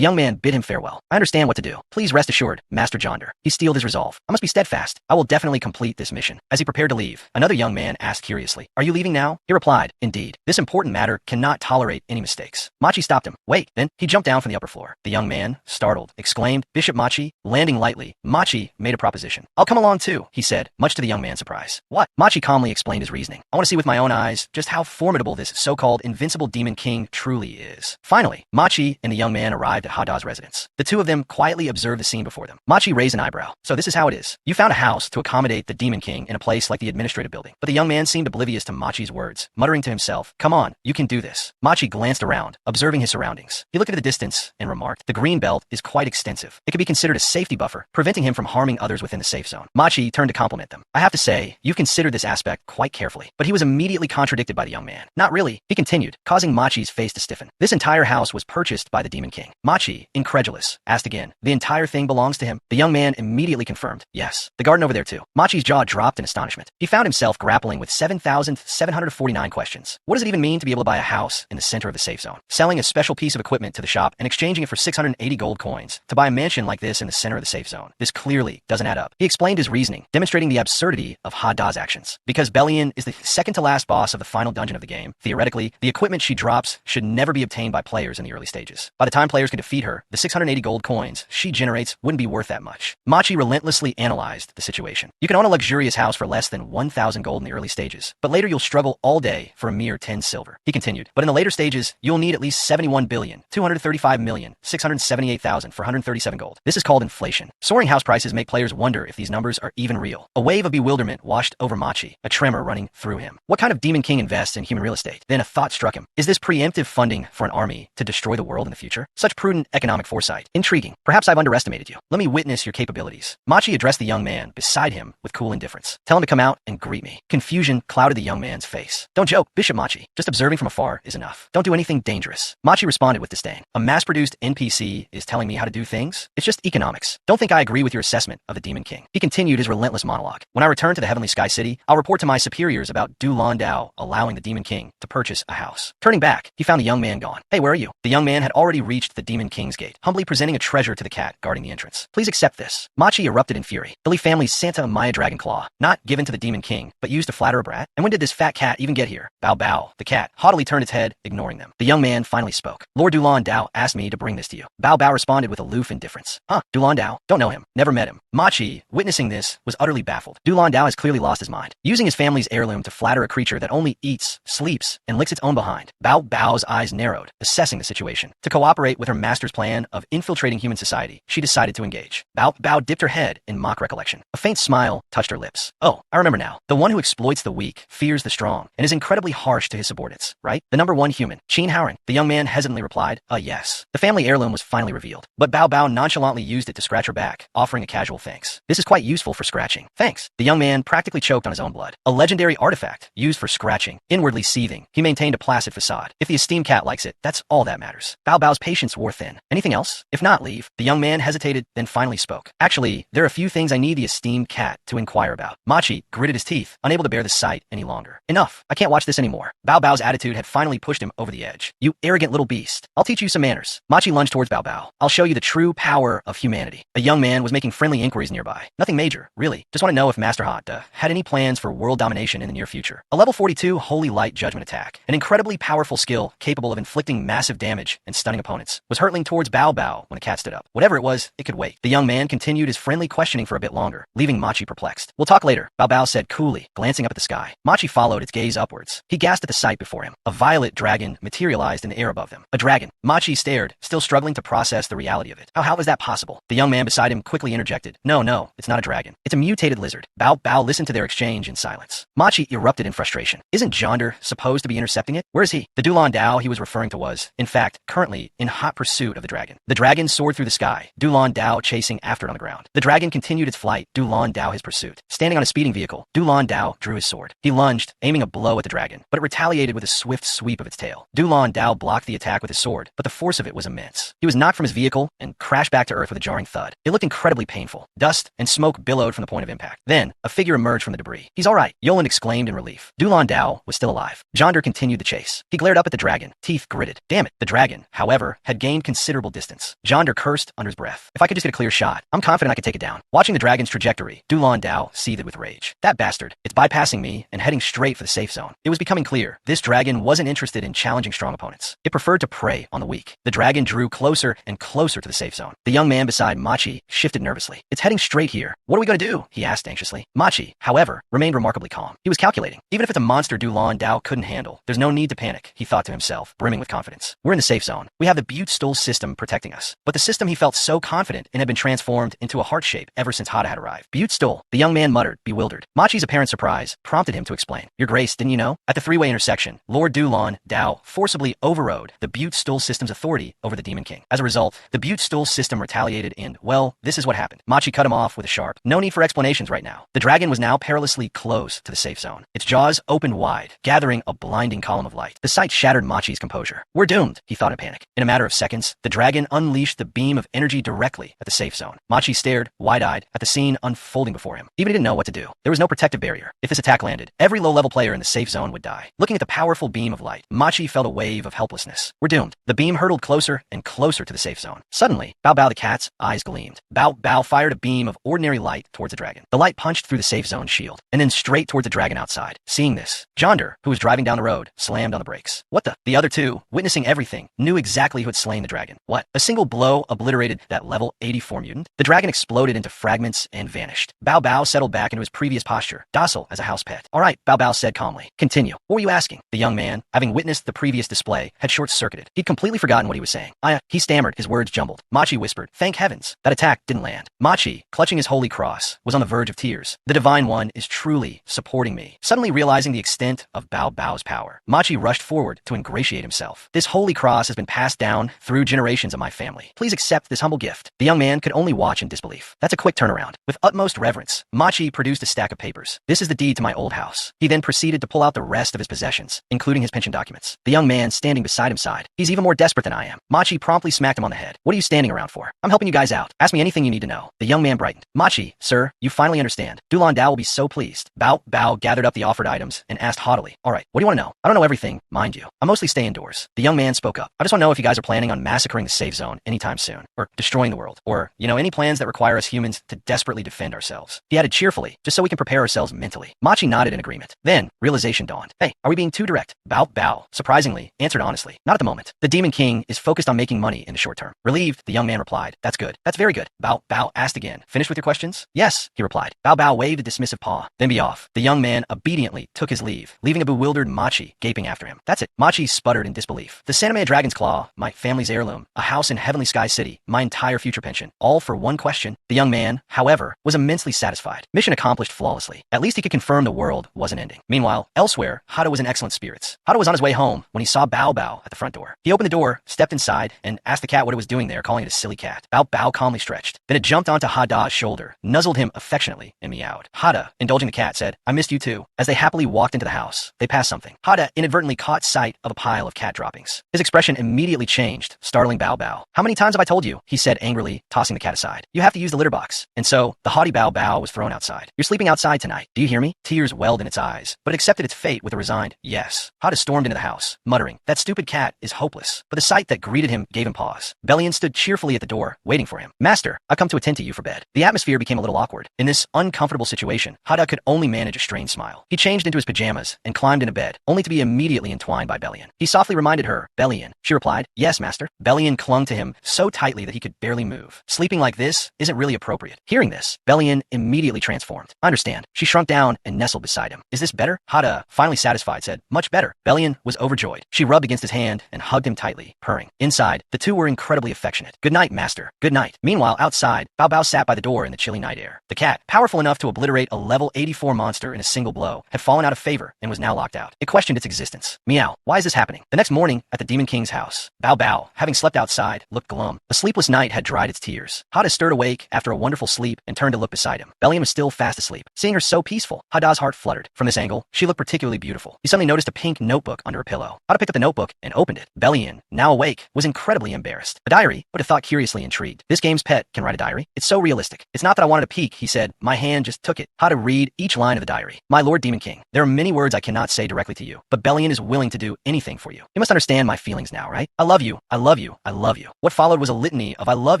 young man bid him farewell. I understand what to do. Please rest assured, Master Jonder. He steeled his resolve. I must be steadfast. I will definitely complete this mission. As he prepared to leave, another young man asked curiously, are you leaving now? He replied, indeed. This important matter cannot tolerate any mistakes. Machi stopped him. Wait. Then, he jumped down from the upper floor. The young man, startled, exclaimed, Bishop Machi? Landing lightly, Machi made a proposition. I'll come along too, he said, much to the young man's surprise. What? Machi calmly explained his reasoning. I want to see with my own eyes just how formidable this so-called invincible Demon King truly is. Finally, Machi and the young man arrived at Hada's residence. The two of them quietly observed the scene before them. Machi raised an eyebrow. So this is how it is. You found a house to accommodate the Demon King in a place like the administrative building. But the young man seemed oblivious to Machi's words, muttering to himself, come on, you can do this. Machi glanced around, observing his surroundings. He looked at the distance and remarked, the green belt is quite extensive. It could be considered a safety buffer, preventing him from harming others within the safe zone. Machi turned to compliment them. I have to say, you've considered this aspect quite carefully. But he was immediately contradicted by the young man. Not really, he continued, causing Machi's face to stiffen. This entire house was purchased by the Demon King. Machi, incredulous, asked again, the entire thing belongs to him? The young man immediately confirmed, yes. The garden over there too. Machi's jaw dropped in astonishment. He found himself grappling with 7,749 questions. What does it even mean to be able to buy a house in the center of the safe zone, selling a special piece of equipment to the shop and exchanging it for 680 gold coins to buy a mansion like this in the center of the safe zone. This clearly doesn't add up. He explained his reasoning, demonstrating the absurdity of Hada's actions. Because Bellion is the second to last boss of the final dungeon of the game, theoretically, the equipment she drops should never be obtained by players in the early stages. By the time players can defeat her, the 680 gold coins she generates wouldn't be worth that much. Machi relentlessly analyzed the situation. You can own a luxurious house for less than 1,000 gold in the early stages, but later you'll struggle all day for a mere 10 silver. He continued, but in the later stages, you'll need at least 71,235,678,437 gold. This is called inflation. Soaring house prices make players wonder if these numbers are even real. A wave of bewilderment washed over Machi, a tremor running through him. What kind of demon king invests in human real estate? Then a thought struck him. Is this preemptive funding for an army to destroy the world in the future? Such prudent economic foresight. Intriguing. Perhaps I've underestimated you. Let me witness your capabilities. Machi addressed the young man beside him with cool indifference. Tell him to come out and greet me. Confusion clouded the young man's face. Don't joke, Bishop Machi. Just observing from afar is enough. Don't do anything dangerous. Machi responded with disdain. A mass-produced NPC is telling me how to do things? It's just economics. Don't think I agree with your assessment of the Demon King. He continued his relentless monologue. When I return to the Heavenly Sky City, I'll report to my superiors about Du Landau allowing the Demon King to purchase a house. Turning back, he found the young man gone. Hey, where are you? The young man had already reached the Demon King's gate, humbly presenting a treasure to the cat guarding the entrance. Please accept this. Machi erupted in fury. The Lee family's Santa Maya Dragon Claw, not given to the Demon King, but used to flatter a brat? And when did this fat cat even get here? Bow Bow. The cat haughtily turned its head, ignoring them. The young man finally spoke. Lord Du Landau asked me to bring this to you. Bow Bow responded with aloof indifference. Huh, Du Landau? Don't know him. Never met him. Machi, witnessing this, was utterly baffled. Du Landau has clearly lost his mind. Using his family's heirloom to flatter a creature that only eats, sleeps, and licks its own behind. Bow Bow's eyes narrowed, assessing the situation. To cooperate with her master's plan of infiltrating human society, she decided to engage. Bow Bow dipped her head in mock recollection. A faint smile touched her lips. Oh, I remember now. The one who exploits the weak, fears the strong, and is incredibly harsh to his subordinates, right? The number one human, Chin Howren. The young man hesitantly replied, yes. The family heirloom was finally revealed, but Bow Bow nonchalantly used it to scratch her back, offering a casual thanks. This is quite useful for scratching. Thanks. The young man practically choked on his own blood. A legendary artifact used for scratching. Inwardly seething, he maintained a placid facade. If the esteemed cat likes it, that's all that matters. Bow Bow's patience wore thin. Anything else? If not, leave. The young man hesitated, then finally spoke. Actually, there are a few things I need the esteemed cat to inquire about. Machi gritted his teeth, unable to bear the sight any longer. Enough. I can't watch this anymore. Bow Bow's attitude had finally pushed him over the edge. You arrogant little beast. I'll teach you some manners. Machi lunged towards Bow Bow. I'll show you the true power of humanity. A young man was making friendly inquiries nearby. Nothing major, really. Just want to know if Master Hot had any plans for world domination in the near future. A level 42 Holy Light Judgment attack, an incredibly powerful skill capable of inflicting massive damage and stunning opponents, was hurtling towards Bow Bow when the cat stood up. Whatever it was, it could wait. The young man continued his friendly questioning for a bit longer, leaving Machi perplexed. We'll talk later, Bow Bow said coolly, glancing up at the sky. Machi followed its gaze upwards. He gasped at the sight before him. A violet dragon materialized in the air above them. A dragon. Machi stared, still struggling to process the reality of it. How is that possible? The young man beside him quickly interjected. No, it's not a dragon. It's a mutated lizard. Bow Bow listened to their exchange in silence. Machi erupted in frustration. Isn't Jonder supposed to be intercepting it? Where is he? The Du Landau he was referring to was, in fact, currently in hot pursuit of the dragon. The dragon soared through the sky, Du Landau chasing after it on the ground. The dragon continued its flight, Du Landau his pursuit. Standing on a speeding vehicle, Du Landau drew his sword. He lunged, aiming a blow at the dragon, but it retaliated with a swift sweep of its tail. Du Landau blocked the attack with his sword, but the force of it was immense. He was knocked from his vehicle and crashed back to earth with a jarring thud. It looked incredibly painful. Dust and smoke billowed from the point of impact. Then, a figure emerged from the debris. He's all right, Yoland exclaimed in relief. Du Landau was still alive. Jonder continued the chase. He glared up at the dragon, teeth gritted. Damn it. The dragon, however, had gained considerable distance. Jonder cursed under his breath. If I could just get a clear shot, I'm confident I could take it down. Watching the dragon's trajectory, Du Landau seethed with rage. That bastard. It's bypassing me and heading straight for the safe zone. It was becoming clear. This dragon wasn't interested in challenging strong opponents. It preferred to prey on the weak. The dragon drew closer and closer to the safe zone. The young man beside Machi shifted nervously. It's heading straight here. What are we going to do? He asked anxiously. Machi, however, remained remarkably calm. He was calculating. Even if it's a monster Du Landau couldn't handle, there's no need to panic, he thought to himself, brimming with confidence. We're in the safe zone. We have the Butte Stool system protecting us. But the system he felt so confident in had been transformed into a heart shape ever since Hada had arrived. Butte Stool, the young man muttered, bewildered. Machi's apparent surprise prompted him to explain. Your Grace, didn't you know? At the three-way intersection, Lord Du Landau forcibly overrode the Butte Stool system's authority over the Demon King. As a result, the Butte Stool system retaliated and, well, this is what happened. Machi cut him off with a sharp, no need for explanations right now. The dragon was now perilously close to the safe zone. Its jaws opened wide, gathering a blinding column of light. The sight shattered Machi's composure. We're doomed, he thought in panic. In a matter of seconds, the dragon unleashed the beam of energy directly at the safe zone. Machi stared, wide-eyed, at the scene unfolding before him. Even he didn't know what to do. There was no protective barrier. If this attack landed, every low-level player in the safe zone would die. Looking at the powerful beam of light, Machi felt a wave of helplessness. We're doomed. The beam hurtled closer and closer to the safe zone. Suddenly, Bao Bao the cat's eyes gleamed. Bao Bao fired a beam of ordinary light towards the dragon. The light punched through the safe zone shield, and then straight towards the dragon outside. Seeing this, Jonder, who was driving down the road, slammed on the brakes. What the? The other two, witnessing everything, knew exactly who had slain the dragon. What? A single blow obliterated that level 84 mutant? The dragon exploded into fragments and vanished. Bao Bao settled back into his previous posture, docile as a house pet. All right, Bao Bao said calmly. Continue. What were you asking? The young man, having witnessed the previous display, had short-circuited. He'd completely forgotten what he was saying. He stammered, his words jumbled. Machi whispered, thank heavens. That attack didn't land. Machi, clutching his holy cross, was on the verge of tears. The Divine One is truly supporting me. Suddenly realizing the extent of Bao Bao's power, Machi rushed forward to ingratiate himself. This holy cross has been passed down through generations of my family. Please accept this humble gift. The young man could only watch in disbelief. That's a quick turnaround. With utmost reverence, Machi produced a stack of papers. This is the deed to my old house. He then proceeded to pull out the rest of his possessions, including his pension documents. The young man standing beside him sighed. He's even more desperate than I am. Machi promptly smacked him on the head. What are you standing around for? I'm helping you guys out. Ask me anything you need to know. The young man brightened. Machi, sir, you finally understand. Dulan Dao will be so pleased. Bao Bao gathered up the offered items and asked haughtily, all right, what do you want to know? I don't know everything, mind you. I mostly stay indoors. The young man spoke up. I just want to know if you guys are planning on massacring the safe zone anytime soon, or destroying the world, or, any plans that require us humans to desperately defend ourselves. He added cheerfully, just so we can prepare ourselves mentally. Machi nodded in agreement. Then, realization dawned. Hey, are we being too direct? Bao Bao, surprisingly, answered honestly. Not at the moment. The Demon King is focused on making money in the short term. Relieved, the young man replied. That's good. That's very good. Bao Bao asked again. Finished with your questions? Yes, he replied. Bao Bao waved a dismissive paw. Then be off. The young man obediently took his leave, leaving a bewildered Machi gaping after him. That's it. Machi sputtered in disbelief. The Sanamea Dragon's Claw, my family's heirloom, a house in Heavenly Sky City, my entire future pension, all for one question. The young man, however, was immensely satisfied. Mission accomplished flawlessly. At least he could confirm the world wasn't ending. Meanwhile, elsewhere, Hada was in excellent spirits. Hada was on his way home when he saw Bao Bao at the front door. He opened the door, stepped inside, and asked the cat what it was doing there, calling it a silly cat. Bao Bao calmly stretched. Then it jumped onto Hada's shoulder, nuzzled him affectionately, and meowed. Hada, indulging the cat, said, I missed you too. As they happily walked into the house, they passed something. Hada inadvertently caught sight of a pile of cat droppings. His expression immediately changed, startling Bao Bao. How many times have I told you? He said angrily, tossing the cat aside. You have to use the litter box. And so, the haughty Bao Bao was thrown outside. You're sleeping outside tonight. Do you hear me? Tears welled in its eyes, but it accepted its fate with a resigned yes. Hada stormed into the house, muttering, that stupid cat is hopeless. But the sight that greeted him gave him pause. Bellion stood cheerfully at the door, waiting for him. Master, I've come to attend to you for bed. The atmosphere became a little awkward. In this uncomfortable situation, Hada could only manage a strained smile. He changed into his pajamas and climbed into bed, only to be immediately entwined by Bellion. He softly reminded her, Bellion. She replied, yes, master. Bellion clung to him so tightly that he could barely move. Sleeping like this isn't really appropriate. Hearing this, Bellion immediately transformed. I understand. She shrunk down and nestled beside him. Is this better? Hada, finally satisfied, said, much better. Bellion was overjoyed. She rubbed against his hand and hugged him tightly, purring. Inside, the two were incredibly affectionate. Good night, master. Good night. Meanwhile, outside, Bao Bao sat by the door in the chilly night air. The cat, powerful enough to obliterate a level 84 monster in a single blow, had fallen out of favor and was now locked out. It questioned its existence. Meow. Why is this happening? The next morning, at the Demon King's house, Bao Bao, having slept outside, looked glum. A sleepless night had dried its tears. Hada stirred awake after a wonderful sleep and turned to look beside him. Bellion was still fast asleep. Seeing her so peaceful, Hada's heart fluttered. From this angle, she looked particularly beautiful. He suddenly noticed a pink notebook under her pillow. Hada picked up the notebook and opened it. Bellion, now awake, was incredibly embarrassed. A diary, but it thought curiously intrigued. This game's pet can write a diary. It's so realistic. It's not that I wanted to peek, he said. My hand just took it. Hada read each line of the diary. My Lord Demon King, there are many words I cannot say directly to you, but Bellion is willing to do anything for you. You must understand my feelings now, right? I love you. I love you. I love you. What followed was a litany of I love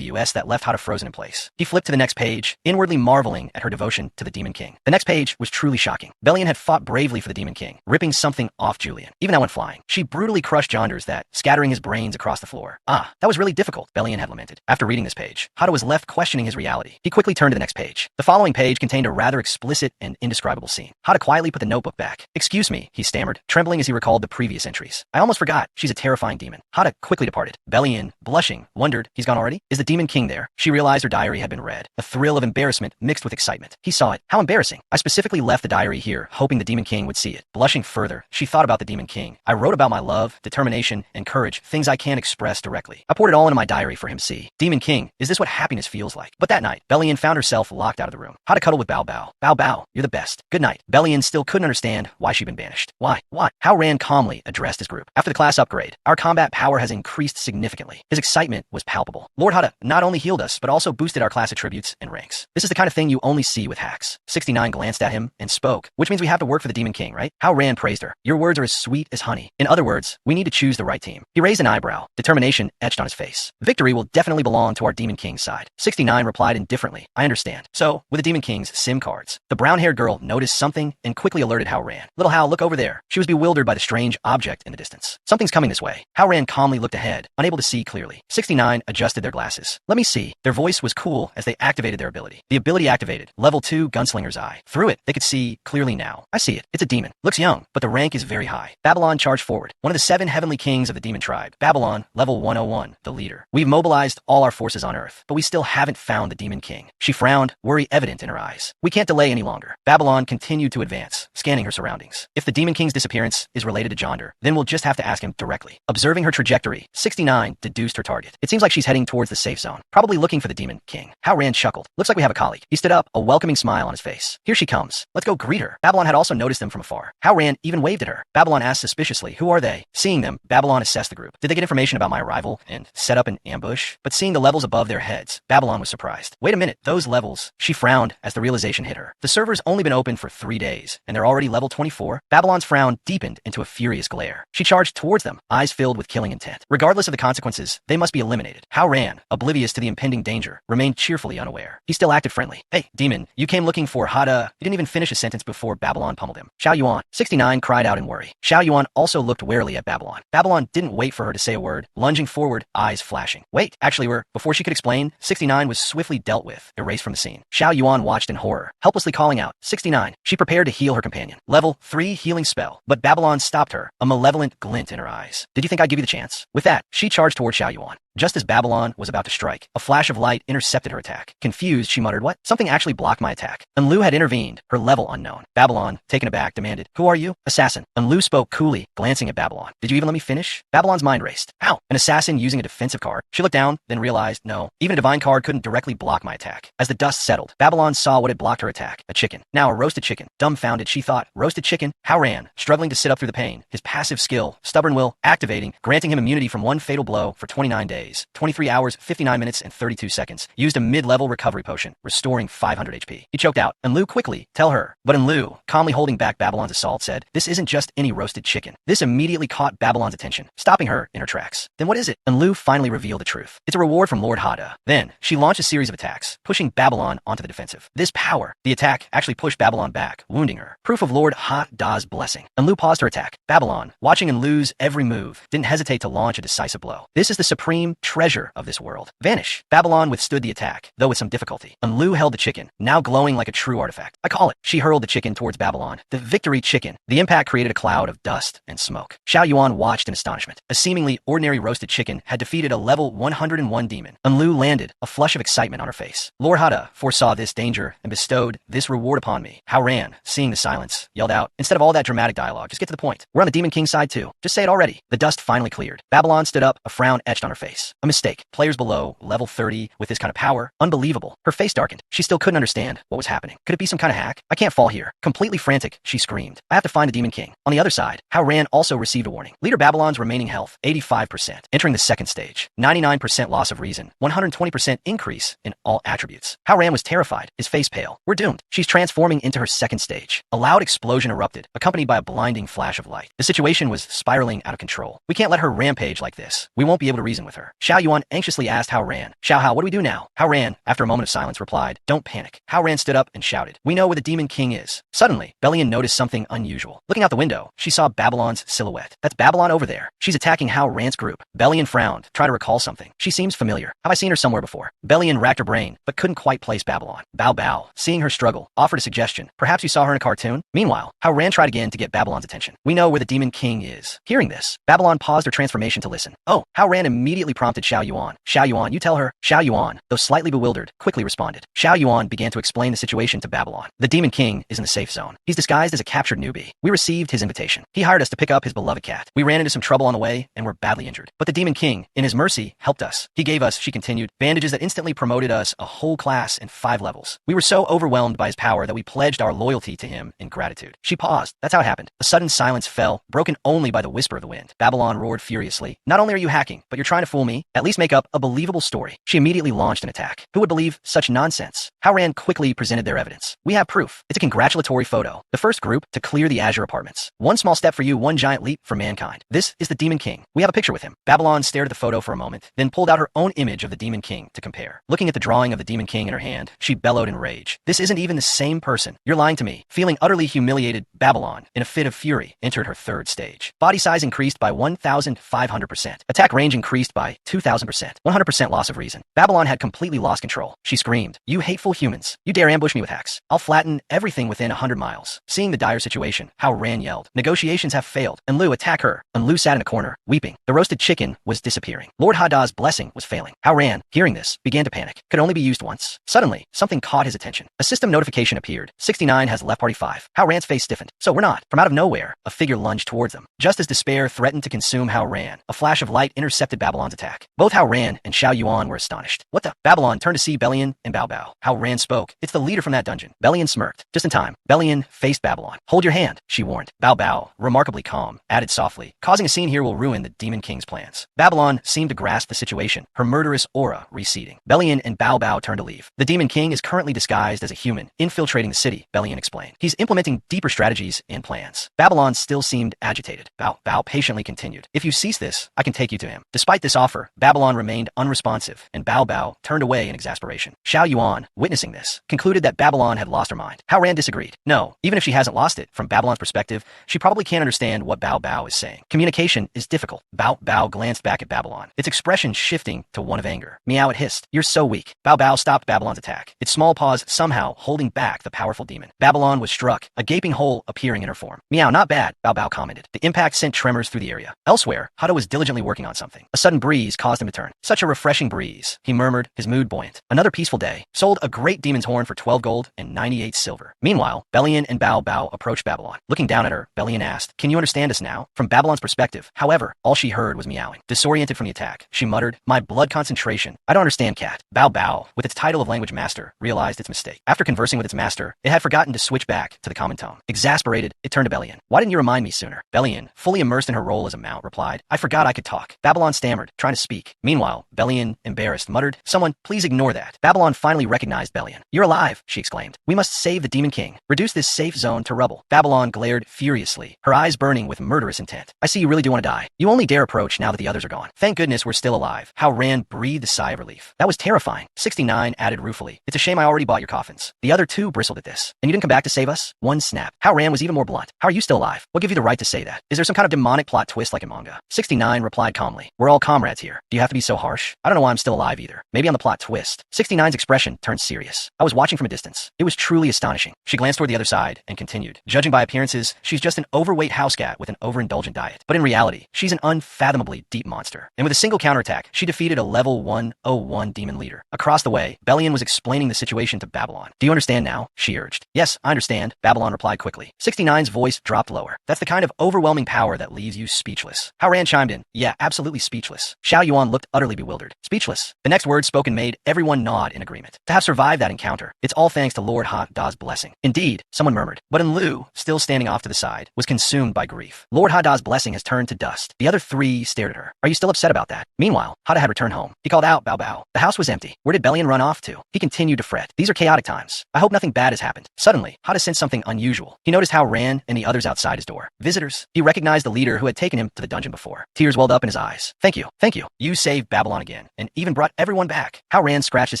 you-s that left Hada frozen in place. He flipped to the next page, inwardly marveling at her devotion to the Demon King. The next page was truly shocking. Bellion had fought bravely for the Demon King, ripping something off Julian. Even that went flying. She brutally crushed Jonder's that, scattering his brains across the floor. Ah, that was really difficult, Bellion had lamented. After reading this page, Hada was left questioning his reality. He quickly turned to the next page. The following page contained a rather explicit and indescribable scene. Hada quietly put the notebook back. Excuse me, he stammered, trembling as he recalled the previous entries. I almost forgot. She's a terrifying demon. Hada quickly departed. Bellion, blushing, wondered, he's gone already? Is the Demon King there? She realized her diary had been read. A thrill of embarrassment mixed with excitement. He saw it. How embarrassing. I specifically left the diary here, hoping the Demon King would see it. Blushing further, she thought about the Demon King. I wrote about my love, determination, and courage, things I can't express directly. I poured it all into my diary for him to see. Demon King, is this what happiness feels like? But that night, Bellion found herself locked out of the room. Hada cuddled with Bao Bao. Bao Bao, you're the best. Good night. Bellion still couldn't understand why she'd been banished. Why? Why? How Ran calmly addressed his group. After the class upgrade, our combat power has increased significantly. His excitement was palpable. Lord Hada not only healed us, but also boosted our class attributes and ranks. This is the kind of thing you only see with hacks. 69 glanced at him and spoke, which means we have to work for the Demon King, right? How Ran praised her. Your words are as sweet as honey. In other other words, we need to choose the right team. He raised an eyebrow, determination etched on his face. Victory will definitely belong to our Demon King's side. 69 replied indifferently, I understand. So, with the Demon King's SIM cards, the brown-haired girl noticed something and quickly alerted Hao Ran. Little Hao, look over there. She was bewildered by the strange object in the distance. Something's coming this way. Hao Ran calmly looked ahead, unable to see clearly. 69 adjusted their glasses. Let me see. Their voice was cool as they activated their ability. The ability activated, level 2 Gunslinger's Eye. Through it, they could see clearly now. I see it. It's a demon. Looks young, but the rank is very high. Babylon charged forward. One of the 7 heavenly kings of the demon tribe. Babylon, level 101, the leader. We've mobilized all our forces on Earth, but we still haven't found the Demon King. She frowned, worry evident in her eyes. We can't delay any longer. Babylon continued to advance, scanning her surroundings. If the Demon King's disappearance is related to Jonder, then we'll just have to ask him directly. Observing her trajectory, 69 deduced her target. It seems like she's heading towards the safe zone, probably looking for the Demon King. Hao Ran chuckled. Looks like we have a colleague. He stood up, a welcoming smile on his face. Here she comes. Let's go greet her. Babylon had also noticed them from afar. Hao Ran even waved at her. Babylon asked suspiciously, who are they? Seeing them, Babylon assessed the group. Did they get information about my arrival and set up an ambush? But seeing the levels above their heads, Babylon was surprised. Wait a minute, those levels. She frowned as the realization hit her. The server's only been open for 3 days, and they're already level 24. Babylon's frown deepened into a furious glare. She charged towards them, eyes filled with killing intent. Regardless of the consequences, they must be eliminated. Hao Ran, oblivious to the impending danger, remained cheerfully unaware. He still acted friendly. Hey, demon, you came looking for Hada. He didn't even finish a sentence before Babylon pummeled him. Xiao Yuan. 69 cried out in worry. Xiao Yuan also looked warily at Babylon. Babylon didn't wait for her to say a word, lunging forward, eyes flashing. Wait, actually before she could explain, 69 was swiftly dealt with, erased from the scene. Xiao Yuan watched in horror, helplessly calling out, 69. She prepared to heal her companion. Level 3 healing spell. But Babylon stopped her, a malevolent glint in her eyes. Did you think I'd give you the chance? With that, she charged toward Xiao Yuan. Just as Babylon was about to strike, a flash of light intercepted her attack. Confused, she muttered, what? Something actually blocked my attack. Enlu had intervened, her level unknown. Babylon, taken aback, demanded, who are you? Assassin. Enlu spoke coolly, glancing at Babylon. Did you even let me finish? Babylon's mind raced. How? An assassin using a defensive card? She looked down, then realized, no, even a divine card couldn't directly block my attack. As the dust settled, Babylon saw what had blocked her attack, a chicken. Now a roasted chicken. Dumbfounded, she thought, roasted chicken? Hao Ran, struggling to sit up through the pain, his passive skill, stubborn will, activating, granting him immunity from one fatal blow for 29 days, 23 hours, 59 minutes, and 32 seconds. Used a mid-level recovery potion, restoring 500 HP. He choked out. Enlu quickly, tell her. But Enlu, calmly holding back Babylon's assault, said, this isn't just any roasted chicken. This immediately caught Babylon's attention, stopping her in her tracks. Then what is it? Enlu finally revealed the truth. It's a reward from Lord Hada. Then, she launched a series of attacks, pushing Babylon onto the defensive. This power, the attack, actually pushed Babylon back, wounding her. Proof of Lord Hada's blessing. Enlu paused her attack. Babylon, watching Enlu's every move, didn't hesitate to launch a decisive blow. This is the supreme treasure of this world. Vanish. Babylon withstood the attack, though with some difficulty. Enlu held the chicken, now glowing like a true artifact. I call it. She hurled the chicken towards Babylon. The victory chicken. The impact created a cloud of dust and smoke. Xiao Yuan watched in astonishment. A seemingly ordinary roasted chicken had defeated a level 101 demon. Enlu landed, a flush of excitement on her face. Lord Hada foresaw this danger and bestowed this reward upon me. Hao Ran, seeing the silence, yelled out, instead of all that dramatic dialogue, just get to the point. We're on the Demon King's side too. Just say it already. The dust finally cleared. Babylon stood up, a frown etched on her face. A mistake. Players below, level 30, with this kind of power. Unbelievable. Her face darkened. She still couldn't understand what was happening. Could it be some kind of hack? I can't fall here. Completely frantic, she screamed. I have to find the Demon King. On the other side, Hao Ran also received a warning. Leader Babylon's remaining health, 85%. Entering the second stage. 99% loss of reason. 120% increase in all attributes. Hao Ran was terrified, his face pale. We're doomed. She's transforming into her second stage. A loud explosion erupted, accompanied by a blinding flash of light. The situation was spiraling out of control. We can't let her rampage like this. We won't be able to reason with her. Xiao Yuan anxiously asked Hao Ran. Xiao Hao, what do we do now? Hao Ran, after a moment of silence, replied, don't panic. Hao Ran stood up and shouted, we know where the Demon King is. Suddenly, Bellion noticed something unusual. Looking out the window, she saw Babylon's silhouette. That's Babylon over there. She's attacking Hao Ran's group. Bellion frowned, tried to recall something. She seems familiar. Have I seen her somewhere before? Bellion racked her brain, but couldn't quite place Babylon. Bao Bao, seeing her struggle, offered a suggestion. Perhaps you saw her in a cartoon? Meanwhile, Hao Ran tried again to get Babylon's attention. We know where the Demon King is. Hearing this, Babylon paused her transformation to listen. Oh, Hao Ran immediately prompted Xiao Yuan. Xiao Yuan, you tell her. Xiao Yuan, though slightly bewildered, quickly responded. Xiao Yuan began to explain the situation to Babylon. The Demon King is in the safe zone. He's disguised as a captured newbie. We received his invitation. He hired us to pick up his beloved cat. We ran into some trouble on the way and were badly injured. But the Demon King, in his mercy, helped us. He gave us, she continued, bandages that instantly promoted us a whole class and 5 levels. We were so overwhelmed by his power that we pledged our loyalty to him in gratitude. She paused. That's how it happened. A sudden silence fell, broken only by the whisper of the wind. Babylon roared furiously. Not only are you hacking, but you're trying to fool me? At least make up a believable story. She immediately launched an attack. Who would believe such nonsense? Haoran quickly presented their evidence. We have proof. It's a congratulatory photo. The first group to clear the Azure apartments. One small step for you, one giant leap for mankind. This is the Demon King. We have a picture with him. Babylon stared at the photo for a moment, then pulled out her own image of the Demon King to compare. Looking at the drawing of the Demon King in her hand, she bellowed in rage. This isn't even the same person. You're lying to me. Feeling utterly humiliated, Babylon, in a fit of fury, entered her third stage. Body size increased by 1,500%. Attack range increased by 2,000%. 100% loss of reason. Babylon had completely lost control. She screamed, "You hateful humans. You dare ambush me with hacks. I'll flatten everything within 100 miles. Seeing the dire situation, Haoran yelled, "Negotiations have failed. And Lu, attack her." And Lu sat in a corner, weeping. The roasted chicken was disappearing. Lord Hadda's blessing was failing. Haoran, hearing this, began to panic. Could only be used once. Suddenly, something caught his attention. A system notification appeared. 69 has left party 5. Haoran's face stiffened. So we're not. From out of nowhere, a figure lunged towards them. Just as despair threatened to consume Haoran, a flash of light intercepted Babylon's attack. Both Haoran and Xiao Yuan were astonished. What the? Babylon turned to see Belian and Bao Bao. Haoran spoke. It's the leader from that dungeon. Belian smirked. Just in time, Belian faced Babylon. Hold your hand, she warned. Bao Bao, remarkably calm, added softly, causing a scene here will ruin the Demon King's plans. Babylon seemed to grasp the situation, her murderous aura receding. Belian and Bao Bao turned to leave. The Demon King is currently disguised as a human, infiltrating the city, Belian explained. He's implementing deeper strategies and plans. Babylon still seemed agitated. Bao Bao patiently continued. If you cease this, I can take you to him. Despite this offer, Babylon remained unresponsive, and Bao Bao turned away in exasperation. Xiao Yuan, witnessing this, concluded that Babylon had lost her mind. Haoran disagreed. No, even if she hasn't lost it, from Babylon's perspective, she probably can't understand what Bao Bao is saying. Communication is difficult. Bao Bao glanced back at Babylon, its expression shifting to one of anger. Meow, it hissed. You're so weak. Bao Bao stopped Babylon's attack, its small paws somehow holding back the powerful demon. Babylon was struck, a gaping hole appearing in her form. Meow, not bad, Bao Bao commented. The impact sent tremors through the area. Elsewhere, Hada was diligently working on something. A sudden breeze caused him to turn. Such a refreshing breeze, he murmured, his mood buoyant. Another peaceful day. Sold a great demon's horn for 12 gold and 98 silver. Meanwhile, Belian and Bao Bao approached Babylon. Looking down at her, Belian asked, "Can you understand us now?" From Babylon's perspective, however, all she heard was meowing. Disoriented from the attack, she muttered, "My blood concentration. I don't understand, cat." Bao Bao, with its title of language master, realized its mistake. After conversing with its master, it had forgotten to switch back to the common tone. Exasperated, it turned to Belian. "Why didn't you remind me sooner?" Belian, fully immersed in her role as a mount, replied, "I forgot I could talk." Babylon stammered, trying to speak. Meanwhile, Belian, embarrassed, muttered, "Someone, please ignore that." Babylon finally recognized Belian. "You're alive," she exclaimed. "We must save the Demon King. Reduce this safe zone to rubble." Babylon glared furiously, her eyes burning with murderous intent. "I see you really do want to die. You only dare approach now that the others are gone. Thank goodness we're still alive." Haoran breathed a sigh of relief. "That was terrifying." 69 added ruefully, "It's a shame I already bought your coffins." The other two bristled at this. "And you didn't come back to save us?" One snapped. Haoran was even more blunt. "How are you still alive? What gave you the right to say that? Is there some kind of demonic plot twist like in manga?" 69 replied calmly, "We're all comrades here. Do you have to be so harsh? I don't know why I'm still alive either. Maybe on the plot twist." 69's expression turned serious. "I was watching from a distance. It was truly astonishing." She glanced toward the other side and continued, "Judging by appearances, she's just an overweight house cat with an overindulgent diet. But in reality, she's an unfathomably deep monster. And with a single counterattack, she defeated a level 101 demon leader." Across the way, Belian was explaining the situation to Babylon. "Do you understand now?" she urged. "Yes, I understand," Babylon replied quickly. 69's voice dropped lower. "That's the kind of overwhelming power that leaves you speechless." Haoran chimed in, "Yeah, absolutely speechless." Xiao Yuan looked utterly bewildered. "Speechless?" The next word spoken made everyone nod in agreement. To have survived that encounter, it's all thanks to Lord Hadda's blessing. Indeed, someone murmured. But Lu, still standing off to the side, was consumed by grief. Lord Hadda's blessing has turned to dust. The other three stared at her. "Are you still upset about that?" Meanwhile, Hadda had returned home. He called out Bao Bao. The house was empty. Where did Belian run off to? He continued to fret. "These are chaotic times. I hope nothing bad has happened." Suddenly, Hadda sensed something unusual. He noticed Haoran and the others outside his door. Visitors. He recognized the leader who had taken him to the dungeon before. Tears welled up in his eyes. Thank you. Thank you. You saved Babylon again, and even brought everyone back." Haoran scratched his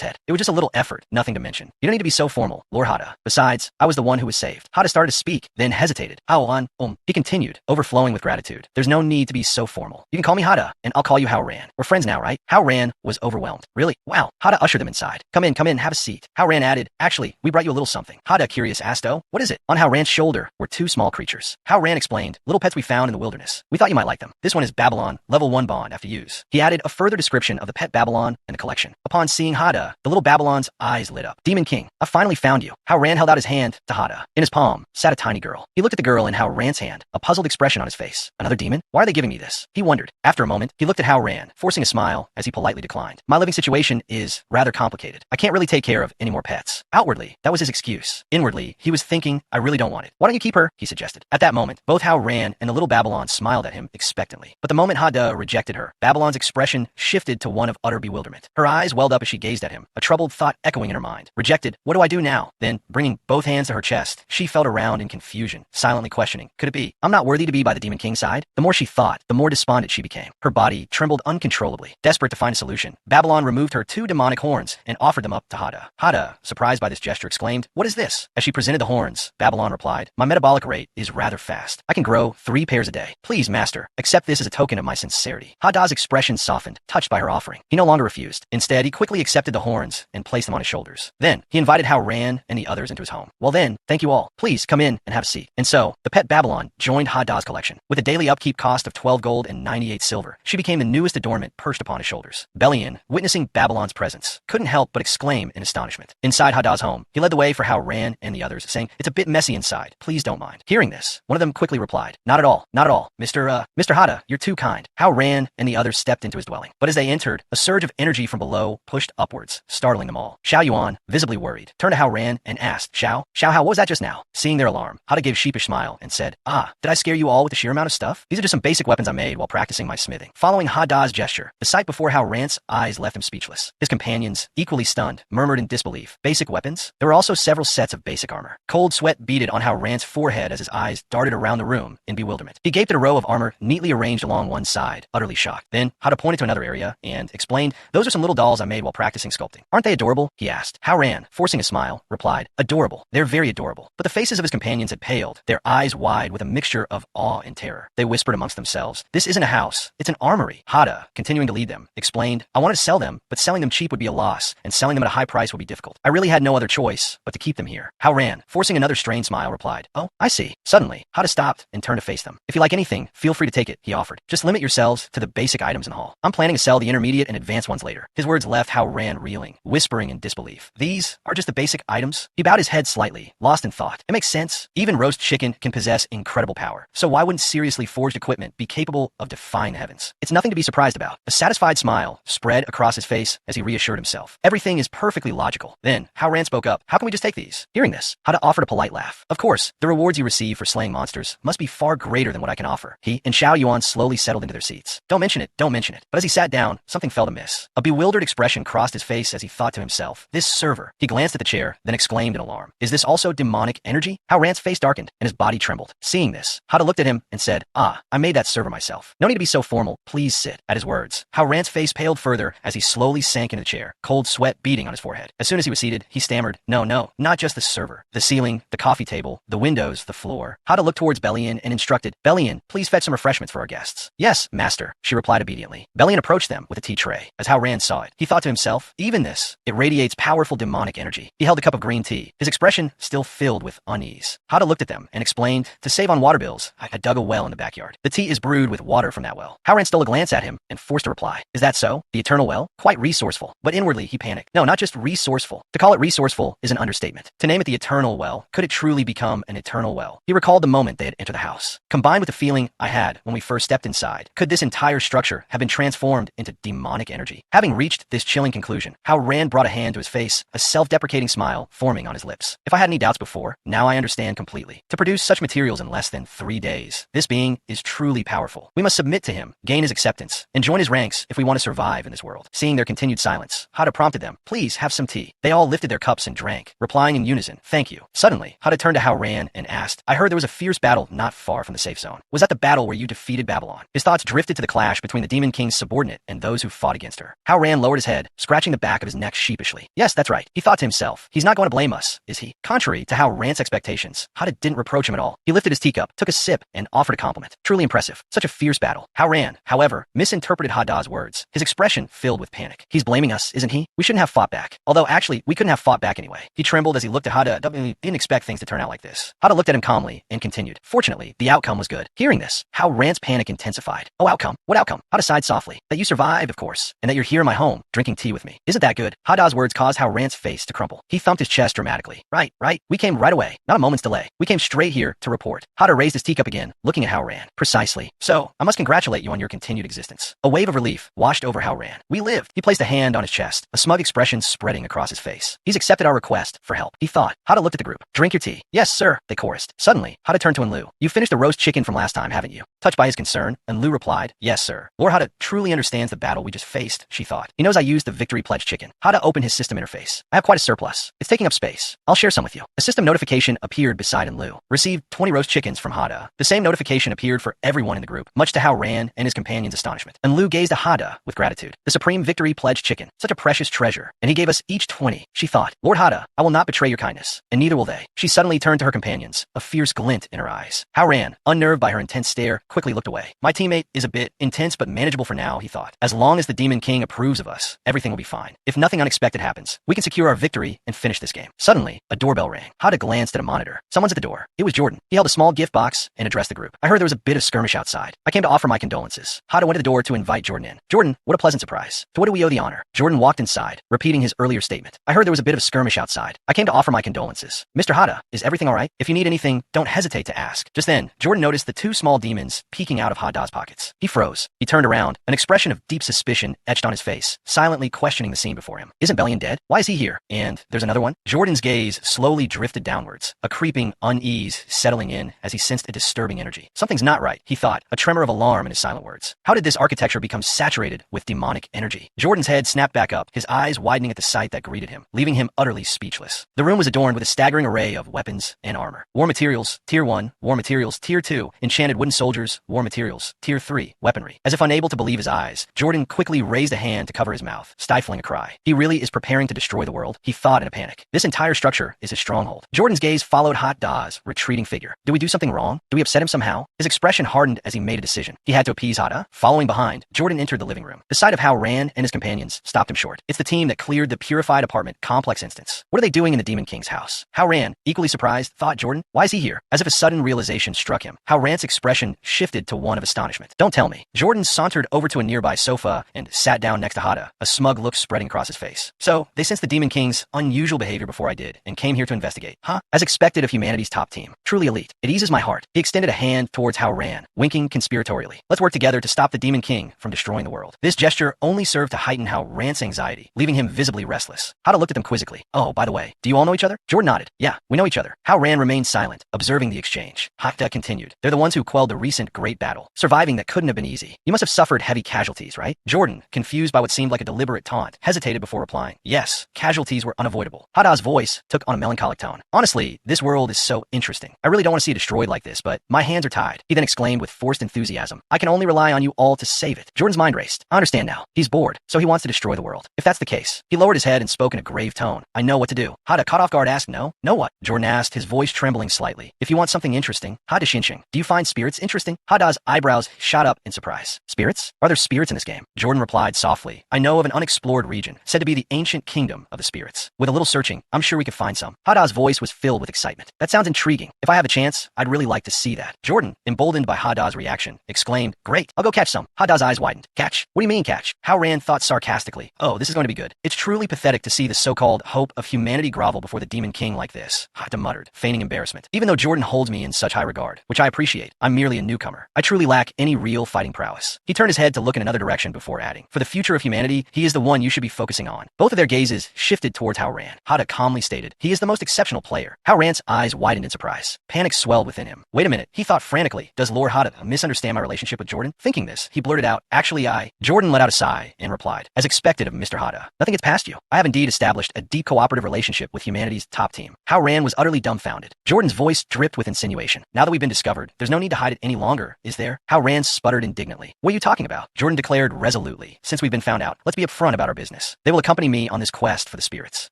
head. "It was just a little effort, nothing to mention. You don't need to be so formal, Lord Hadda. Besides, I was the one who was saved." Hadda started to speak, then hesitated. "Haoran, he continued, overflowing with gratitude. "There's no need to be so formal. You can call me Hadda, and I'll call you Haoran. We're friends now, right?" Haoran was overwhelmed. "Really? Wow." Hadda ushered them inside. Come in, have a seat." Haoran added, "Actually, we brought you a little something." Hadda, curious, asked, "Oh, what is it?" On Haoran's shoulder were two small creatures. Haoran explained, "Little pets we found in the wilderness. We thought you might like them. This one is Babylon, level 1 bond after use." He added a further description of the pet Babylon and the collection. Upon seeing Hadda, the little Babylon's eyes lit up. "Demon King, I finally found you." Haoran held out his hand to Hadda. In his palm sat a tiny girl. He looked at the girl in Haoran's hand, a puzzled expression on his face. "Another demon? Why are they giving me this?" he wondered. After a moment, he looked at Haoran, forcing a smile as he politely declined. "My living situation is rather complicated. I can't really take care of any more pets." Outwardly, that was his excuse. Inwardly, he was thinking, "I really don't want it." "Why don't you keep her?" he suggested. At that moment, both Haoran and the little Babylon smiled at him expectantly. But the moment Hadda rejected her, Babylon's Hada's expression shifted to one of utter bewilderment. Her eyes welled up as she gazed at him, a troubled thought echoing in her mind. Rejected, what do I do now? Then, bringing both hands to her chest, she felt around in confusion, silently questioning, could it be? I'm not worthy to be by the Demon King's side? The more she thought, the more despondent she became. Her body trembled uncontrollably. Desperate to find a solution, Babylon removed her 2 demonic horns and offered them up to Hada. Hada, surprised by this gesture, exclaimed, what is this? As she presented the horns, Babylon replied, my metabolic rate is rather fast. I can grow 3 pairs a day. Please, master, accept this as a token of my sincerity. Hada's expression softened, touched by her offering. He no longer refused. Instead, he quickly accepted the horns and placed them on his shoulders. Then, he invited Hao Ran and the others into his home. Well then, thank you all. Please come in and have a seat. And so, the pet Babylon joined Hada's collection. With a daily upkeep cost of 12 gold and 98 silver, she became the newest adornment perched upon his shoulders. Belian, witnessing Babylon's presence, couldn't help but exclaim in astonishment. Inside Hada's home, he led the way for Hao Ran and the others, saying, it's a bit messy inside. Please don't mind. Hearing this, one of them quickly replied, not at all, not at all. Mr. Hada, you're too kind. Hao Ran and the others stepped into his dwelling. But as they entered, a surge of energy from below pushed upwards, startling them all. Xiao Yuan, visibly worried, turned to Hao Ran and asked, Xiao, what was that just now? Seeing their alarm, Hada gave a sheepish smile and said, did I scare you all with the sheer amount of stuff? These are just some basic weapons I made while practicing my smithing. Following Hada's gesture, the sight before Hao Ran's eyes left him speechless. His companions, equally stunned, murmured in disbelief. Basic weapons? There were also several sets of basic armor. Cold sweat beaded on Hao Ran's forehead as his eyes darted around the room in bewilderment. He gaped at a row of armor neatly arranged along one side, utterly shocked. Then, Hada pointed to another area and explained, those are some little dolls I made while practicing sculpting. Aren't they adorable? He asked. Hao Ran, forcing a smile, replied, adorable. They're very adorable. But the faces of his companions had paled, their eyes wide with a mixture of awe and terror. They whispered amongst themselves, this isn't a house, it's an armory. Hada, continuing to lead them, explained, I wanted to sell them, but selling them cheap would be a loss, and selling them at a high price would be difficult. I really had no other choice but to keep them here. Hao Ran, forcing another strained smile, replied, oh, I see. Suddenly, Hada stopped and turned to face them. If you like anything, feel free to take it, he offered. Just limit yourselves to the basic items in the hall. I'm planning to sell the intermediate and advanced ones later. His words left Hao Ran reeling, whispering in disbelief. These are just the basic items? He bowed his head slightly, lost in thought. It makes sense. Even roast chicken can possess incredible power. So why wouldn't seriously forged equipment be capable of defying the heavens? It's nothing to be surprised about. A satisfied smile spread across his face as he reassured himself. Everything is perfectly logical. Then, Hao Ran spoke up. How can we just take these? Hearing this, Hada offered a polite laugh. Of course, the rewards you receive for slaying monsters must be far greater than what I can offer. He and Xiao Yuan slowly settled into their seats. Don't mention it, don't mention it. But as he sat down, something felt amiss. A bewildered expression crossed his face as he thought to himself, this server. He glanced at the chair, then exclaimed in alarm. Is this also demonic energy? Hao Ran's face darkened, and his body trembled. Seeing this, Hada looked at him and said, I made that server myself. No need to be so formal. Please sit. At his words, Hao Ran's face paled further as he slowly sank into the chair, cold sweat beading on his forehead. As soon as he was seated, he stammered, no, not just the server. The ceiling, the coffee table, the windows, the floor. Hada looked towards Belian and instructed, Belian, please fetch some refreshments for our guests. Yes, master, she replied obediently. Belian approached them with a tea tray. As Hao Ran saw it, he thought to himself, even this, it radiates powerful demonic energy. He held a cup of green tea, his expression still filled with unease. Hada looked at them and explained, to save on water bills, I dug a well in the backyard. The tea is brewed with water from that well. Hao Ran stole a glance at him and forced a reply. Is that so? The eternal well? Quite resourceful. But inwardly he panicked. No, not just resourceful. To call it resourceful is an understatement. To name it the eternal well, could it truly become an eternal well? He recalled the moment they had entered the house. Combined with the feeling I had when we first stepped inside, could this entire structure have been transformed into demonic energy? Having reached this chilling conclusion, Hao Ran brought a hand to his face, a self-deprecating smile forming on his lips. If I had any doubts before, now I understand completely. To produce such materials in less than 3 days, this being is truly powerful. We must submit to him, gain his acceptance, and join his ranks if we want to survive in this world. Seeing their continued silence, Hada prompted them, please have some tea. They all lifted their cups and drank, replying in unison, thank you. Suddenly, Hada turned to Hao Ran and asked, I heard there was a fierce battle not far from the safe zone. Was that the battle where you defeated Babylon? His thoughts drifted to the clash between the Demon King's subordinate and those who fought against her. Hao Ran lowered his head, scratching the back of his neck sheepishly. Yes, that's right. He thought to himself, he's not going to blame us, is he? Contrary to Hao Ran's expectations, Hada didn't reproach him at all. He lifted his teacup, took a sip, and offered a compliment. Truly impressive. Such a fierce battle. Hao Ran, however, misinterpreted Hada's words, his expression filled with panic. He's blaming us, isn't he? We shouldn't have fought back. Although actually, we couldn't have fought back anyway. He trembled as he looked at Hada. Didn't expect things to turn out like this. Hada looked at him calmly and continued. Fortunately, the outcome was good. Hearing this, Hao Ran's panic intensified. Oh, outcome? What outcome? Hada sighed softly. That you survived, of course, and that you're here in my home, drinking tea with me. Isn't that good? Hada's words caused Hao Ran's face to crumple. He thumped his chest dramatically. Right. We came right away. Not a moment's delay. We came straight here to report. Hada raised his teacup again, looking at Hao Ran. Precisely. So, I must congratulate you on your continued existence. A wave of relief washed over Hao Ran. We lived. He placed a hand on his chest, a smug expression spreading across his face. He's accepted our request for help, he thought. Hada looked at the group. Drink your tea. Yes, sir, they chorused. Suddenly, Hada turned to Enlu. You finished the roast chicken from last time, haven't you? Touched by his concern, Enlu replied, yes, sir. Lord Hada Hada truly understands the battle we just faced, she thought. He knows I used the victory pledge chicken. Hada opened his system interface. I have quite a surplus. It's taking up space. I'll share some with you. A system notification appeared beside Enlu. Received 20 roast chickens from Hada. The same notification appeared for everyone in the group, much to Hao Ran and his companion's astonishment. Enlu gazed at Hada with gratitude. The supreme victory pledge chicken. Such a precious treasure. And he gave us each 20. She thought, Lord Hada, I will not betray your kindness. And neither will they. She suddenly turned to her companions, a fierce glint in her eyes. Hao Ran, unnerved by her intense stare, quickly looked away. My teammate is a bit intense but manageable for now, he thought. As long as the Demon King approves of us, everything will be fine. If nothing unexpected happens, we can secure our victory and finish this game. Suddenly, a doorbell rang. Hada glanced at a monitor. Someone's at the door. It was Jordan. He held a small gift box and addressed the group. I heard there was a bit of skirmish outside. I came to offer my condolences. Hada went to the door to invite Jordan in. Jordan, what a pleasant surprise. To what do we owe the honor? Jordan walked inside, repeating his earlier statement. I heard there was a bit of skirmish outside. I came to offer my condolences. Mr. Hada, is everything all right? If you need anything, don't hesitate to ask. Just then, Jordan noticed the two small demons peeking out of Hada's pockets. He froze. He turned around, an expression of deep suspicion etched on his face, silently questioning the scene before him. Isn't Bellion dead? Why is he here? And there's another one? Jordan's gaze slowly drifted downwards, a creeping unease settling in as he sensed a disturbing energy. Something's not right, he thought, a tremor of alarm in his silent words. How did this architecture become saturated with demonic energy? Jordan's head snapped back up, his eyes widening at the sight that greeted him, leaving him utterly speechless. The room was adorned with a staggering array of weapons and armor. War materials, Tier 1, war materials, Tier 2, enchanted wooden soldiers, war materials, Tier 3, weaponry. As if unable to believe his eyes, Jordan quickly raised a hand to cover his mouth, stifling a cry. He really is preparing to destroy the world, he thought in a panic. This entire structure is his stronghold. Jordan's gaze followed Hada's retreating figure. Did we do something wrong? Did we upset him somehow? His expression hardened as he made a decision. He had to appease Hada. Following behind, Jordan entered the living room. The sight of Hao Ran and his companions stopped him short. It's the team that cleared the purified apartment complex instance. What are they doing in the Demon King's house? Hao Ran, equally surprised, thought Jordan. Why is he here? As if a sudden realization struck him, Hao Ran's expression shifted to one of astonishment. Don't tell me. Jordan sauntered over to a nearby sofa and sat down next to Hada, a smug look spreading across his face. So, they sensed the Demon King's unusual behavior before I did, and came here to investigate. Huh? As expected of humanity's top team. Truly elite. It eases my heart. He extended a hand towards Hao Ran, winking conspiratorially. Let's work together to stop the Demon King from destroying the world. This gesture only served to heighten Hao Ran's anxiety, leaving him visibly restless. Hada looked at them quizzically. Oh, by the way, do you all know each other? Jordan nodded. Yeah, we know each other. Hao Ran remained silent, observing the exchange. Hada continued. They're the ones who quelled the recent great battle. Surviving that couldn't have been easy. You must have suffered heavy casualties, right? Jordan, confused by what seemed like a deliberate taunt, hesitated before replying. Yes, casualties were unavoidable. Hada's voice took on a melancholic tone. Honestly, this world is so interesting. I really don't want to see it destroyed like this, but my hands are tied. He then exclaimed with forced enthusiasm. I can only rely on you all to save it. Jordan's mind raced. I understand now. He's bored, so he wants to destroy the world. If that's the case, he lowered his head and spoke in a grave tone. I know what to do. Hada, caught off guard, asked no. Know what? Jordan asked, his voice trembling slightly. If you want something interesting, Hada Xinxing. Do you find spirits interesting? Hada's eyebrows shot up in surprise. Spirits? Are there spirits in this game? Jordan replied softly. I know of an unexplored region, said to be the ancient kingdom of the spirits. With a little searching, I'm sure we could find some. Hada's voice was filled with excitement. That sounds intriguing. If I have a chance, I'd really like to see that. Jordan, emboldened by Hada's reaction, exclaimed, Great, I'll go catch some. Hada's eyes widened. Catch? What do you mean catch? Hao Ran thought sarcastically. Oh, this is going to be good. It's truly pathetic to see the so-called hope of humanity grovel before the Demon King like this. Hada muttered, feigning embarrassment. Even though Jordan holds me in such high regard, which I appreciate, I'm merely a newcomer. I truly lack any real fighting prowess. He turned his head to look in another direction before adding, For the future of humanity, he is the one you should be focusing on. Both of their gazes shifted towards Hao Ran. Hada calmly stated, He is the most exceptional player. Hao Ran's eyes widened in surprise. Panic swelled within him. Wait a minute, he thought frantically. Does Lord Hada misunderstand my relationship with Jordan? Thinking this, he blurted out, Actually, Jordan let out a sigh and replied, As expected of Mr. Hada. Nothing gets past you. I have indeed established a deep cooperative relationship with humanity's top team. Hao Ran was utterly dumbfounded. Jordan's voice dripped with insinuation. Now that we've been discovered, there's no need to hide it any longer, is there? Hao Ran sputtered indignantly. What are you talking about? Jordan declared resolutely. Since we've been found out, let's be upfront about our business. They will accompany me on this quest for the spirits.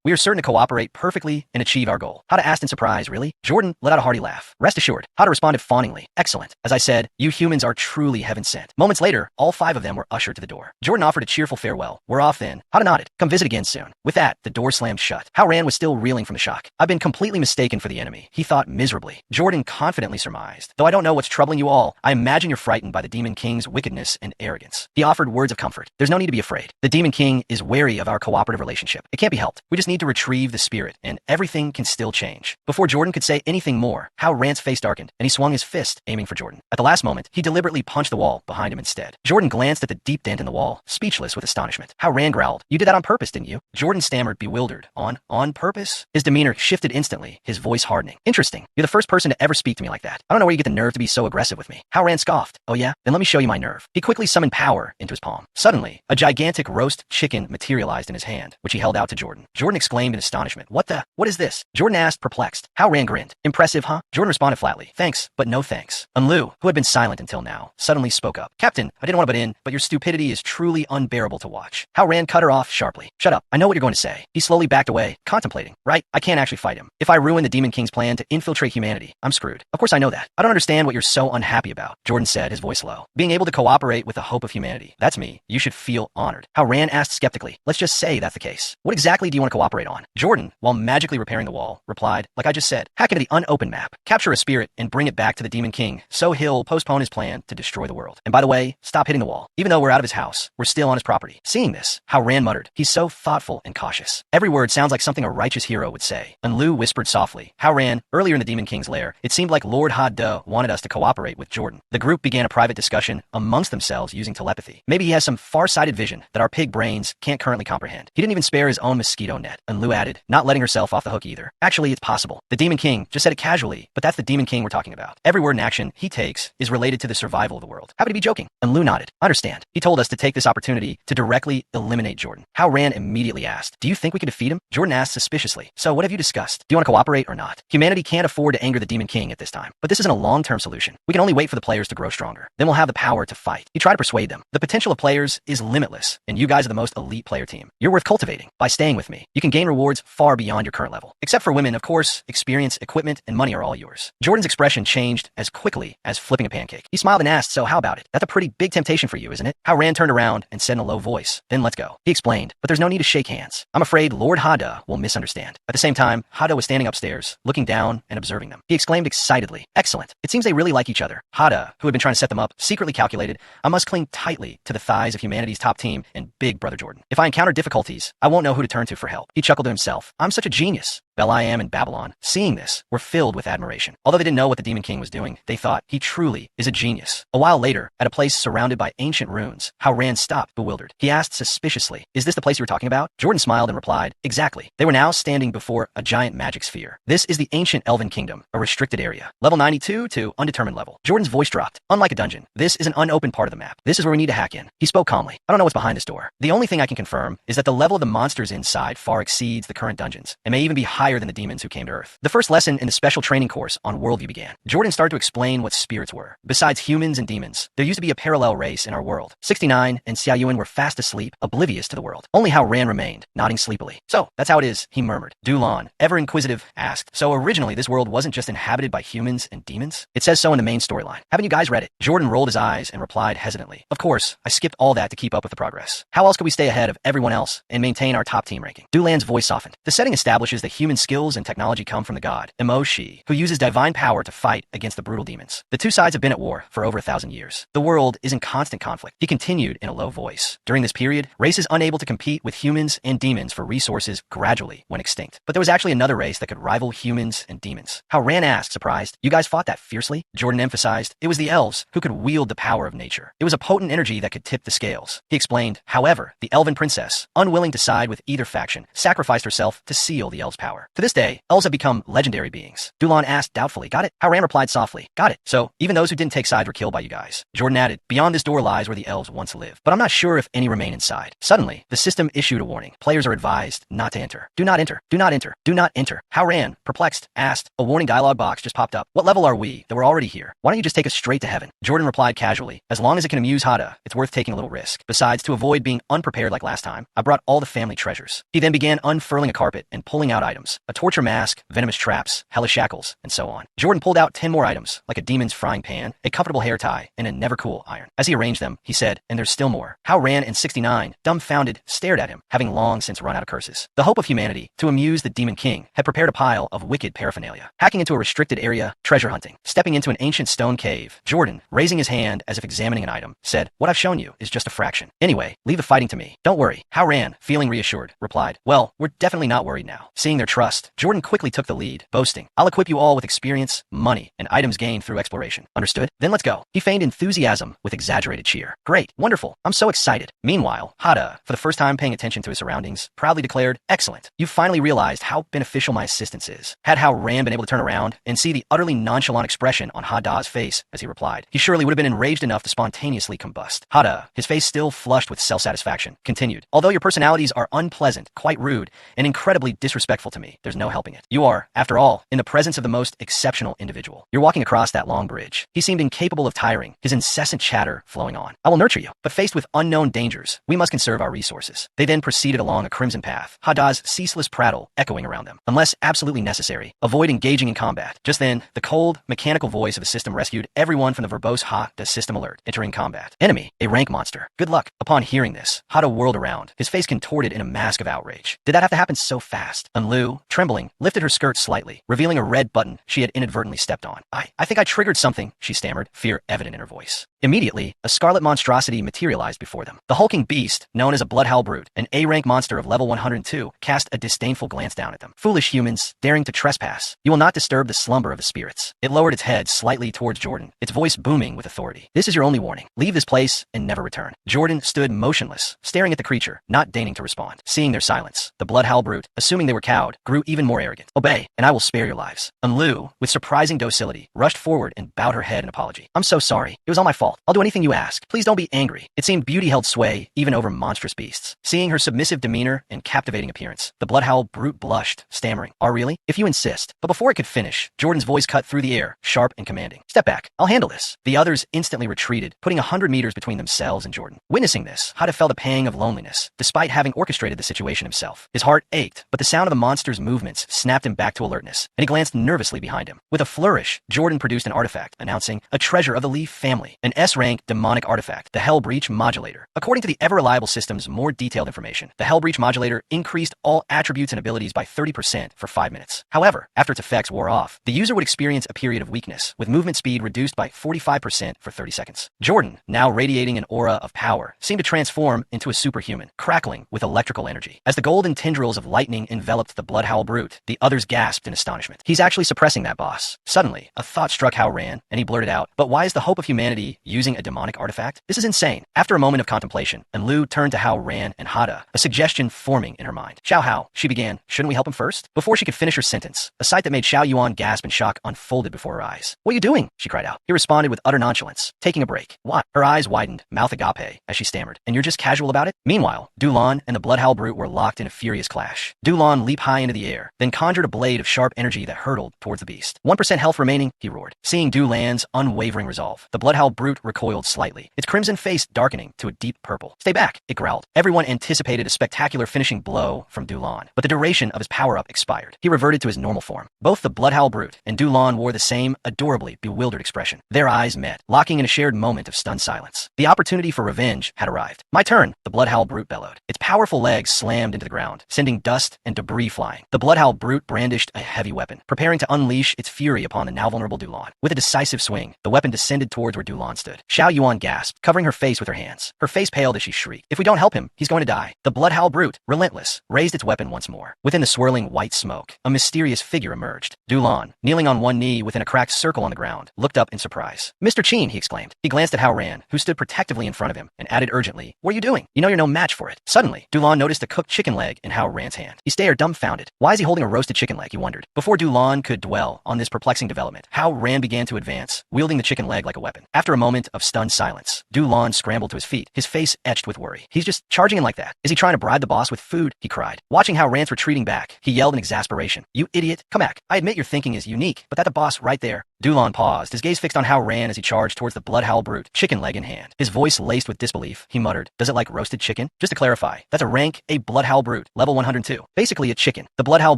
We are certain to cooperate perfectly and achieve our goal. Hada asked in surprise, Really? Jordan let out a hearty laugh. Rest assured. Hada responded fawningly. Excellent. As I said, you humans are truly heaven sent. Moments later, all 5 of them were ushered to the door. Jordan offered a cheerful farewell. We're off then. Hada nodded. Come visit again soon. With that, the door slammed shut. Hao Ran was still reeling from the shock. I've been completely mistaken for the enemy, he thought miserably. Jordan confidently surmised. Though I don't know what's troubling you all, I imagine you're frightened by the Demon King's wickedness and arrogance. He offered words of comfort. There's no need to be afraid. The Demon King is wary of our cooperative relationship. It can't be helped. We just need to retrieve the spirit, and everything can still change. Before Jordan could say anything more, Hao Ran's face darkened, and he swung his fist, aiming for Jordan. At the last moment, he deliberately punched the wall behind him instead. Jordan glanced at the deep dent in the wall, speechless with astonishment. Hao Ran growled, You did that on purpose, didn't you? Jordan stammered, bewildered. On purpose? His demeanor shifted instantly, his voice hardening. Interesting. You're the first person to ever speak to me like that. I don't know where you get the nerve to be so aggressive with me. Hao Ran scoffed. Oh yeah? Then let me show you my nerve. He quickly quickly summoned power into his palm. Suddenly, a gigantic roast chicken materialized in his hand, which he held out to Jordan. Jordan exclaimed in astonishment, What is this? Jordan asked, perplexed. Hao Ran grinned. Impressive, huh? Jordan responded flatly, thanks, but no thanks. Enlu, who had been silent until now, suddenly spoke up. Captain, I didn't want to butt in, but your stupidity is truly unbearable to watch. Hao Ran cut her off sharply. Shut up, I know what you're going to say. He slowly backed away, contemplating. Right, I can't actually fight him. If I ruin the Demon King's plan to infiltrate humanity, I'm screwed. Of course I know that. I don't understand what you're so unhappy about, Jordan said, his voice low. Being able to cooperate with the hope of humanity. That's me. You should feel honored. Hao Ran asked skeptically. Let's just say that's the case. What exactly do you want to cooperate on? Jordan, while magically repairing the wall, replied, like I just said, hack into the unopened map, capture a spirit, and bring it back to the Demon King, so he'll postpone his plan to destroy the world. And by the way, stop hitting the wall. Even though we're out of his house, we're still on his property. Seeing this, Hao Ran muttered, he's so thoughtful and cautious. Every word sounds like something a righteous hero would say. And Lu whispered softly. Hao Ran, earlier in the Demon King's lair, it seemed like Lord Ha De wanted us to cooperate with Jordan. The group began a private discussion amongst themselves using telepathy. Maybe he has some far-sighted vision that our pig brains can't currently comprehend. He didn't even spare his own mosquito net. And Lu added, not letting herself off the hook either. Actually, it's possible. The Demon King just said it casually, but that's the Demon King we're talking about. Every word and action he takes is related to the survival of the world. Happy to be joking. And Lu nodded. Understand. He told us to take this opportunity to directly eliminate Jordan. Hao Ran immediately asked, do you think we can defeat him? Jordan asked suspiciously. So what have you discussed? Do you want to cooperate or not? Humanity can't afford to anger the Demon King at this time. But this isn't a long-term solution. We can only wait for the players to grow stronger. Then we'll have the power to fight. He tried to persuade them. The potential of players is limitless, and you guys are the most elite player team. You're worth cultivating. By staying with me, you can gain rewards far beyond your current level. Except for women, of course, experience, equipment, and money are all yours. Jordan's expression changed as quickly as flipping a pancake. He smiled and asked, so how about it? That's a pretty big temptation for you, isn't it? Hao Ran turned around and said in a low voice, then let's go. He explained, but there's no need to shake hands. I'm afraid Lord Ha De will misunderstand. At the same time, Ha De was standing upstairs, looking down and observing them. He exclaimed excitedly, excellent. It seems they really like each other. Ha De, who had been trying to set them up, secretly calculated, I must cling tightly to the thighs of humanity's top team and big brother Jordan. If I encounter difficulties, I won't know who to turn to for help. He chuckled to himself. I'm such a genius. Bel-I-Am and Babylon, seeing this, were filled with admiration. Although they didn't know what the Demon King was doing, they thought, he truly is a genius. A while later, at a place surrounded by ancient ruins, Hao Ran stopped, bewildered. He asked suspiciously, is this the place you were talking about? Jordan smiled and replied, exactly. They were now standing before a giant magic sphere. This is the ancient Elven Kingdom, a restricted area. Level 92 to undetermined level. Jordan's voice dropped. Unlike a dungeon, this is an unopened part of the map. This is where we need to hack in. He spoke calmly. I don't know what's behind this door. The only thing I can confirm is that the level of the monsters inside far exceeds the current dungeons, and may even be higher than the demons who came to Earth. The first lesson in the special training course on Worldview began. Jordan started to explain what spirits were. Besides humans and demons, there used to be a parallel race in our world. 69 and Xia Yuan were fast asleep, oblivious to the world. Only Hao Ran remained, nodding sleepily. So, that's how it is, he murmured. Dulan, ever inquisitive, asked, so originally this world wasn't just inhabited by humans and demons? It says so in the main storyline. Haven't you guys read it? Jordan rolled his eyes and replied hesitantly. Of course, I skipped all that to keep up with the progress. How else could we stay ahead of everyone else and maintain our top team ranking? Dulan's voice softened. The setting establishes that human skills and technology come from the god, Emoshi, who uses divine power to fight against the brutal demons. The two sides have been at war for over 1,000 years. The world is in constant conflict. He continued in a low voice. During this period, races unable to compete with humans and demons for resources gradually went extinct. But there was actually another race that could rival humans and demons. Hao Ran asked, surprised, you guys fought that fiercely? Jordan emphasized, it was the elves who could wield the power of nature. It was a potent energy that could tip the scales. He explained, however, the elven princess, unwilling to side with either faction, sacrificed herself to seal the elves' power. To this day, elves have become legendary beings. Dulan asked doubtfully, got it? Hao Ran replied softly, got it. So, even those who didn't take sides were killed by you guys. Jordan added, beyond this door lies where the elves once lived, but I'm not sure if any remain inside. Suddenly, the system issued a warning. Players are advised not to enter. Do not enter. Do not enter. Do not enter. Hao Ran, perplexed, asked. A warning dialog box just popped up. What level are we that we're already here? Why don't you just take us straight to heaven? Jordan replied casually, as long as it can amuse Ha De, it's worth taking a little risk. Besides, to avoid being unprepared like last time, I brought all the family treasures. He then began unfurling a carpet and pulling out items. A torture mask, venomous traps, hellish shackles, and so on. Jordan pulled out 10 more items, like a demon's frying pan, a comfortable hair tie, and a never-cool iron. As he arranged them, he said, and there's still more. Hao Ran and 69, dumbfounded, stared at him, having long since run out of curses. The hope of humanity, to amuse the Demon King, had prepared a pile of wicked paraphernalia. Hacking into a restricted area, treasure hunting. Stepping into an ancient stone cave, Jordan, raising his hand as if examining an item, said, what I've shown you is just a fraction. Anyway, leave the fighting to me. Don't worry. Hao Ran, feeling reassured, replied, well, we're definitely not worried now. Seeing their trust trust, Jordan quickly took the lead, boasting, "I'll equip you all with experience, money, and items gained through exploration. Understood? Then let's go." He feigned enthusiasm with exaggerated cheer. "Great, wonderful, I'm so excited." Meanwhile, Hada, for the first time paying attention to his surroundings, proudly declared, "Excellent. You've finally realized how beneficial my assistance is." Had Hao Ran been able to turn around and see the utterly nonchalant expression on Hada's face as he replied, he surely would have been enraged enough to spontaneously combust. Hada, his face still flushed with self-satisfaction, continued, "Although your personalities are unpleasant, quite rude, and incredibly disrespectful to me, there's no helping it. You are, after all, in the presence of the most exceptional individual. You're walking across that long bridge." He seemed incapable of tiring, his incessant chatter flowing on. "I will nurture you, but faced with unknown dangers, we must conserve our resources." They then proceeded along a crimson path, Hada's ceaseless prattle echoing around them. "Unless absolutely necessary, avoid engaging in combat." Just then, the cold, mechanical voice of the system rescued everyone from the verbose the system alert, entering combat. "Enemy, a rank monster. Good luck." Upon hearing this, Hada whirled around, his face contorted in a mask of outrage. Did that have to happen so fast? Enlu, trembling, lifted her skirt slightly, revealing a red button she had inadvertently stepped on. I think I triggered something," she stammered, fear evident in her voice. Immediately, a scarlet monstrosity materialized before them. The hulking beast, known as a bloodhowl brute, an A-rank monster of level 102, cast a disdainful glance down at them. "Foolish humans, daring to trespass. You will not disturb the slumber of the spirits." It lowered its head slightly towards Jordan, its voice booming with authority. "This is your only warning. Leave this place and never return." Jordan stood motionless, staring at the creature, not deigning to respond. Seeing their silence, the bloodhowl brute, assuming they were cowed, grew even more arrogant. "Obey, and I will spare your lives." Enlu, with surprising docility, rushed forward and bowed her head in apology. "I'm so sorry. It was all my fault. I'll do anything you ask. Please don't be angry." It seemed beauty held sway even over monstrous beasts. Seeing her submissive demeanor and captivating appearance, the bloodhowl brute blushed, stammering, "Oh, really? If you insist." But before it could finish, Jordan's voice cut through the air, sharp and commanding. "Step back. I'll handle this." The others instantly retreated, putting 100 meters between themselves and Jordan. Witnessing this, Hada felt a pang of loneliness, despite having orchestrated the situation himself. His heart ached, but the sound of the monster's movements snapped him back to alertness, and he glanced nervously behind him. With a flourish, Jordan produced an artifact, announcing, "A treasure of the Leaf family, an S-rank demonic artifact, the Hell Breach Modulator." According to the ever-reliable system's more detailed information, the Hell Breach Modulator increased all attributes and abilities by 30% for 5 minutes. However, after its effects wore off, the user would experience a period of weakness, with movement speed reduced by 45% for 30 seconds. Jordan, now radiating an aura of power, seemed to transform into a superhuman, crackling with electrical energy. As the golden tendrils of lightning enveloped the bloodhowl brute, the others gasped in astonishment. "He's actually suppressing that boss." Suddenly, a thought struck Hao Ran, and he blurted out, "But why is the hope of humanity using a demonic artifact? This is insane." After a moment of contemplation, Enlu turned to Hao Ran and Hada, a suggestion forming in her mind. "Xiao Hao," she began, "shouldn't we help him first?" Before she could finish her sentence, a sight that made Xiao Yuan gasp in shock unfolded before her eyes. "What are you doing?" she cried out. He responded with utter nonchalance, "Taking a break." "What?" Her eyes widened, mouth agape, as she stammered, "And you're just casual about it?" Meanwhile, Dulan and the bloodhowl brute were locked in a furious clash. Dulan leaped high into the air, then conjured a blade of sharp energy that hurtled towards the beast. 1% health remaining, he roared. Seeing Dulan's unwavering resolve, the bloodhowl brute recoiled slightly, its crimson face darkening to a deep purple. "Stay back," it growled. Everyone anticipated a spectacular finishing blow from Dulan, but the duration of his power-up expired. He reverted to his normal form. Both the bloodhowl brute and Dulan wore the same adorably bewildered expression. Their eyes met, locking in a shared moment of stunned silence. The opportunity for revenge had arrived. "My turn," the bloodhowl brute bellowed. Its powerful legs slammed into the ground, sending dust and debris flying. The bloodhowl brute brandished a heavy weapon, preparing to unleash its fury upon the now vulnerable Dulan. With a decisive swing, the weapon descended towards where Dulan stood. Xiao Yuan gasped, covering her face with her hands. Her face paled as she shrieked, "If we don't help him, he's going to die." The bloodhowl brute, relentless, raised its weapon once more. Within the swirling white smoke, a mysterious figure emerged. Dulan, kneeling on one knee within a cracked circle on the ground, looked up in surprise. "Mr. Qin," he exclaimed. He glanced at Hao Ran, who stood protectively in front of him, and added urgently, "What are you doing? You know you're no match for it." Suddenly, Dulan noticed a cooked chicken leg in Hao Ran's hand. He stared dumbfounded. Why is he holding a roasted chicken leg, he wondered. Before Dulan could dwell on this perplexing development, Hao Ran began to advance, wielding the chicken leg like a weapon. After a moment of stunned silence, Dulan scrambled to his feet, his face etched with worry. "He's just charging in like that. Is he trying to bribe the boss with food?" he cried. Watching Hao Ran's retreating back, he yelled in exasperation, "You idiot! Come back! I admit your thinking is unique, but that the boss right there." Dulan paused, his gaze fixed on Hao Ran as he charged towards the bloodhowl brute, chicken leg in hand. His voice laced with disbelief, he muttered, "Does it like roasted chicken?" "Just to clarify, that's a rank A bloodhowl brute, level 102. Basically a chicken." The bloodhowl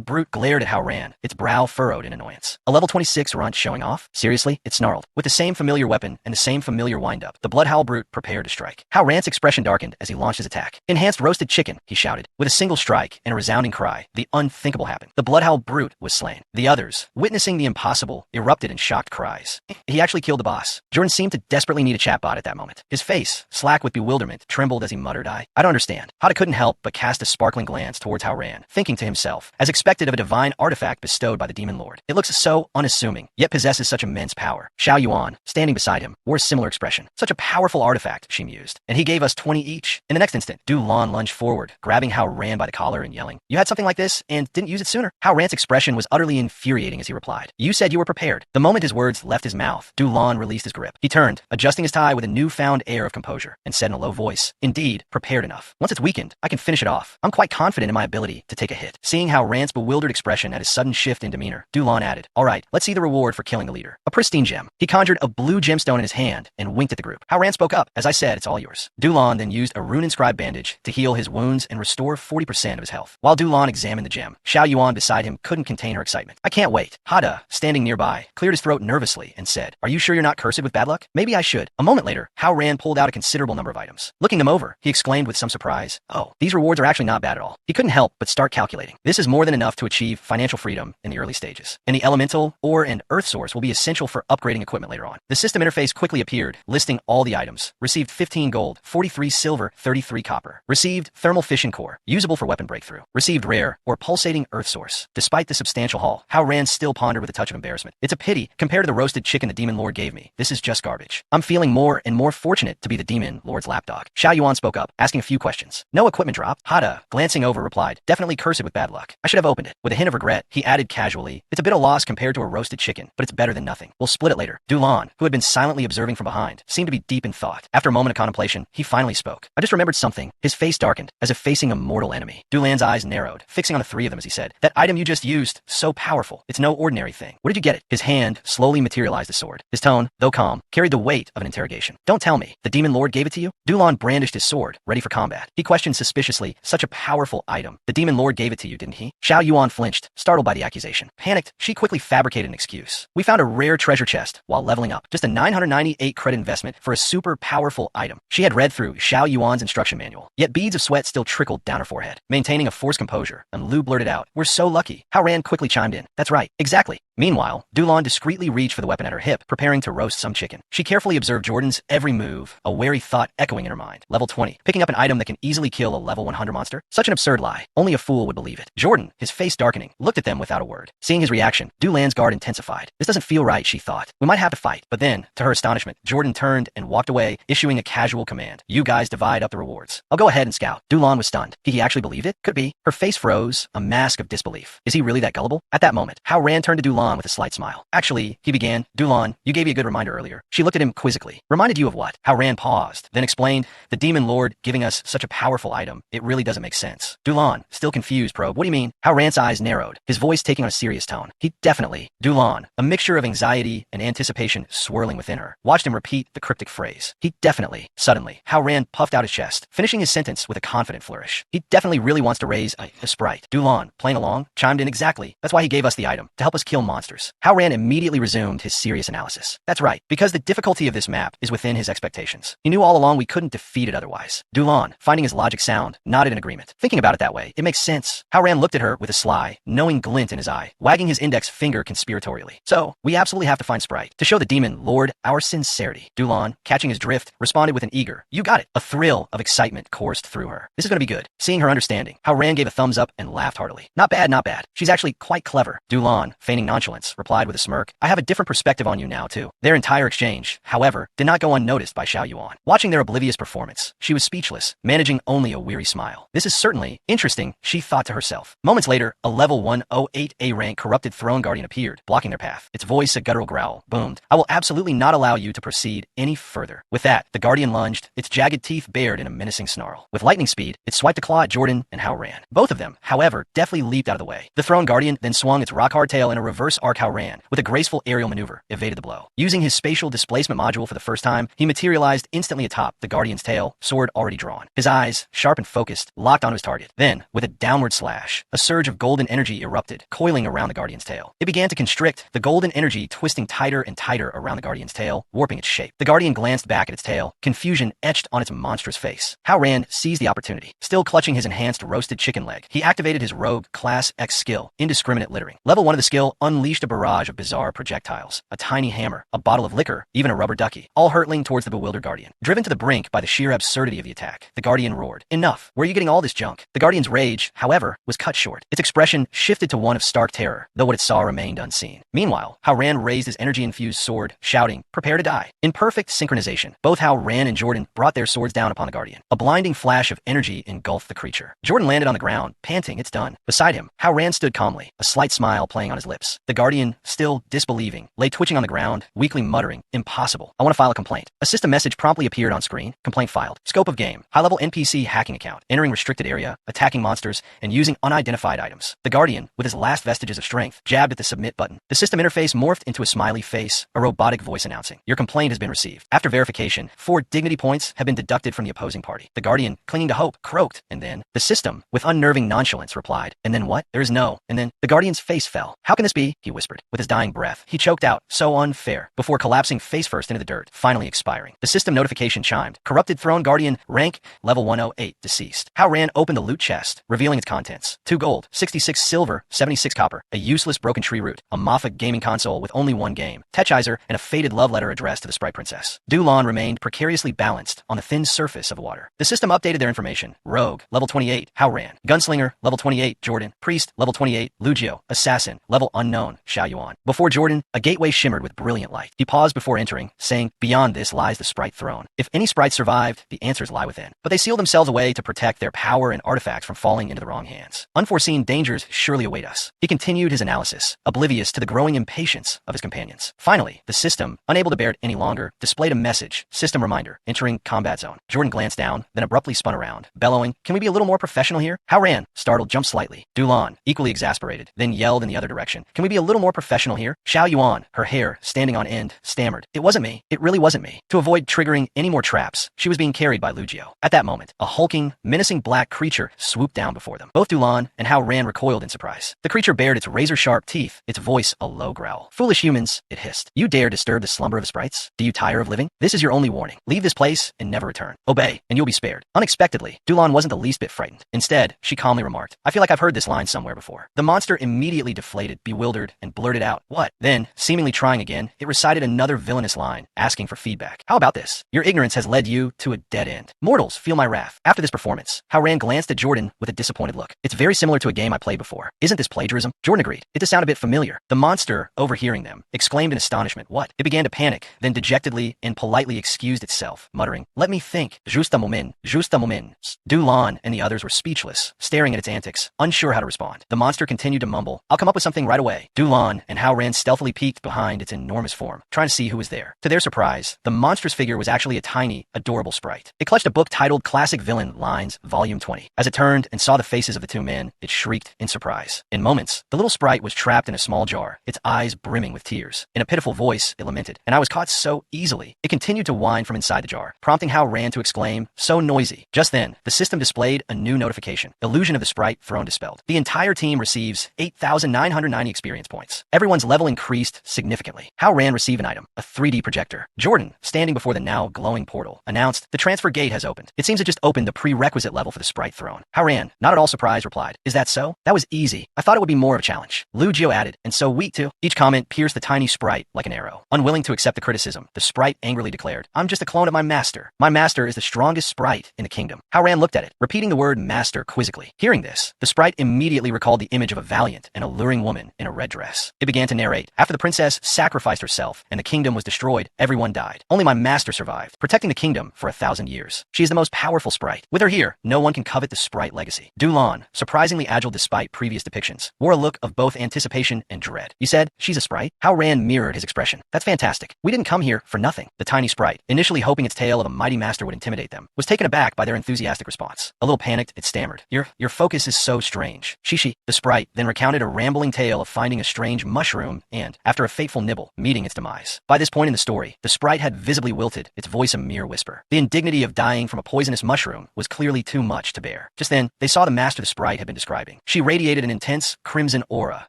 brute glared at Hao Ran, its brow furrowed in annoyance. "A level 26 runt showing off? Seriously?" it snarled. With the same familiar weapon and the same familiar windup, the bloodhowl brute prepared to strike. Hao Ran's expression darkened as he launched his attack. "Enhanced roasted chicken," he shouted. With a single strike and a resounding cry, the unthinkable happened. The bloodhowl brute was slain. The others, witnessing the impossible, erupted in shocked cries. He actually killed the boss. Jordan seemed to desperately need a chatbot at that moment. His face, slack with bewilderment, trembled as he muttered, I don't understand." Hada couldn't help but cast a sparkling glance towards Hao Ran, thinking to himself, as expected of a divine artifact bestowed by the Demon Lord. It looks so unassuming, yet possesses such immense power. Xiao Yuan, standing beside him, wore a similar expression. Such a powerful artifact, she mused. And he gave us 20 each. In the next instant, Du Lan lunged forward, grabbing Hao Ran by the collar and yelling, "You had something like this and didn't use it sooner?" Hao Ran's expression was utterly infuriating as he replied, "You said you were prepared." The moment his words left his mouth, Du Lan released his grip. He turned, adjusting his tie with a newfound air of composure, and said in a low voice, "Indeed, prepared enough. Once it's weakened, I can finish it off. I'm quite confident in my ability to take a hit." Seeing Hao Ran's bewildered expression at his sudden shift in demeanor, Du Lan added, "All right, let's see the reward for killing the leader." A pristine gem. He conjured a blue gemstone in his hand and winked at the group. Hao Ran spoke up, "As I said, it's all yours." Du Lan then used a rune-inscribed bandage to heal his wounds and restore 40% of his health. While Du Lan examined the gem, Xiao Yuan beside him couldn't contain her excitement. "I can't wait." Hada, standing nearby, cleared his throat nervously and said, "Are you sure you're not cursed with bad luck? Maybe I should." A moment later, Hao Ran pulled out a considerable number of items. Looking them over, he exclaimed with some surprise, "Oh, these rewards are actually not bad at all." He couldn't help but start calculating. This is more than enough to achieve financial freedom in the early stages. And the elemental, ore, and earth source will be essential for upgrading equipment later on. The system interface quickly appeared, listing all the items. Received 15 gold, 43 silver, 33 copper. Received thermal fission core, usable for weapon breakthrough. Received rare, or pulsating earth source. Despite the substantial haul, Hao Ran still pondered with a touch of embarrassment. "It's a pity, compared to the roasted chicken the Demon Lord gave me. This is just garbage. I'm feeling more and more fortunate to be the Demon Lord's lapdog." Xiao Yuan spoke up, asking a few questions. "No equipment drop?" Hada, glancing over, replied, "Definitely cursed with bad luck. I should have opened it." With a hint of regret, he added casually, "It's a bit of loss compared to a roasted chicken, but it's better than nothing. We'll split it later." Du Lan, who had been silently observing from behind, seemed to be deep in thought. After a moment of contemplation, he finally spoke. "I just remembered something." His face darkened, as if facing a mortal enemy. Du Lan's eyes narrowed, fixing on the three of them as he said, "That item you just used, so powerful. It's no ordinary thing. Where did you get it?" His hand slowly materialized a sword. His tone, though calm, carried the weight of an interrogation. "Don't tell me. The Demon Lord gave it to you?" Du Lan brandished his sword, ready for combat. He questioned suspiciously, "Such a powerful item. The Demon Lord gave it to you, didn't he?" Xiao Yuan flinched, startled by the accusation. Panicked, she quickly fabricated an excuse. "We found a rare treasure chest while leveling up. Just a 998 credit investment for a super powerful item." She had read through Xiao Yuan's instruction manual, yet beads of sweat still trickled down her forehead. Maintaining a forced composure, and Lu blurted out, "We're so lucky." Hao Ran quickly chimed in, "That's right, exactly." Meanwhile, Du Lan discreetly reached for the weapon at her hip, preparing to roast some chicken. She carefully observed Jordan's every move, a wary thought echoing in her mind. Level 20. Picking up an item that can easily kill a level 100 monster? Such an absurd lie. Only a fool would believe it. Jordan, his face darkening, looked at them without a word. Seeing his reaction, Du Lan's guard intensified. This doesn't feel right, she thought. We might have to fight. But then, to her astonishment, Jordan turned and walked away, issuing a casual command. "You guys divide up the rewards. I'll go ahead and scout." Du Lan was stunned. Did he actually believe it? Could be. Her face froze, a mask of disbelief. Is he really that gullible? At that moment, Hao Ran turned to Du Lan with a slight smile. "Actually," he began, "Du Lan, you gave me a good reminder earlier." She looked at him quizzically. "Reminded you of what?" Hao Ran paused, then explained, "The Demon Lord giving us such a powerful item. It really doesn't make sense." Du Lan, still confused, probed, "What do you mean?" Hao Ran's eyes narrowed, his voice taking on a serious tone. He definitely, Du Lan, a mixture of anxiety and anticipation swirling within her, watched him repeat the cryptic phrase. He definitely. Suddenly, Hao Ran puffed out his chest, finishing his sentence with a confident flourish. "He definitely really wants to raise a sprite." Du Lan, playing along, chimed in, "Exactly. That's why he gave us the item, to help us kill monsters." Hao Ran immediately resumed his serious analysis. "That's right, because the difficulty of this map is within his expectations. He knew all along we couldn't defeat it otherwise." Du Lan, finding his logic sound, nodded in agreement. Thinking about it that way, it makes sense. Hao Ran looked at her with a sly, knowing glint in his eye, wagging his index finger conspiratorially. "So, we absolutely have to find Sprite, to show the Demon Lord our sincerity." Du Lan, catching his drift, responded with an eager, "You got it." A thrill of excitement coursed through her. This is going to be good. Seeing her understanding, Hao Ran gave a thumbs up and laughed heartily. "Not bad, not bad. She's actually quite clever." Du Lan, feigning nonchalance, replied with a smirk, "I have a different perspective on you now, too." Their entire exchange, however, did not go unnoticed by Xiao Yuan. Watching their oblivious performance, she was speechless, managing only a weary smile. "This is certainly interesting," she thought to herself. Moments later, a level 108A rank corrupted throne guardian appeared, blocking their path. Its voice, a guttural growl, boomed, "I will absolutely not allow you to proceed any further." With that, the guardian lunged, its jagged teeth bared in a menacing snarl. With lightning speed, it swiped a claw at Jordan and Hao Ran. Both of them, however, deftly leaped out of the way. The throne guardian then swung its rock-hard tail in a reverse arc. Hao Ran, with a graceful aerial maneuver, evaded the blow. Using his spatial displacement module for the first time, he materialized instantly atop the guardian's tail, sword already drawn. His eyes, sharp and focused, locked onto his target. Then, with a downward slash, a surge of golden energy erupted, coiling around the guardian's tail. It began to constrict, the golden energy twisting tighter and tighter around the guardian's tail, warping its shape. The guardian glanced back at its tail, confusion etched on its monstrous face. Hao Ran seized the opportunity. Still clutching his enhanced roasted chicken leg, he activated his rogue Class X skill, Indiscriminate Littering. Level 1 of the skill unlocked unleashed a barrage of bizarre projectiles, a tiny hammer, a bottle of liquor, even a rubber ducky, all hurtling towards the bewildered Guardian. Driven to the brink by the sheer absurdity of the attack, the Guardian roared, "Enough! Where are you getting all this junk?" The Guardian's rage, however, was cut short. Its expression shifted to one of stark terror, though what it saw remained unseen. Meanwhile, Hao Ran raised his energy-infused sword, shouting, "Prepare to die." In perfect synchronization, both Hao Ran and Jordan brought their swords down upon the Guardian. A blinding flash of energy engulfed the creature. Jordan landed on the ground, panting, "It's done." Beside him, Hao Ran stood calmly, a slight smile playing on his lips. The Guardian, still disbelieving, lay twitching on the ground, weakly muttering, "Impossible. I want to file a complaint." A system message promptly appeared on screen. Complaint filed. Scope of game: high-level NPC hacking account, entering restricted area, attacking monsters, and using unidentified items. The Guardian, with his last vestiges of strength, jabbed at the submit button. The system interface morphed into a smiley face, a robotic voice announcing, "Your complaint has been received. After verification, 4 dignity points have been deducted from the opposing party." The Guardian, clinging to hope, croaked, and then the system, with unnerving nonchalance, replied, "And then what? There is no, and then." The Guardian's face fell. "How can this be?" he whispered. With his dying breath, he choked out, "So unfair," before collapsing face first into the dirt, finally expiring. The system notification chimed. Corrupted Throne Guardian, rank, level 108, deceased. Hao Ran opened the loot chest, revealing its contents. 2 gold, 66 silver, 76 copper, a useless broken tree root, a Moffat gaming console with only 1 game, Techizer, and a faded love letter addressed to the Sprite Princess. Dulon remained precariously balanced on the thin surface of water. The system updated their information. Rogue, level 28, Hao Ran. Gunslinger, level 28, Jordan. Priest, level 28, Lugio. Assassin, level unknown, Xiao Yuan. Before Jordan, a gateway shimmered with brilliant light. He paused before entering, saying, "Beyond this lies the Sprite Throne. If any sprites survived, the answers lie within. But they seal themselves away to protect their power and artifacts from falling into the wrong hands. Unforeseen dangers surely await us." He continued his analysis, oblivious to the growing impatience of his companions. Finally, the system, unable to bear it any longer, displayed a message. System reminder, entering combat zone. Jordan glanced down, then abruptly spun around, bellowing, "Can we be a little more professional here?" Hao Ran, startled, jumped slightly. Dulon, equally exasperated, then yelled in the other direction, "Can we be a little more professional here?" Xiao Yuan, her hair standing on end, stammered, "It wasn't me. It really wasn't me." To avoid triggering any more traps, she was being carried by Lugio. At that moment, a hulking, menacing black creature swooped down before them. Both Dulon and Hao Ran recoiled in surprise. The creature bared its razor-sharp teeth, its voice a low growl. "Foolish humans," it hissed. "You dare disturb the slumber of sprites? Do you tire of living? This is your only warning. Leave this place and never return. Obey, and you'll be spared." Unexpectedly, Dulon wasn't the least bit frightened. Instead, she calmly remarked, "I feel like I've heard this line somewhere before." The monster immediately deflated, bewildered, and blurted out, "What?" Then, seemingly trying again, it recited another villainous line, asking for feedback. "How about this? Your ignorance has led you to a dead end. Mortals, feel my wrath." After this performance, Hao Ran glanced at Jordan with a disappointed look. "It's very similar to a game I played before. Isn't this plagiarism?" Jordan agreed. "It does sound a bit familiar." The monster, overhearing them, exclaimed in astonishment, "What?" It began to panic, then dejectedly and politely excused itself, muttering, "Let me think. Juste un moment. Juste un moment." Dulon and the others were speechless, staring at its antics, unsure how to respond. The monster continued to mumble, "I'll come up with something right away." Dulon and Hao Ran stealthily peeked behind its enormous form, trying to see who was there. To their surprise, the monstrous figure was actually a tiny, adorable sprite. It clutched a book titled Classic Villain Lines, Volume 20. As it turned and saw the faces of the 2 men, it shrieked in surprise. In moments, the little sprite was trapped in a small jar, its eyes brimming with tears. In a pitiful voice, it lamented, "And I was caught so easily." It continued to whine from inside the jar, prompting Hao Ran to exclaim, "So noisy." Just then, the system displayed a new notification. Illusion of the Sprite Throne dispelled. The entire team receives 8,990 experience points. Everyone's level increased significantly. Hao Ran received an item, a 3D projector. Jordan, standing before the now glowing portal, announced, "The transfer gate has opened." It seems it just opened the prerequisite level for the Sprite Throne. Hao Ran, not at all surprised, replied, "Is that so? That was easy. I thought it would be more of a challenge." Lugio added, "And so weak too." Each comment pierced the tiny sprite like an arrow. Unwilling to accept the criticism, the sprite angrily declared, "I'm just a clone of my master. My master is the strongest sprite in the kingdom." Hao Ran looked at it, repeating the word master quizzically. Hearing this, the sprite immediately recalled the image of a valiant and alluring woman in a red dress. It began to narrate, "After the princess sacrificed herself and the kingdom was destroyed, everyone died. Only my master survived, protecting the kingdom for 1,000 years. She is the most powerful sprite. With her here, no one can covet the sprite legacy." Dulon, surprisingly agile despite previous depictions, wore a look of both anticipation and dread. "You said, she's a sprite?" Hao Ran mirrored his expression. "That's fantastic. We didn't come here for nothing." The tiny sprite, initially hoping its tale of a mighty master would intimidate them, was taken aback by their enthusiastic response. A little panicked, it stammered, Your focus is so strange." Shishi, the sprite, then recounted a rambling tale of finding a strange mushroom and, after a fateful nibble, meeting its demise. By this point in the story, the sprite had visibly wilted, its voice a mere whisper. The indignity of dying from a poisonous mushroom was clearly too much to bear. Just then, they saw the master the sprite had been describing. She radiated an intense, crimson aura,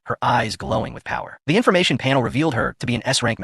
her eyes glowing with power. The information panel revealed her to be an S-rank